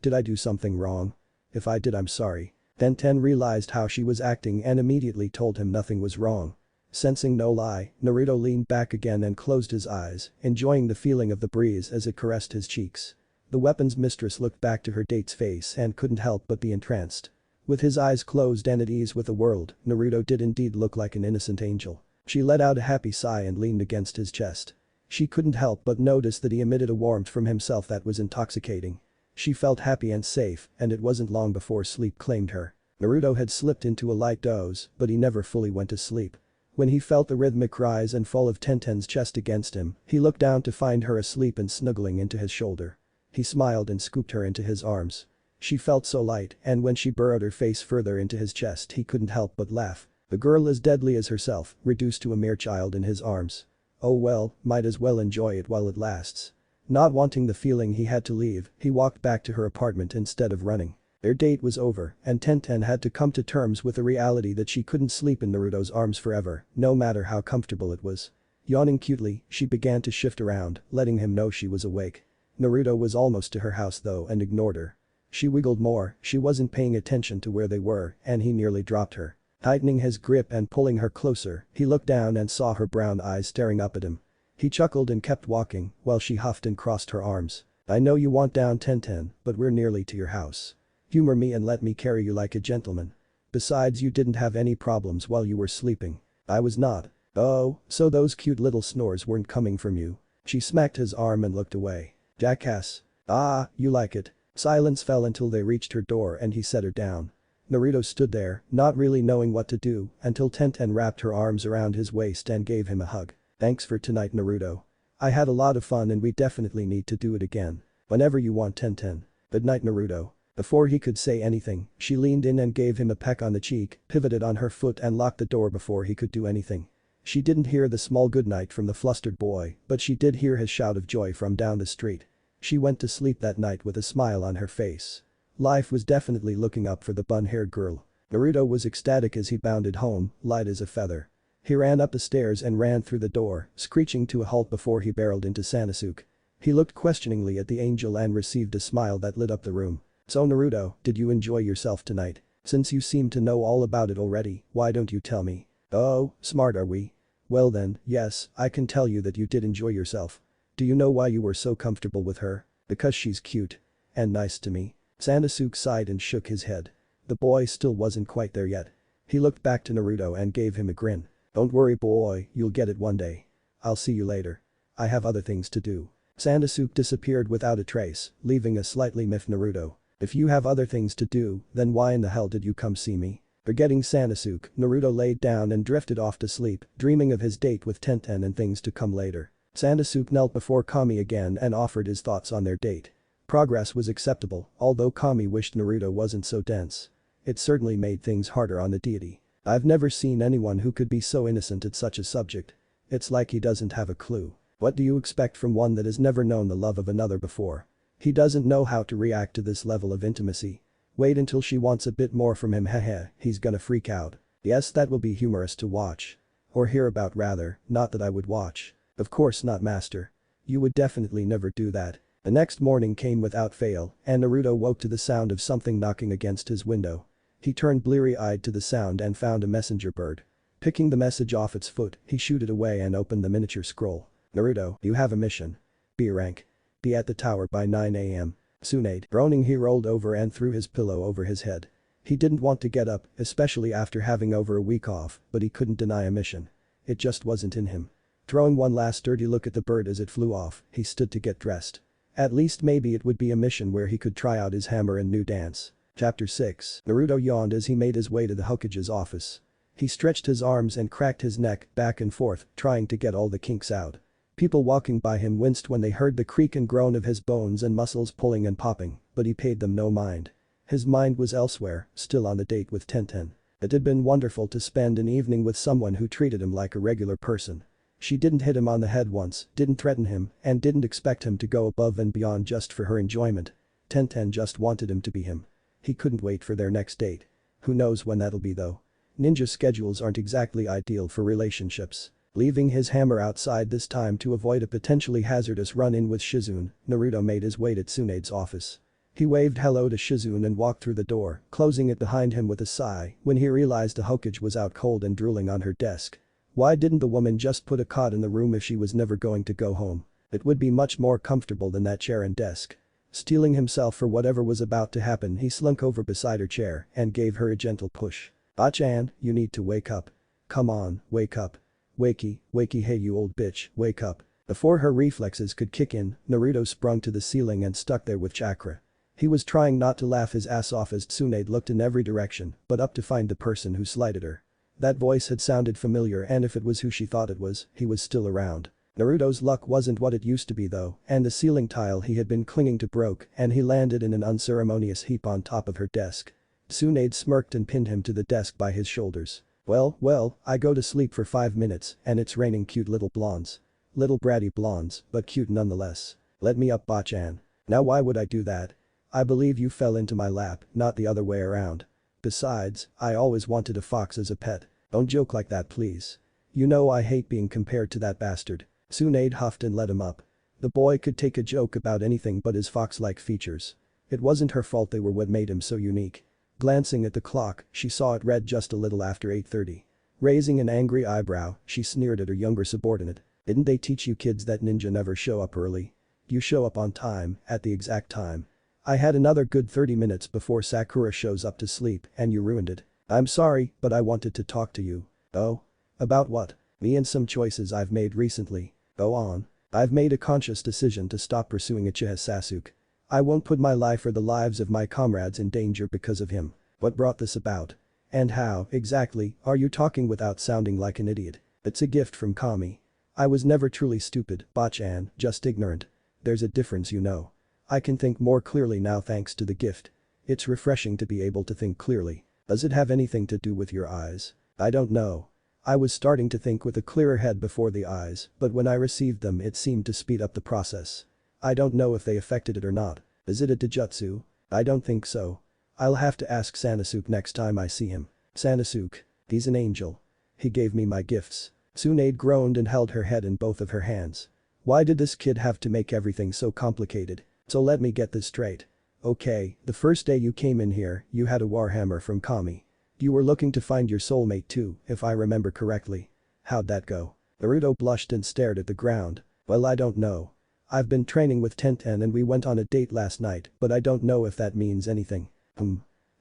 Did I do something wrong? If I did, I'm sorry. Tenten realized how she was acting and immediately told him nothing was wrong. Sensing no lie, Naruto leaned back again and closed his eyes, enjoying the feeling of the breeze as it caressed his cheeks. The weapon's mistress looked back to her date's face and couldn't help but be entranced. With his eyes closed and at ease with the world, Naruto did indeed look like an innocent angel. She let out a happy sigh and leaned against his chest. She couldn't help but notice that he emitted a warmth from himself that was intoxicating. She felt happy and safe, and it wasn't long before sleep claimed her. Naruto had slipped into a light doze, but he never fully went to sleep. When he felt the rhythmic rise and fall of Tenten's chest against him, he looked down to find her asleep and snuggling into his shoulder. He smiled and scooped her into his arms. She felt so light, and when she burrowed her face further into his chest, he couldn't help but laugh. The girl as deadly as herself, reduced to a mere child in his arms. Oh well, might as well enjoy it while it lasts. Not wanting the feeling he had to leave, he walked back to her apartment instead of running. Their date was over, and Tenten had to come to terms with the reality that she couldn't sleep in Naruto's arms forever, no matter how comfortable it was. Yawning cutely, she began to shift around, letting him know she was awake. Naruto was almost to her house though and ignored her. She wiggled more, she wasn't paying attention to where they were, and he nearly dropped her. Tightening his grip and pulling her closer, he looked down and saw her brown eyes staring up at him. He chuckled and kept walking, while she huffed and crossed her arms. I know you want down Tenten, but we're nearly to your house. Humor me and let me carry you like a gentleman. Besides, you didn't have any problems while you were sleeping. I was not. Oh, so those cute little snores weren't coming from you. She smacked his arm and looked away. Jackass. Ah, you like it. Silence fell until they reached her door and he set her down. Naruto stood there, not really knowing what to do, until Tenten wrapped her arms around his waist and gave him a hug. Thanks for tonight, Naruto. I had a lot of fun and we definitely need to do it again. Whenever you want, Tenten. Good night, Naruto. Before he could say anything, she leaned in and gave him a peck on the cheek, pivoted on her foot and locked the door before he could do anything. She didn't hear the small goodnight from the flustered boy, but she did hear his shout of joy from down the street. She went to sleep that night with a smile on her face. Life was definitely looking up for the bun-haired girl. Naruto was ecstatic as he bounded home, light as a feather. He ran up the stairs and ran through the door, screeching to a halt before he barreled into Sasuke. He looked questioningly at the angel and received a smile that lit up the room. So Naruto, did you enjoy yourself tonight? Since you seem to know all about it already, why don't you tell me? Oh, smart are we? Well then, yes, I can tell you that you did enjoy yourself. Do you know why you were so comfortable with her? Because she's cute. And nice to me. Sasuke sighed and shook his head. The boy still wasn't quite there yet. He looked back to Naruto and gave him a grin. Don't worry boy, you'll get it one day. I'll see you later. I have other things to do. Sasuke disappeared without a trace, leaving a slightly miffed Naruto. If you have other things to do, then why in the hell did you come see me? Forgetting Sasuke, Naruto laid down and drifted off to sleep, dreaming of his date with Tenten and things to come later. Sasuke knelt before Kami again and offered his thoughts on their date. Progress was acceptable, although Kami wished Naruto wasn't so dense. It certainly made things harder on the deity. I've never seen anyone who could be so innocent at such a subject. It's like he doesn't have a clue. What do you expect from one that has never known the love of another before? He doesn't know how to react to this level of intimacy. Wait until she wants a bit more from him, heh, he's gonna freak out. Yes, that will be humorous to watch. Or hear about rather, not that I would watch. Of course not, master. You would definitely never do that. The next morning came without fail, and Naruto woke to the sound of something knocking against his window. He turned bleary-eyed to the sound and found a messenger bird. Picking the message off its foot, he shooed it away and opened the miniature scroll. Naruto, you have a mission. B rank. Be at the tower by 9 a.m. Sunade. Groaning, he rolled over and threw his pillow over his head. He didn't want to get up, especially after having over a week off, but he couldn't deny a mission. It just wasn't in him. Throwing one last dirty look at the bird as it flew off, he stood to get dressed. At least maybe it would be a mission where he could try out his hammer and new dance. Chapter 6. Naruto yawned as he made his way to the Hokage's office. He stretched his arms and cracked his neck back and forth, trying to get all the kinks out. People walking by him winced when they heard the creak and groan of his bones and muscles pulling and popping, but he paid them no mind. His mind was elsewhere, still on the date with Tenten. It had been wonderful to spend an evening with someone who treated him like a regular person. She didn't hit him on the head once, didn't threaten him, and didn't expect him to go above and beyond just for her enjoyment. Tenten just wanted him to be him. He couldn't wait for their next date. Who knows when that'll be though. Ninja schedules aren't exactly ideal for relationships. Leaving his hammer outside this time to avoid a potentially hazardous run-in with Shizune, Naruto made his way to Tsunade's office. He waved hello to Shizune and walked through the door, closing it behind him with a sigh when he realized the Hokage was out cold and drooling on her desk. Why didn't the woman just put a cot in the room if she was never going to go home? It would be much more comfortable than that chair and desk. Steeling himself for whatever was about to happen, he slunk over beside her chair and gave her a gentle push. "Ah-chan, you need to wake up. Come on, wake up. Wakey, hey you old bitch, wake up." Before her reflexes could kick in, Naruto sprung to the ceiling and stuck there with chakra. He was trying not to laugh his ass off as Tsunade looked in every direction, but up to find the person who slighted her. That voice had sounded familiar, and if it was who she thought it was, he was still around. Naruto's luck wasn't what it used to be though, and the ceiling tile he had been clinging to broke and he landed in an unceremonious heap on top of her desk. Tsunade smirked and pinned him to the desk by his shoulders. Well, I go to sleep for 5 minutes and it's raining cute little blondes. Little bratty blondes, but cute nonetheless. Let me up, Bachan. Now why would I do that? I believe you fell into my lap, not the other way around. Besides, I always wanted a fox as a pet. Don't joke like that please. You know I hate being compared to that bastard. Sunade huffed and let him up. The boy could take a joke about anything but his fox-like features. It wasn't her fault, they were what made him so unique. Glancing at the clock, she saw it read just a little after 8:30. Raising an angry eyebrow, she sneered at her younger subordinate. Didn't they teach you kids that ninja never show up early? You show up on time, at the exact time. I had another good 30 minutes before Sakura shows up to sleep and you ruined it. I'm sorry, but I wanted to talk to you. Oh? About what? Me and some choices I've made recently. Go on. I've made a conscious decision to stop pursuing Uchiha Sasuke. I won't put my life or the lives of my comrades in danger because of him. What brought this about? And how, exactly, are you talking without sounding like an idiot? It's a gift from Kami. I was never truly stupid, Bachan, just ignorant. There's a difference you know. I can think more clearly now thanks to the gift. It's refreshing to be able to think clearly. Does it have anything to do with your eyes? I don't know. I was starting to think with a clearer head before the eyes, but when I received them it seemed to speed up the process. I don't know if they affected it or not. Is it a Taijutsu? I don't think so. I'll have to ask Sanosuke next time I see him. Sanosuke. He's an angel. He gave me my gifts. Sunade groaned and held her head in both of her hands. Why did this kid have to make everything so complicated? So let me get this straight. Okay, the first day you came in here, you had a warhammer from Kami. You were looking to find your soulmate too, if I remember correctly. How'd that go? Naruto blushed and stared at the ground. Well, I don't know. I've been training with Tenten and we went on a date last night, but I don't know if that means anything.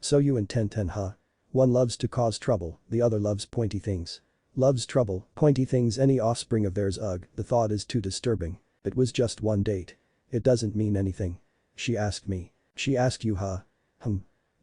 So you and Tenten, huh? One loves to cause trouble, the other loves pointy things. Loves trouble, pointy things, any offspring of theirs, ugh, the thought is too disturbing. It was just one date. It doesn't mean anything. She asked me. She asked you, huh?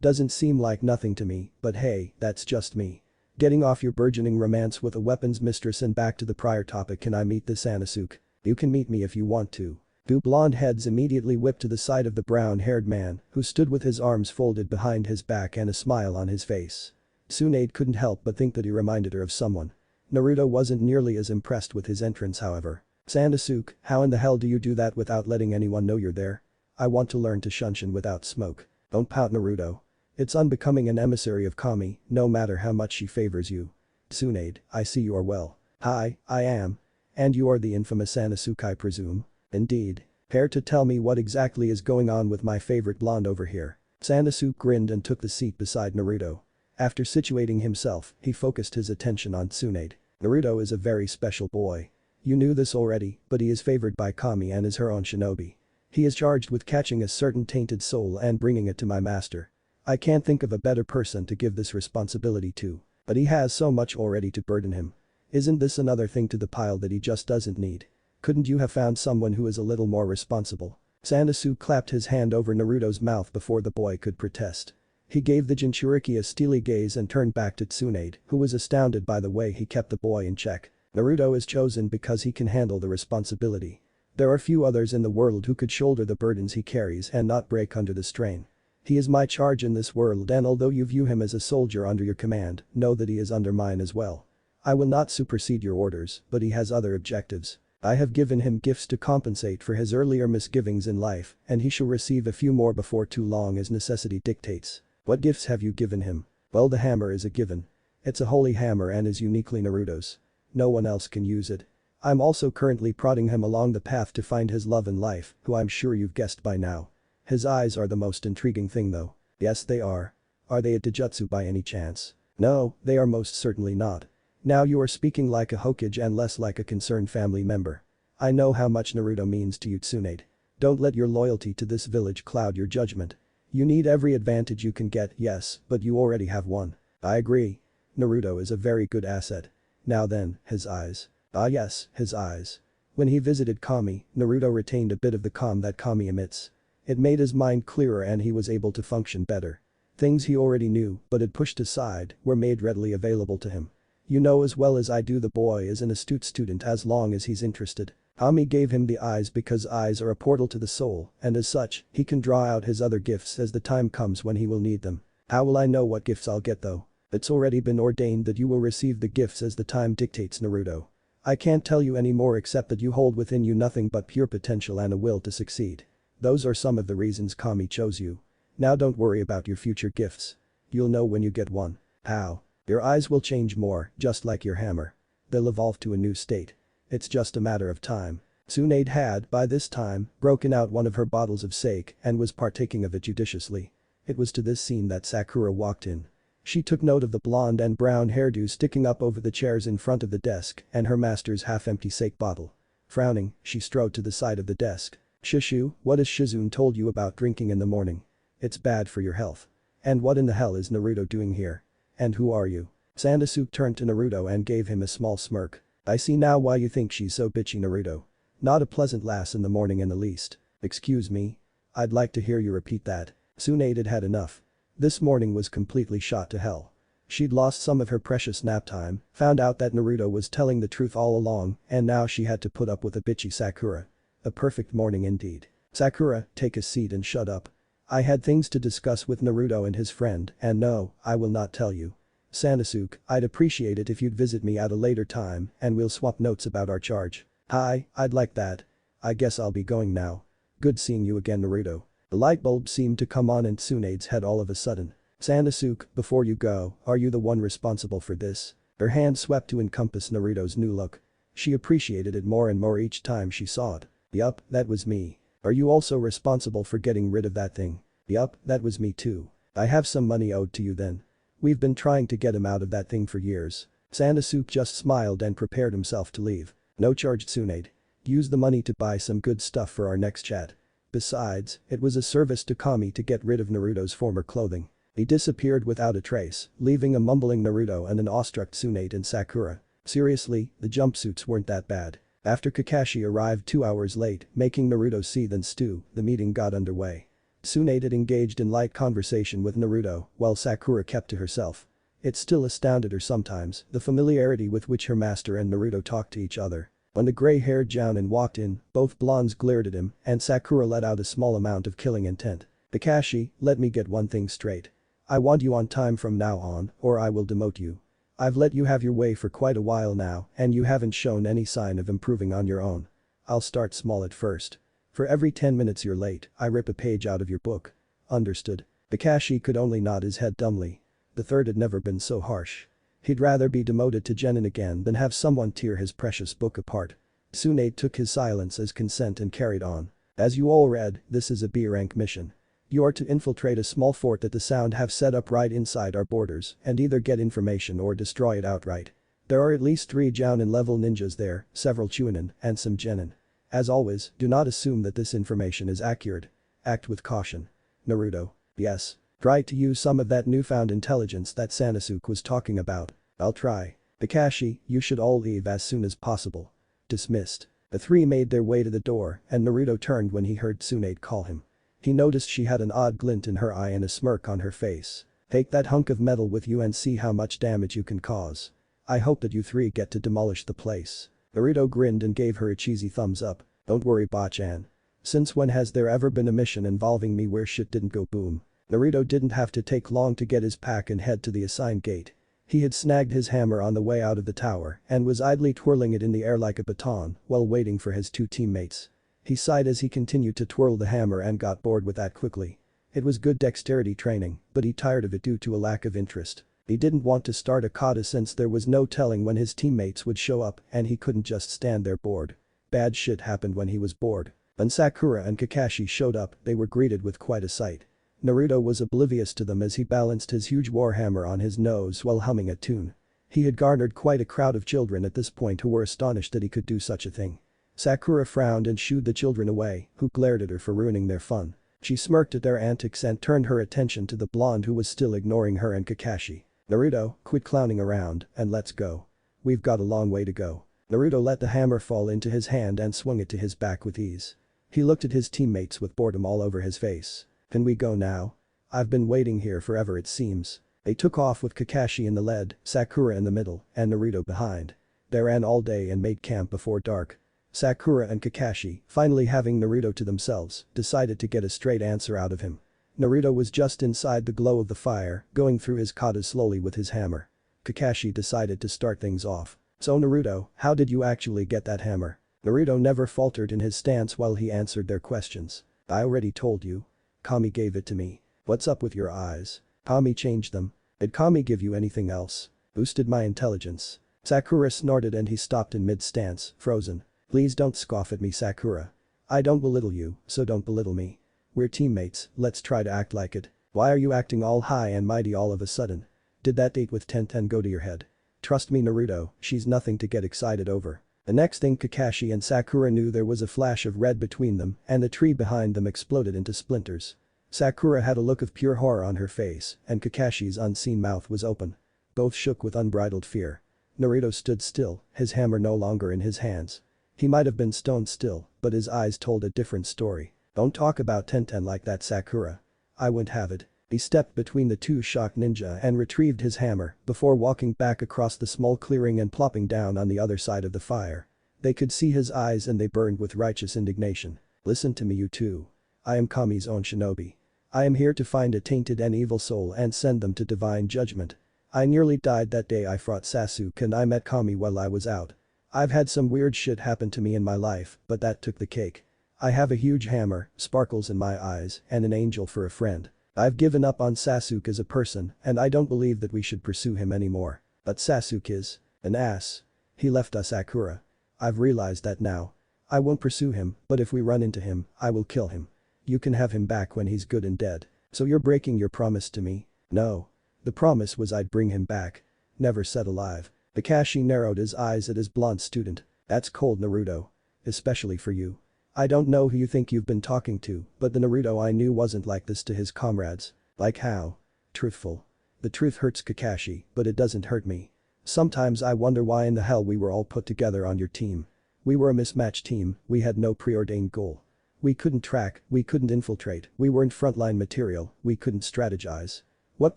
Doesn't seem like nothing to me, but hey, that's just me. Getting off your burgeoning romance with a weapons mistress and back to the prior topic, can I meet this Sanosuke? You can meet me if you want to. Two blonde heads immediately whipped to the side of the brown-haired man, who stood with his arms folded behind his back and a smile on his face. Sunade couldn't help but think that he reminded her of someone. Naruto wasn't nearly as impressed with his entrance however. Sanosuke, how in the hell do you do that without letting anyone know you're there? I want to learn to shunshin without smoke. Don't pout, Naruto. It's unbecoming an emissary of Kami, no matter how much she favors you. Sunade, I see you are well. Hi, I am. And you are the infamous Sanosuke, I presume? Indeed. Care to tell me what exactly is going on with my favorite blonde over here? Sanosuke grinned and took the seat beside Naruto. After situating himself, he focused his attention on Sunade. Naruto is a very special boy. You knew this already, but he is favored by Kami and is her own shinobi. He is charged with catching a certain tainted soul and bringing it to my master. I can't think of a better person to give this responsibility to. But he has so much already to burden him. Isn't this another thing to the pile that he just doesn't need? Couldn't you have found someone who is a little more responsible? Sanosuke clapped his hand over Naruto's mouth before the boy could protest. He gave the Jinchuriki a steely gaze and turned back to Tsunade, who was astounded by the way he kept the boy in check. Naruto is chosen because he can handle the responsibility. There are few others in the world who could shoulder the burdens he carries and not break under the strain. He is my charge in this world, and although you view him as a soldier under your command, know that he is under mine as well. I will not supersede your orders, but he has other objectives. I have given him gifts to compensate for his earlier misgivings in life, and he shall receive a few more before too long as necessity dictates. What gifts have you given him? Well, the hammer is a given. It's a holy hammer and is uniquely Naruto's. No one else can use it. I'm also currently prodding him along the path to find his love in life, who I'm sure you've guessed by now. His eyes are the most intriguing thing though. Yes, they are. Are they a Taijutsu by any chance? No, they are most certainly not. Now you are speaking like a Hokage and less like a concerned family member. I know how much Naruto means to you, Tsunade. Don't let your loyalty to this village cloud your judgment. You need every advantage you can get, yes, but you already have one. I agree. Naruto is a very good asset. Now then, his eyes. Ah yes, his eyes. When he visited Kami, Naruto retained a bit of the calm that Kami emits. It made his mind clearer and he was able to function better. Things he already knew but had pushed aside were made readily available to him. You know as well as I do the boy is an astute student as long as he's interested. Kami gave him the eyes because eyes are a portal to the soul, and as such, he can draw out his other gifts as the time comes when he will need them. How will I know what gifts I'll get though? It's already been ordained that you will receive the gifts as the time dictates, Naruto. I can't tell you any more except that you hold within you nothing but pure potential and a will to succeed. Those are some of the reasons Kami chose you. Now don't worry about your future gifts. You'll know when you get one. How? Your eyes will change more, just like your hammer. They'll evolve to a new state. It's just a matter of time. Sunade had, by this time, broken out one of her bottles of sake and was partaking of it judiciously. It was to this scene that Sakura walked in. She took note of the blonde and brown hairdo sticking up over the chairs in front of the desk and her master's half-empty sake bottle. Frowning, she strode to the side of the desk. Shishu, what has Shizune told you about drinking in the morning? It's bad for your health. And what in the hell is Naruto doing here? And who are you? Sasuke turned to Naruto and gave him a small smirk. I see now why you think she's so bitchy, Naruto. Not a pleasant lass in the morning in the least. Excuse me? I'd like to hear you repeat that. Sunade had had enough. This morning was completely shot to hell. She'd lost some of her precious nap time, found out that Naruto was telling the truth all along, and now she had to put up with a bitchy Sakura. A perfect morning indeed. Sakura, take a seat and shut up. I had things to discuss with Naruto and his friend, and no, I will not tell you. Sasuke, I'd appreciate it if you'd visit me at a later time and we'll swap notes about our charge. Hi, I'd like that. I guess I'll be going now. Good seeing you again, Naruto. The light bulb seemed to come on in Tsunade's head all of a sudden. Sasuke, before you go, are you the one responsible for this? Her hand swept to encompass Naruto's new look. She appreciated it more and more each time she saw it. Yup, that was me. Are you also responsible for getting rid of that thing? Yup, that was me too. I have some money owed to you then. We've been trying to get him out of that thing for years. Sasuke just smiled and prepared himself to leave. No charge, Tsunade. Use the money to buy some good stuff for our next chat. Besides, it was a service to Kami to get rid of Naruto's former clothing. He disappeared without a trace, leaving a mumbling Naruto and an awestruck Tsunade and Sakura. Seriously, the jumpsuits weren't that bad. After Kakashi arrived 2 hours late, making Naruto seethe and stew, the meeting got underway. Sunade had engaged in light conversation with Naruto, while Sakura kept to herself. It still astounded her sometimes, the familiarity with which her master and Naruto talked to each other. When the gray-haired Jounin walked in, both blondes glared at him, and Sakura let out a small amount of killing intent. Kakashi, let me get one thing straight. I want you on time from now on, or I will demote you. I've let you have your way for quite a while now, and you haven't shown any sign of improving on your own. I'll start small at first. For every 10 minutes you're late, I rip a page out of your book. Understood. Kakashi could only nod his head dumbly. The third had never been so harsh. He'd rather be demoted to genin again than have someone tear his precious book apart. Tsunade took his silence as consent and carried on. As you all read, this is a B-rank mission. You are to infiltrate a small fort that the Sound have set up right inside our borders and either get information or destroy it outright. There are at least 3 Jounin-level ninjas there, several Chunin, and some genin. As always, do not assume that this information is accurate. Act with caution. Naruto. Yes. Try to use some of that newfound intelligence that Sasuke was talking about. I'll try. Kakashi, you should all leave as soon as possible. Dismissed. The 3 made their way to the door and Naruto turned when he heard Tsunade call him. He noticed she had an odd glint in her eye and a smirk on her face. Take that hunk of metal with you and see how much damage you can cause. I hope that you 3 get to demolish the place. Naruto grinned and gave her a cheesy thumbs up. Don't worry, Bachan. Since when has there ever been a mission involving me where shit didn't go boom? Naruto didn't have to take long to get his pack and head to the assigned gate. He had snagged his hammer on the way out of the tower and was idly twirling it in the air like a baton while waiting for his 2 teammates. He sighed as he continued to twirl the hammer and got bored with that quickly. It was good dexterity training, but he tired of it due to a lack of interest. He didn't want to start a kata since there was no telling when his teammates would show up and he couldn't just stand there bored. Bad shit happened when he was bored. When Sakura and Kakashi showed up, they were greeted with quite a sight. Naruto was oblivious to them as he balanced his huge warhammer on his nose while humming a tune. He had garnered quite a crowd of children at this point who were astonished that he could do such a thing. Sakura frowned and shooed the children away, who glared at her for ruining their fun. She smirked at their antics and turned her attention to the blonde who was still ignoring her and Kakashi. Naruto, quit clowning around and let's go. We've got a long way to go. Naruto let the hammer fall into his hand and swung it to his back with ease. He looked at his teammates with boredom all over his face. Can we go now? I've been waiting here forever it seems. They took off with Kakashi in the lead, Sakura in the middle, and Naruto behind. They ran all day and made camp before dark. Sakura and Kakashi, finally having Naruto to themselves, decided to get a straight answer out of him. Naruto was just inside the glow of the fire, going through his katas slowly with his hammer. Kakashi decided to start things off. "So Naruto, how did you actually get that hammer?" Naruto never faltered in his stance while he answered their questions. "I already told you. Kami gave it to me." "What's up with your eyes? Kami changed them. Did Kami give you anything else?" "Boosted my intelligence." Sakura snorted and he stopped in mid-stance, frozen. "Please don't scoff at me, Sakura. I don't belittle you, so don't belittle me. We're teammates, let's try to act like it. Why are you acting all high and mighty all of a sudden? Did that date with Tenten go to your head? Trust me, Naruto, she's nothing to get excited over." The next thing Kakashi and Sakura knew, there was a flash of red between them and the tree behind them exploded into splinters. Sakura had a look of pure horror on her face and Kakashi's unseen mouth was open. Both shook with unbridled fear. Naruto stood still, his hammer no longer in his hands. He might have been stone still, but his eyes told a different story. "Don't talk about Tenten like that, Sakura. I wouldn't have it." He stepped between the two shocked ninja and retrieved his hammer before walking back across the small clearing and plopping down on the other side of the fire. They could see his eyes and they burned with righteous indignation. "Listen to me, you two. I am Kami's own shinobi. I am here to find a tainted and evil soul and send them to divine judgment. I nearly died that day I fought Sasuke and I met Kami while I was out. I've had some weird shit happen to me in my life, but that took the cake. I have a huge hammer, sparkles in my eyes, and an angel for a friend. I've given up on Sasuke as a person and I don't believe that we should pursue him anymore. But Sasuke is an ass. He left us, Sakura. I've realized that now. I won't pursue him, but if we run into him, I will kill him. You can have him back when he's good and dead. So you're breaking your promise to me?" "No. The promise was I'd bring him back. Never said alive." Kakashi narrowed his eyes at his blonde student. "That's cold, Naruto. Especially for you. I don't know who you think you've been talking to, but the Naruto I knew wasn't like this to his comrades." "Like how?" "Truthful. The truth hurts, Kakashi, but it doesn't hurt me. Sometimes I wonder why in the hell we were all put together on your team. We were a mismatched team, we had no preordained goal. We couldn't track, we couldn't infiltrate, we weren't frontline material, we couldn't strategize. What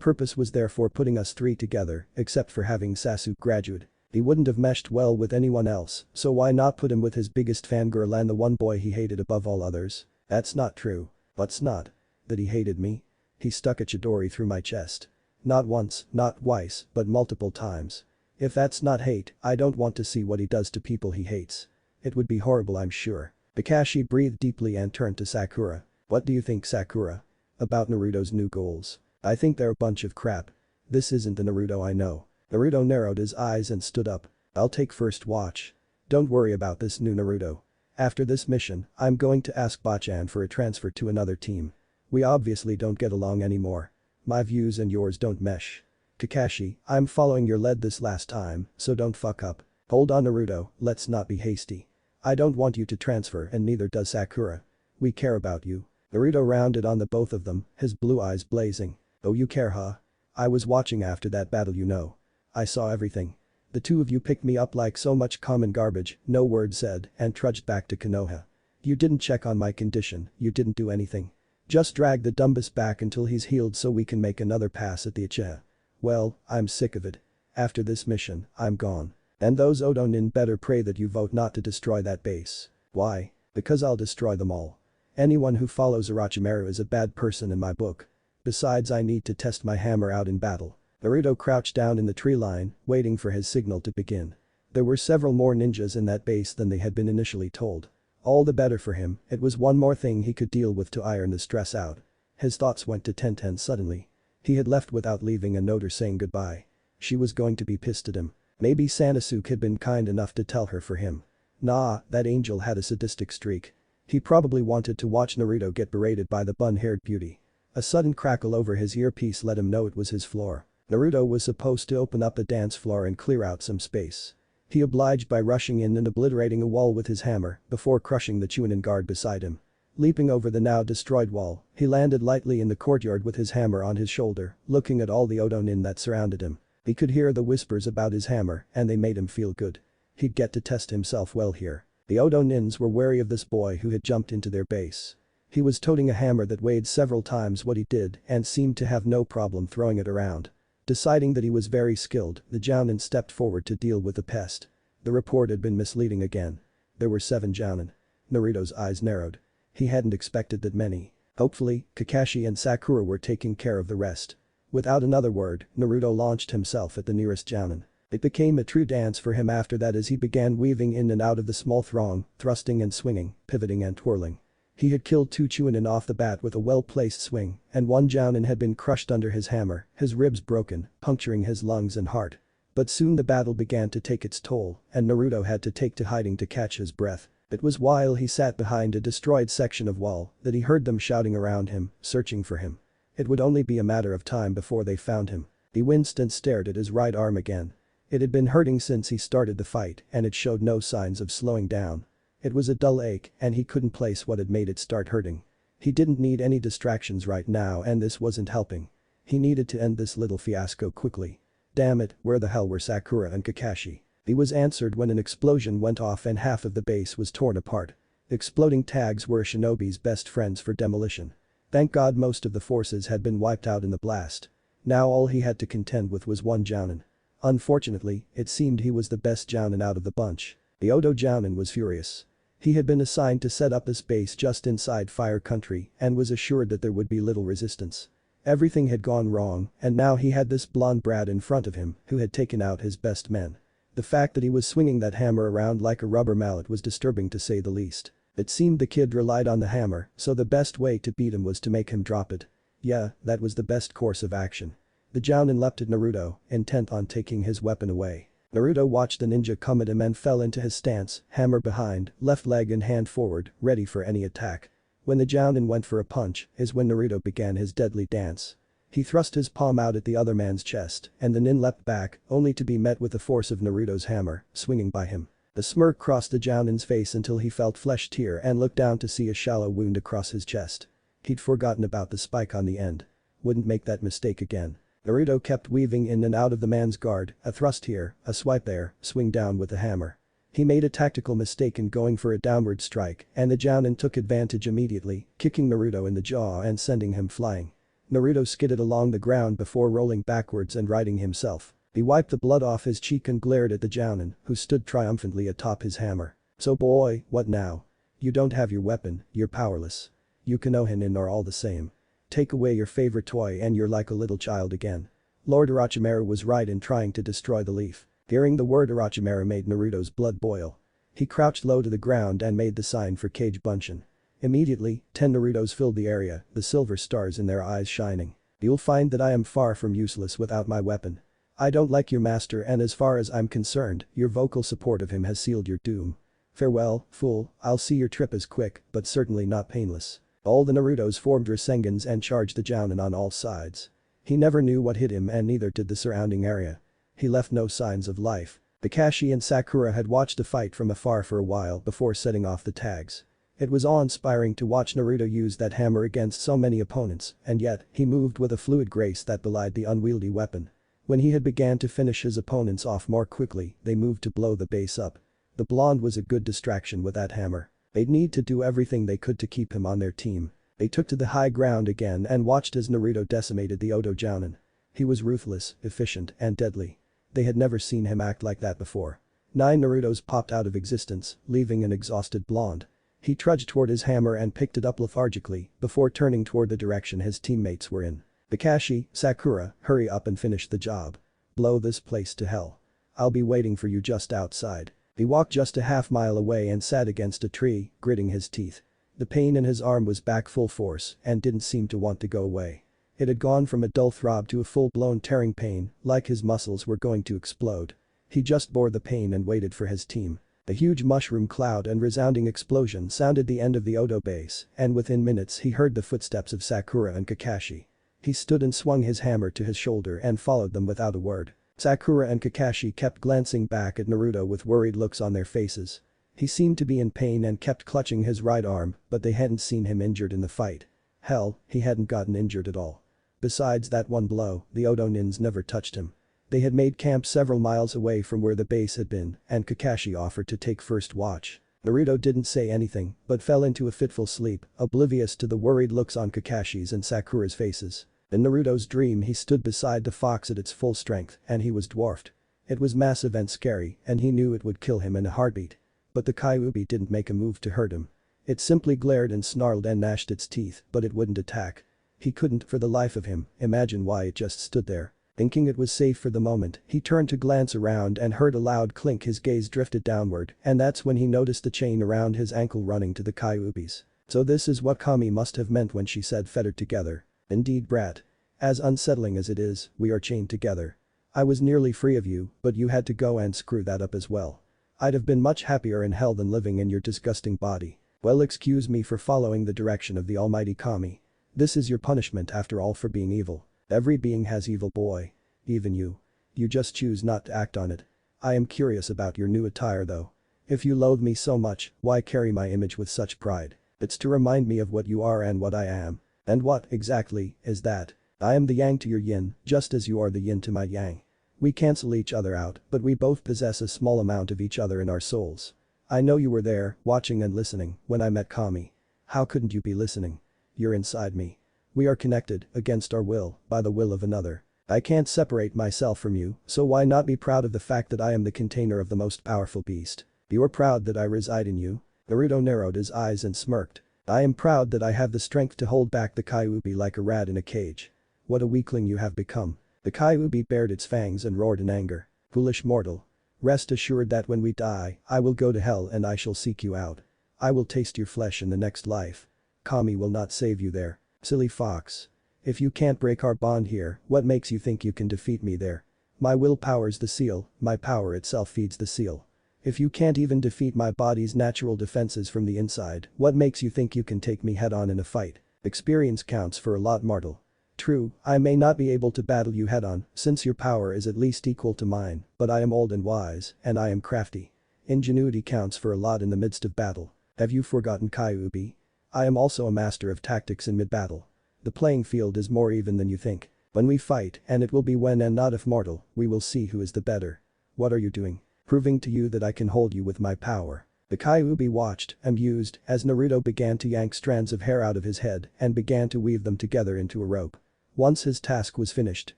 purpose was there for putting us three together, except for having Sasuke graduate? He wouldn't have meshed well with anyone else, so why not put him with his biggest fangirl and the one boy he hated above all others?" "That's not true." "What's not?" "That he hated me. He stuck a Chidori through my chest. Not once, not twice, but multiple times. If that's not hate, I don't want to see what he does to people he hates. It would be horrible, I'm sure." Kakashi breathed deeply and turned to Sakura. "What do you think, Sakura? About Naruto's new goals?" "I think they're a bunch of crap. This isn't the Naruto I know." Naruto narrowed his eyes and stood up. "I'll take first watch. Don't worry about this new Naruto. After this mission, I'm going to ask Bachan for a transfer to another team. We obviously don't get along anymore. My views and yours don't mesh. Kakashi, I'm following your lead this last time, so don't fuck up." "Hold on, Naruto, let's not be hasty. I don't want you to transfer and neither does Sakura. We care about you." Naruto rounded on the both of them, his blue eyes blazing. "Oh, you care, huh? I was watching after that battle, you know. I saw everything. The two of you picked me up like so much common garbage, no word said, and trudged back to Konoha. You didn't check on my condition, you didn't do anything. Just drag the dumbest back until he's healed so we can make another pass at the Uchiha. Well, I'm sick of it. After this mission, I'm gone. And those Odonin better pray that you vote not to destroy that base." "Why?" "Because I'll destroy them all. Anyone who follows Orochimaru is a bad person in my book. Besides, I need to test my hammer out in battle." Naruto crouched down in the tree line, waiting for his signal to begin. There were several more ninjas in that base than they had been initially told. All the better for him, it was one more thing he could deal with to iron the stress out. His thoughts went to Tenten suddenly. He had left without leaving a note or saying goodbye. She was going to be pissed at him. Maybe Sasuke had been kind enough to tell her for him. Nah, that angel had a sadistic streak. He probably wanted to watch Naruto get berated by the bun-haired beauty. A sudden crackle over his earpiece let him know it was his floor. Naruto was supposed to open up the dance floor and clear out some space. He obliged by rushing in and obliterating a wall with his hammer before crushing the Chunin guard beside him. Leaping over the now destroyed wall, he landed lightly in the courtyard with his hammer on his shoulder, looking at all the Odonin that surrounded him. He could hear the whispers about his hammer and they made him feel good. He'd get to test himself well here. The Odonins were wary of this boy who had jumped into their base. He was toting a hammer that weighed several times what he did and seemed to have no problem throwing it around. Deciding that he was very skilled, the Jounin stepped forward to deal with the pest. The report had been misleading again. There were 7 Jounin. Naruto's eyes narrowed. He hadn't expected that many. Hopefully, Kakashi and Sakura were taking care of the rest. Without another word, Naruto launched himself at the nearest Jounin. It became a true dance for him after that as he began weaving in and out of the small throng, thrusting and swinging, pivoting and twirling. He had killed 2 Chunin off the bat with a well-placed swing, and 1 Jounin had been crushed under his hammer, his ribs broken, puncturing his lungs and heart. But soon the battle began to take its toll, and Naruto had to take to hiding to catch his breath. It was while he sat behind a destroyed section of wall that he heard them shouting around him, searching for him. It would only be a matter of time before they found him. He winced and stared at his right arm again. It had been hurting since he started the fight and it showed no signs of slowing down. It was a dull ache and he couldn't place what had made it start hurting. He didn't need any distractions right now and this wasn't helping. He needed to end this little fiasco quickly. Damn it, where the hell were Sakura and Kakashi? He was answered when an explosion went off and half of the base was torn apart. Exploding tags were a shinobi's best friends for demolition. Thank God most of the forces had been wiped out in the blast. Now all he had to contend with was 1 Jounin. Unfortunately, it seemed he was the best Jounin out of the bunch. The Odo Jounin was furious. He had been assigned to set up this base just inside Fire Country and was assured that there would be little resistance. Everything had gone wrong and now he had this blonde brat in front of him who had taken out his best men. The fact that he was swinging that hammer around like a rubber mallet was disturbing to say the least. It seemed the kid relied on the hammer, so the best way to beat him was to make him drop it. Yeah, that was the best course of action. The Jounin leapt at Naruto, intent on taking his weapon away. Naruto watched the ninja come at him and fell into his stance, hammer behind, left leg and hand forward, ready for any attack. When the Jounin went for a punch is when Naruto began his deadly dance. He thrust his palm out at the other man's chest, and the nin leapt back, only to be met with the force of Naruto's hammer, swinging by him. The smirk crossed the Jounin's face until he felt flesh tear and looked down to see a shallow wound across his chest. He'd forgotten about the spike on the end. Wouldn't make that mistake again. Naruto kept weaving in and out of the man's guard, a thrust here, a swipe there, swing down with the hammer. He made a tactical mistake in going for a downward strike and the Jounin took advantage immediately, kicking Naruto in the jaw and sending him flying. Naruto skidded along the ground before rolling backwards and righting himself. He wiped the blood off his cheek and glared at the Jounin, who stood triumphantly atop his hammer. So boy, what now? You don't have your weapon, you're powerless. You Konoha nin are all the same. Take away your favorite toy and you're like a little child again. Lord Orochimaru was right in trying to destroy the leaf. Hearing the word Orochimaru made Naruto's blood boil. He crouched low to the ground and made the sign for Kage Bunshin. Immediately, 10 Narutos filled the area, the silver stars in their eyes shining. You'll find that I am far from useless without my weapon. I don't like your master and as far as I'm concerned, your vocal support of him has sealed your doom. Farewell, fool, I'll see your trip is quick, but certainly not painless. All the Narutos formed Rasengans and charged the Jounin on all sides. He never knew what hit him and neither did the surrounding area. He left no signs of life. Kakashi and Sakura had watched the fight from afar for a while before setting off the tags. It was awe-inspiring to watch Naruto use that hammer against so many opponents, and yet, he moved with a fluid grace that belied the unwieldy weapon. When he had began to finish his opponents off more quickly, they moved to blow the base up. The blonde was a good distraction with that hammer. They'd need to do everything they could to keep him on their team. They took to the high ground again and watched as Naruto decimated the Odo Jounin. He was ruthless, efficient, and deadly. They had never seen him act like that before. 9 Narutos popped out of existence, leaving an exhausted blonde. He trudged toward his hammer and picked it up lethargically before turning toward the direction his teammates were in. Kakashi, Sakura, hurry up and finish the job. Blow this place to hell. I'll be waiting for you just outside. He walked just a half-mile away and sat against a tree, gritting his teeth. The pain in his arm was back full force and didn't seem to want to go away. It had gone from a dull throb to a full-blown tearing pain, like his muscles were going to explode. He just bore the pain and waited for his team. A huge mushroom cloud and resounding explosion sounded the end of the Odo base, and within minutes he heard the footsteps of Sakura and Kakashi. He stood and swung his hammer to his shoulder and followed them without a word. Sakura and Kakashi kept glancing back at Naruto with worried looks on their faces. He seemed to be in pain and kept clutching his right arm, but they hadn't seen him injured in the fight. Hell, he hadn't gotten injured at all. Besides that one blow, the Odo nins never touched him. They had made camp several miles away from where the base had been, and Kakashi offered to take first watch. Naruto didn't say anything, but fell into a fitful sleep, oblivious to the worried looks on Kakashi's and Sakura's faces. In Naruto's dream he stood beside the fox at its full strength, and he was dwarfed. It was massive and scary, and he knew it would kill him in a heartbeat. But the Kyuubi didn't make a move to hurt him. It simply glared and snarled and gnashed its teeth, but it wouldn't attack. He couldn't, for the life of him, imagine why it just stood there. Thinking it was safe for the moment, he turned to glance around and heard a loud clink. His gaze drifted downward, and that's when he noticed the chain around his ankle running to the Kyuubi's. So this is what Kami must have meant when she said fettered together. Indeed, brat. As unsettling as it is, we are chained together. I was nearly free of you, but you had to go and screw that up as well. I'd have been much happier in hell than living in your disgusting body. Well, excuse me for following the direction of the almighty Kami. This is your punishment after all for being evil. Every being has evil, boy. Even you. You just choose not to act on it. I am curious about your new attire though. If you loathe me so much, why carry my image with such pride? It's to remind me of what you are and what I am. And what, exactly, is that? I am the yang to your yin, just as you are the yin to my yang. We cancel each other out, but we both possess a small amount of each other in our souls. I know you were there, watching and listening, when I met Kami. How couldn't you be listening? You're inside me. We are connected, against our will, by the will of another. I can't separate myself from you, so why not be proud of the fact that I am the container of the most powerful beast? You're proud that I reside in you? Naruto narrowed his eyes and smirked. I am proud that I have the strength to hold back the Kyuubi like a rat in a cage. What a weakling you have become. The Kyuubi bared its fangs and roared in anger. Foolish mortal. Rest assured that when we die, I will go to hell and I shall seek you out. I will taste your flesh in the next life. Kami will not save you there. Silly fox. If you can't break our bond here, what makes you think you can defeat me there? My will powers the seal, my power itself feeds the seal. If you can't even defeat my body's natural defenses from the inside, what makes you think you can take me head on in a fight? Experience counts for a lot, mortal. True, I may not be able to battle you head on, since your power is at least equal to mine, but I am old and wise, and I am crafty. Ingenuity counts for a lot in the midst of battle. Have you forgotten, Kyuubi? I am also a master of tactics in mid-battle. The playing field is more even than you think. When we fight, and it will be when and not if mortal, we will see who is the better. What are you doing? Proving to you that I can hold you with my power. The Kyuubi watched, amused, as Naruto began to yank strands of hair out of his head and began to weave them together into a rope. Once his task was finished,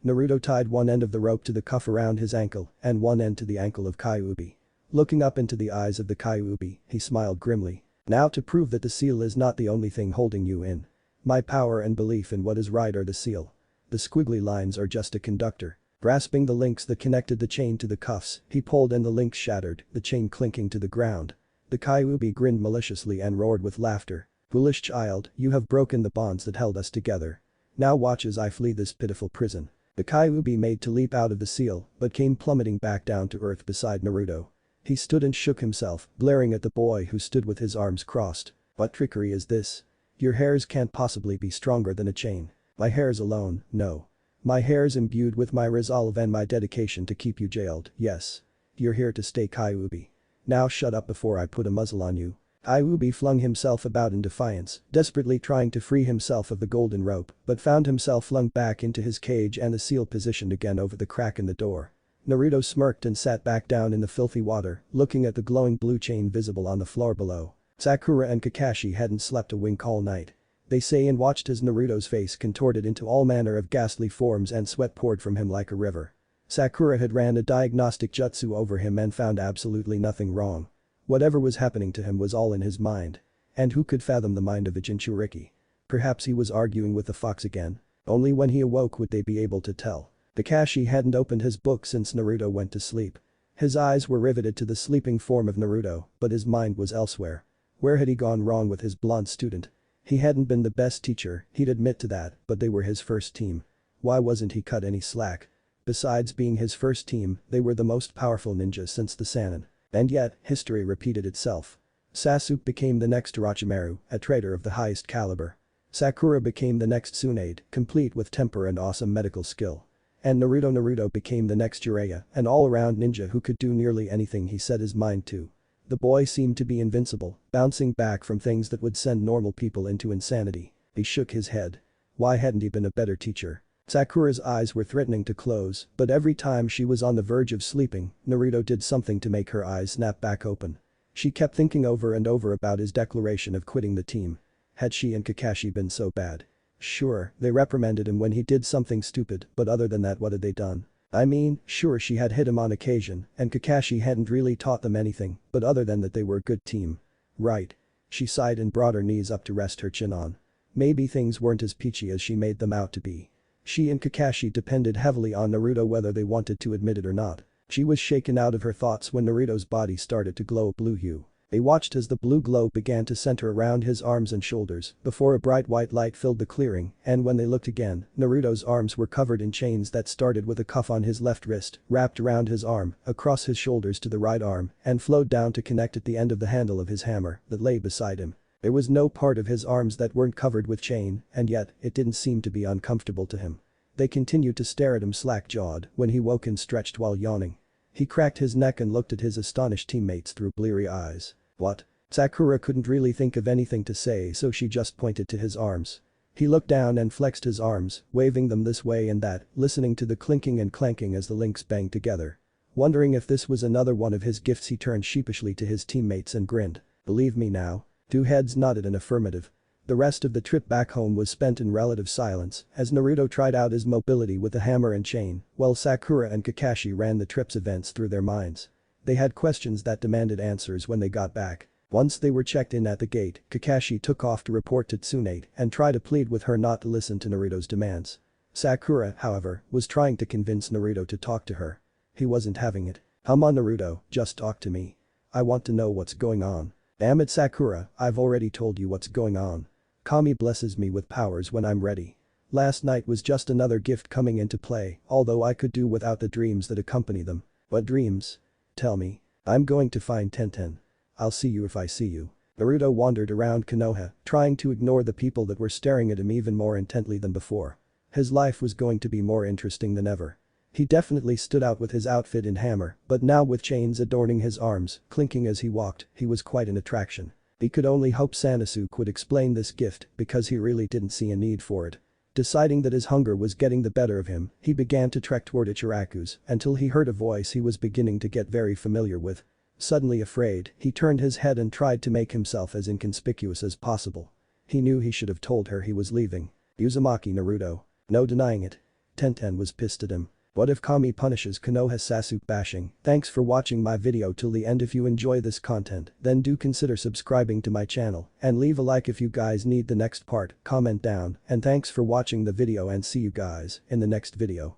Naruto tied one end of the rope to the cuff around his ankle and one end to the ankle of Kyuubi. Looking up into the eyes of the Kyuubi, he smiled grimly. Now to prove that the seal is not the only thing holding you in. My power and belief in what is right are the seal. The squiggly lines are just a conductor. Grasping the links that connected the chain to the cuffs, he pulled and the links shattered, the chain clinking to the ground. The Kyuubi grinned maliciously and roared with laughter. Foolish child, you have broken the bonds that held us together. Now watch as I flee this pitiful prison. The Kyuubi made to leap out of the seal, but came plummeting back down to earth beside Naruto. He stood and shook himself, glaring at the boy who stood with his arms crossed. What trickery is this? Your hairs can't possibly be stronger than a chain. My hairs alone, no. My hairs imbued with my resolve and my dedication to keep you jailed, yes. You're here to stay, Kyuubi. Now shut up before I put a muzzle on you. Kyuubi flung himself about in defiance, desperately trying to free himself of the golden rope, but found himself flung back into his cage and the seal positioned again over the crack in the door. Naruto smirked and sat back down in the filthy water, looking at the glowing blue chain visible on the floor below. Sakura and Kakashi hadn't slept a wink all night. They say and watched as Naruto's face contorted into all manner of ghastly forms and sweat poured from him like a river. Sakura had ran a diagnostic jutsu over him and found absolutely nothing wrong. Whatever was happening to him was all in his mind. And who could fathom the mind of a Jinchuriki? Perhaps he was arguing with the fox again. Only when he awoke would they be able to tell. Kakashi hadn't opened his book since Naruto went to sleep. His eyes were riveted to the sleeping form of Naruto, but his mind was elsewhere. Where had he gone wrong with his blonde student? He hadn't been the best teacher, he'd admit to that, but they were his first team. Why wasn't he cut any slack? Besides being his first team, they were the most powerful ninjas since the Sannin. And yet, history repeated itself. Sasuke became the next Orochimaru, a traitor of the highest caliber. Sakura became the next Sunade, complete with temper and awesome medical skill. And Naruto became the next Jiraiya, an all-around ninja who could do nearly anything he set his mind to. The boy seemed to be invincible, bouncing back from things that would send normal people into insanity. He shook his head. Why hadn't he been a better teacher? Sakura's eyes were threatening to close, but every time she was on the verge of sleeping, Naruto did something to make her eyes snap back open. She kept thinking over and over about his declaration of quitting the team. Had she and Kakashi been so bad? Sure, they reprimanded him when he did something stupid, but other than that, what had they done? I mean, sure, she had hit him on occasion, and Kakashi hadn't really taught them anything, but other than that they were a good team. Right. She sighed and brought her knees up to rest her chin on. Maybe things weren't as peachy as she made them out to be. She and Kakashi depended heavily on Naruto whether they wanted to admit it or not. She was shaken out of her thoughts when Naruto's body started to glow a blue hue. They watched as the blue glow began to center around his arms and shoulders before a bright white light filled the clearing, and when they looked again, Naruto's arms were covered in chains that started with a cuff on his left wrist, wrapped around his arm, across his shoulders to the right arm, and flowed down to connect at the end of the handle of his hammer that lay beside him. There was no part of his arms that weren't covered with chain, and yet, it didn't seem to be uncomfortable to him. They continued to stare at him slack-jawed when he woke and stretched while yawning. He cracked his neck and looked at his astonished teammates through bleary eyes. What? Sakura couldn't really think of anything to say so she just pointed to his arms. He looked down and flexed his arms, waving them this way and that, listening to the clinking and clanking as the links banged together. Wondering if this was another one of his gifts, he turned sheepishly to his teammates and grinned. Believe me now? Two heads nodded an affirmative. The rest of the trip back home was spent in relative silence as Naruto tried out his mobility with the hammer and chain, while Sakura and Kakashi ran the trip's events through their minds. They had questions that demanded answers when they got back. Once they were checked in at the gate, Kakashi took off to report to Tsunade and try to plead with her not to listen to Naruto's demands. Sakura, however, was trying to convince Naruto to talk to her. He wasn't having it. Come on Naruto, just talk to me. I want to know what's going on. Damn it Sakura, I've already told you what's going on. Kami blesses me with powers when I'm ready. Last night was just another gift coming into play, although I could do without the dreams that accompany them. What dreams? Tell me. I'm going to find Tenten. I'll see you if I see you. Naruto wandered around Konoha, trying to ignore the people that were staring at him even more intently than before. His life was going to be more interesting than ever. He definitely stood out with his outfit in hammer, but now with chains adorning his arms, clinking as he walked, he was quite an attraction. He could only hope Sanosuke would explain this gift because he really didn't see a need for it. Deciding that his hunger was getting the better of him, he began to trek toward Ichiraku's until he heard a voice he was beginning to get very familiar with. Suddenly afraid, he turned his head and tried to make himself as inconspicuous as possible. He knew he should have told her he was leaving. Uzumaki Naruto. No denying it. Tenten was pissed at him. What if Kami punishes Konoha Sasuke bashing? Thanks for watching my video till the end. If you enjoy this content, then do consider subscribing to my channel and leave a like if you guys need the next part, comment down, and thanks for watching the video and see you guys in the next video.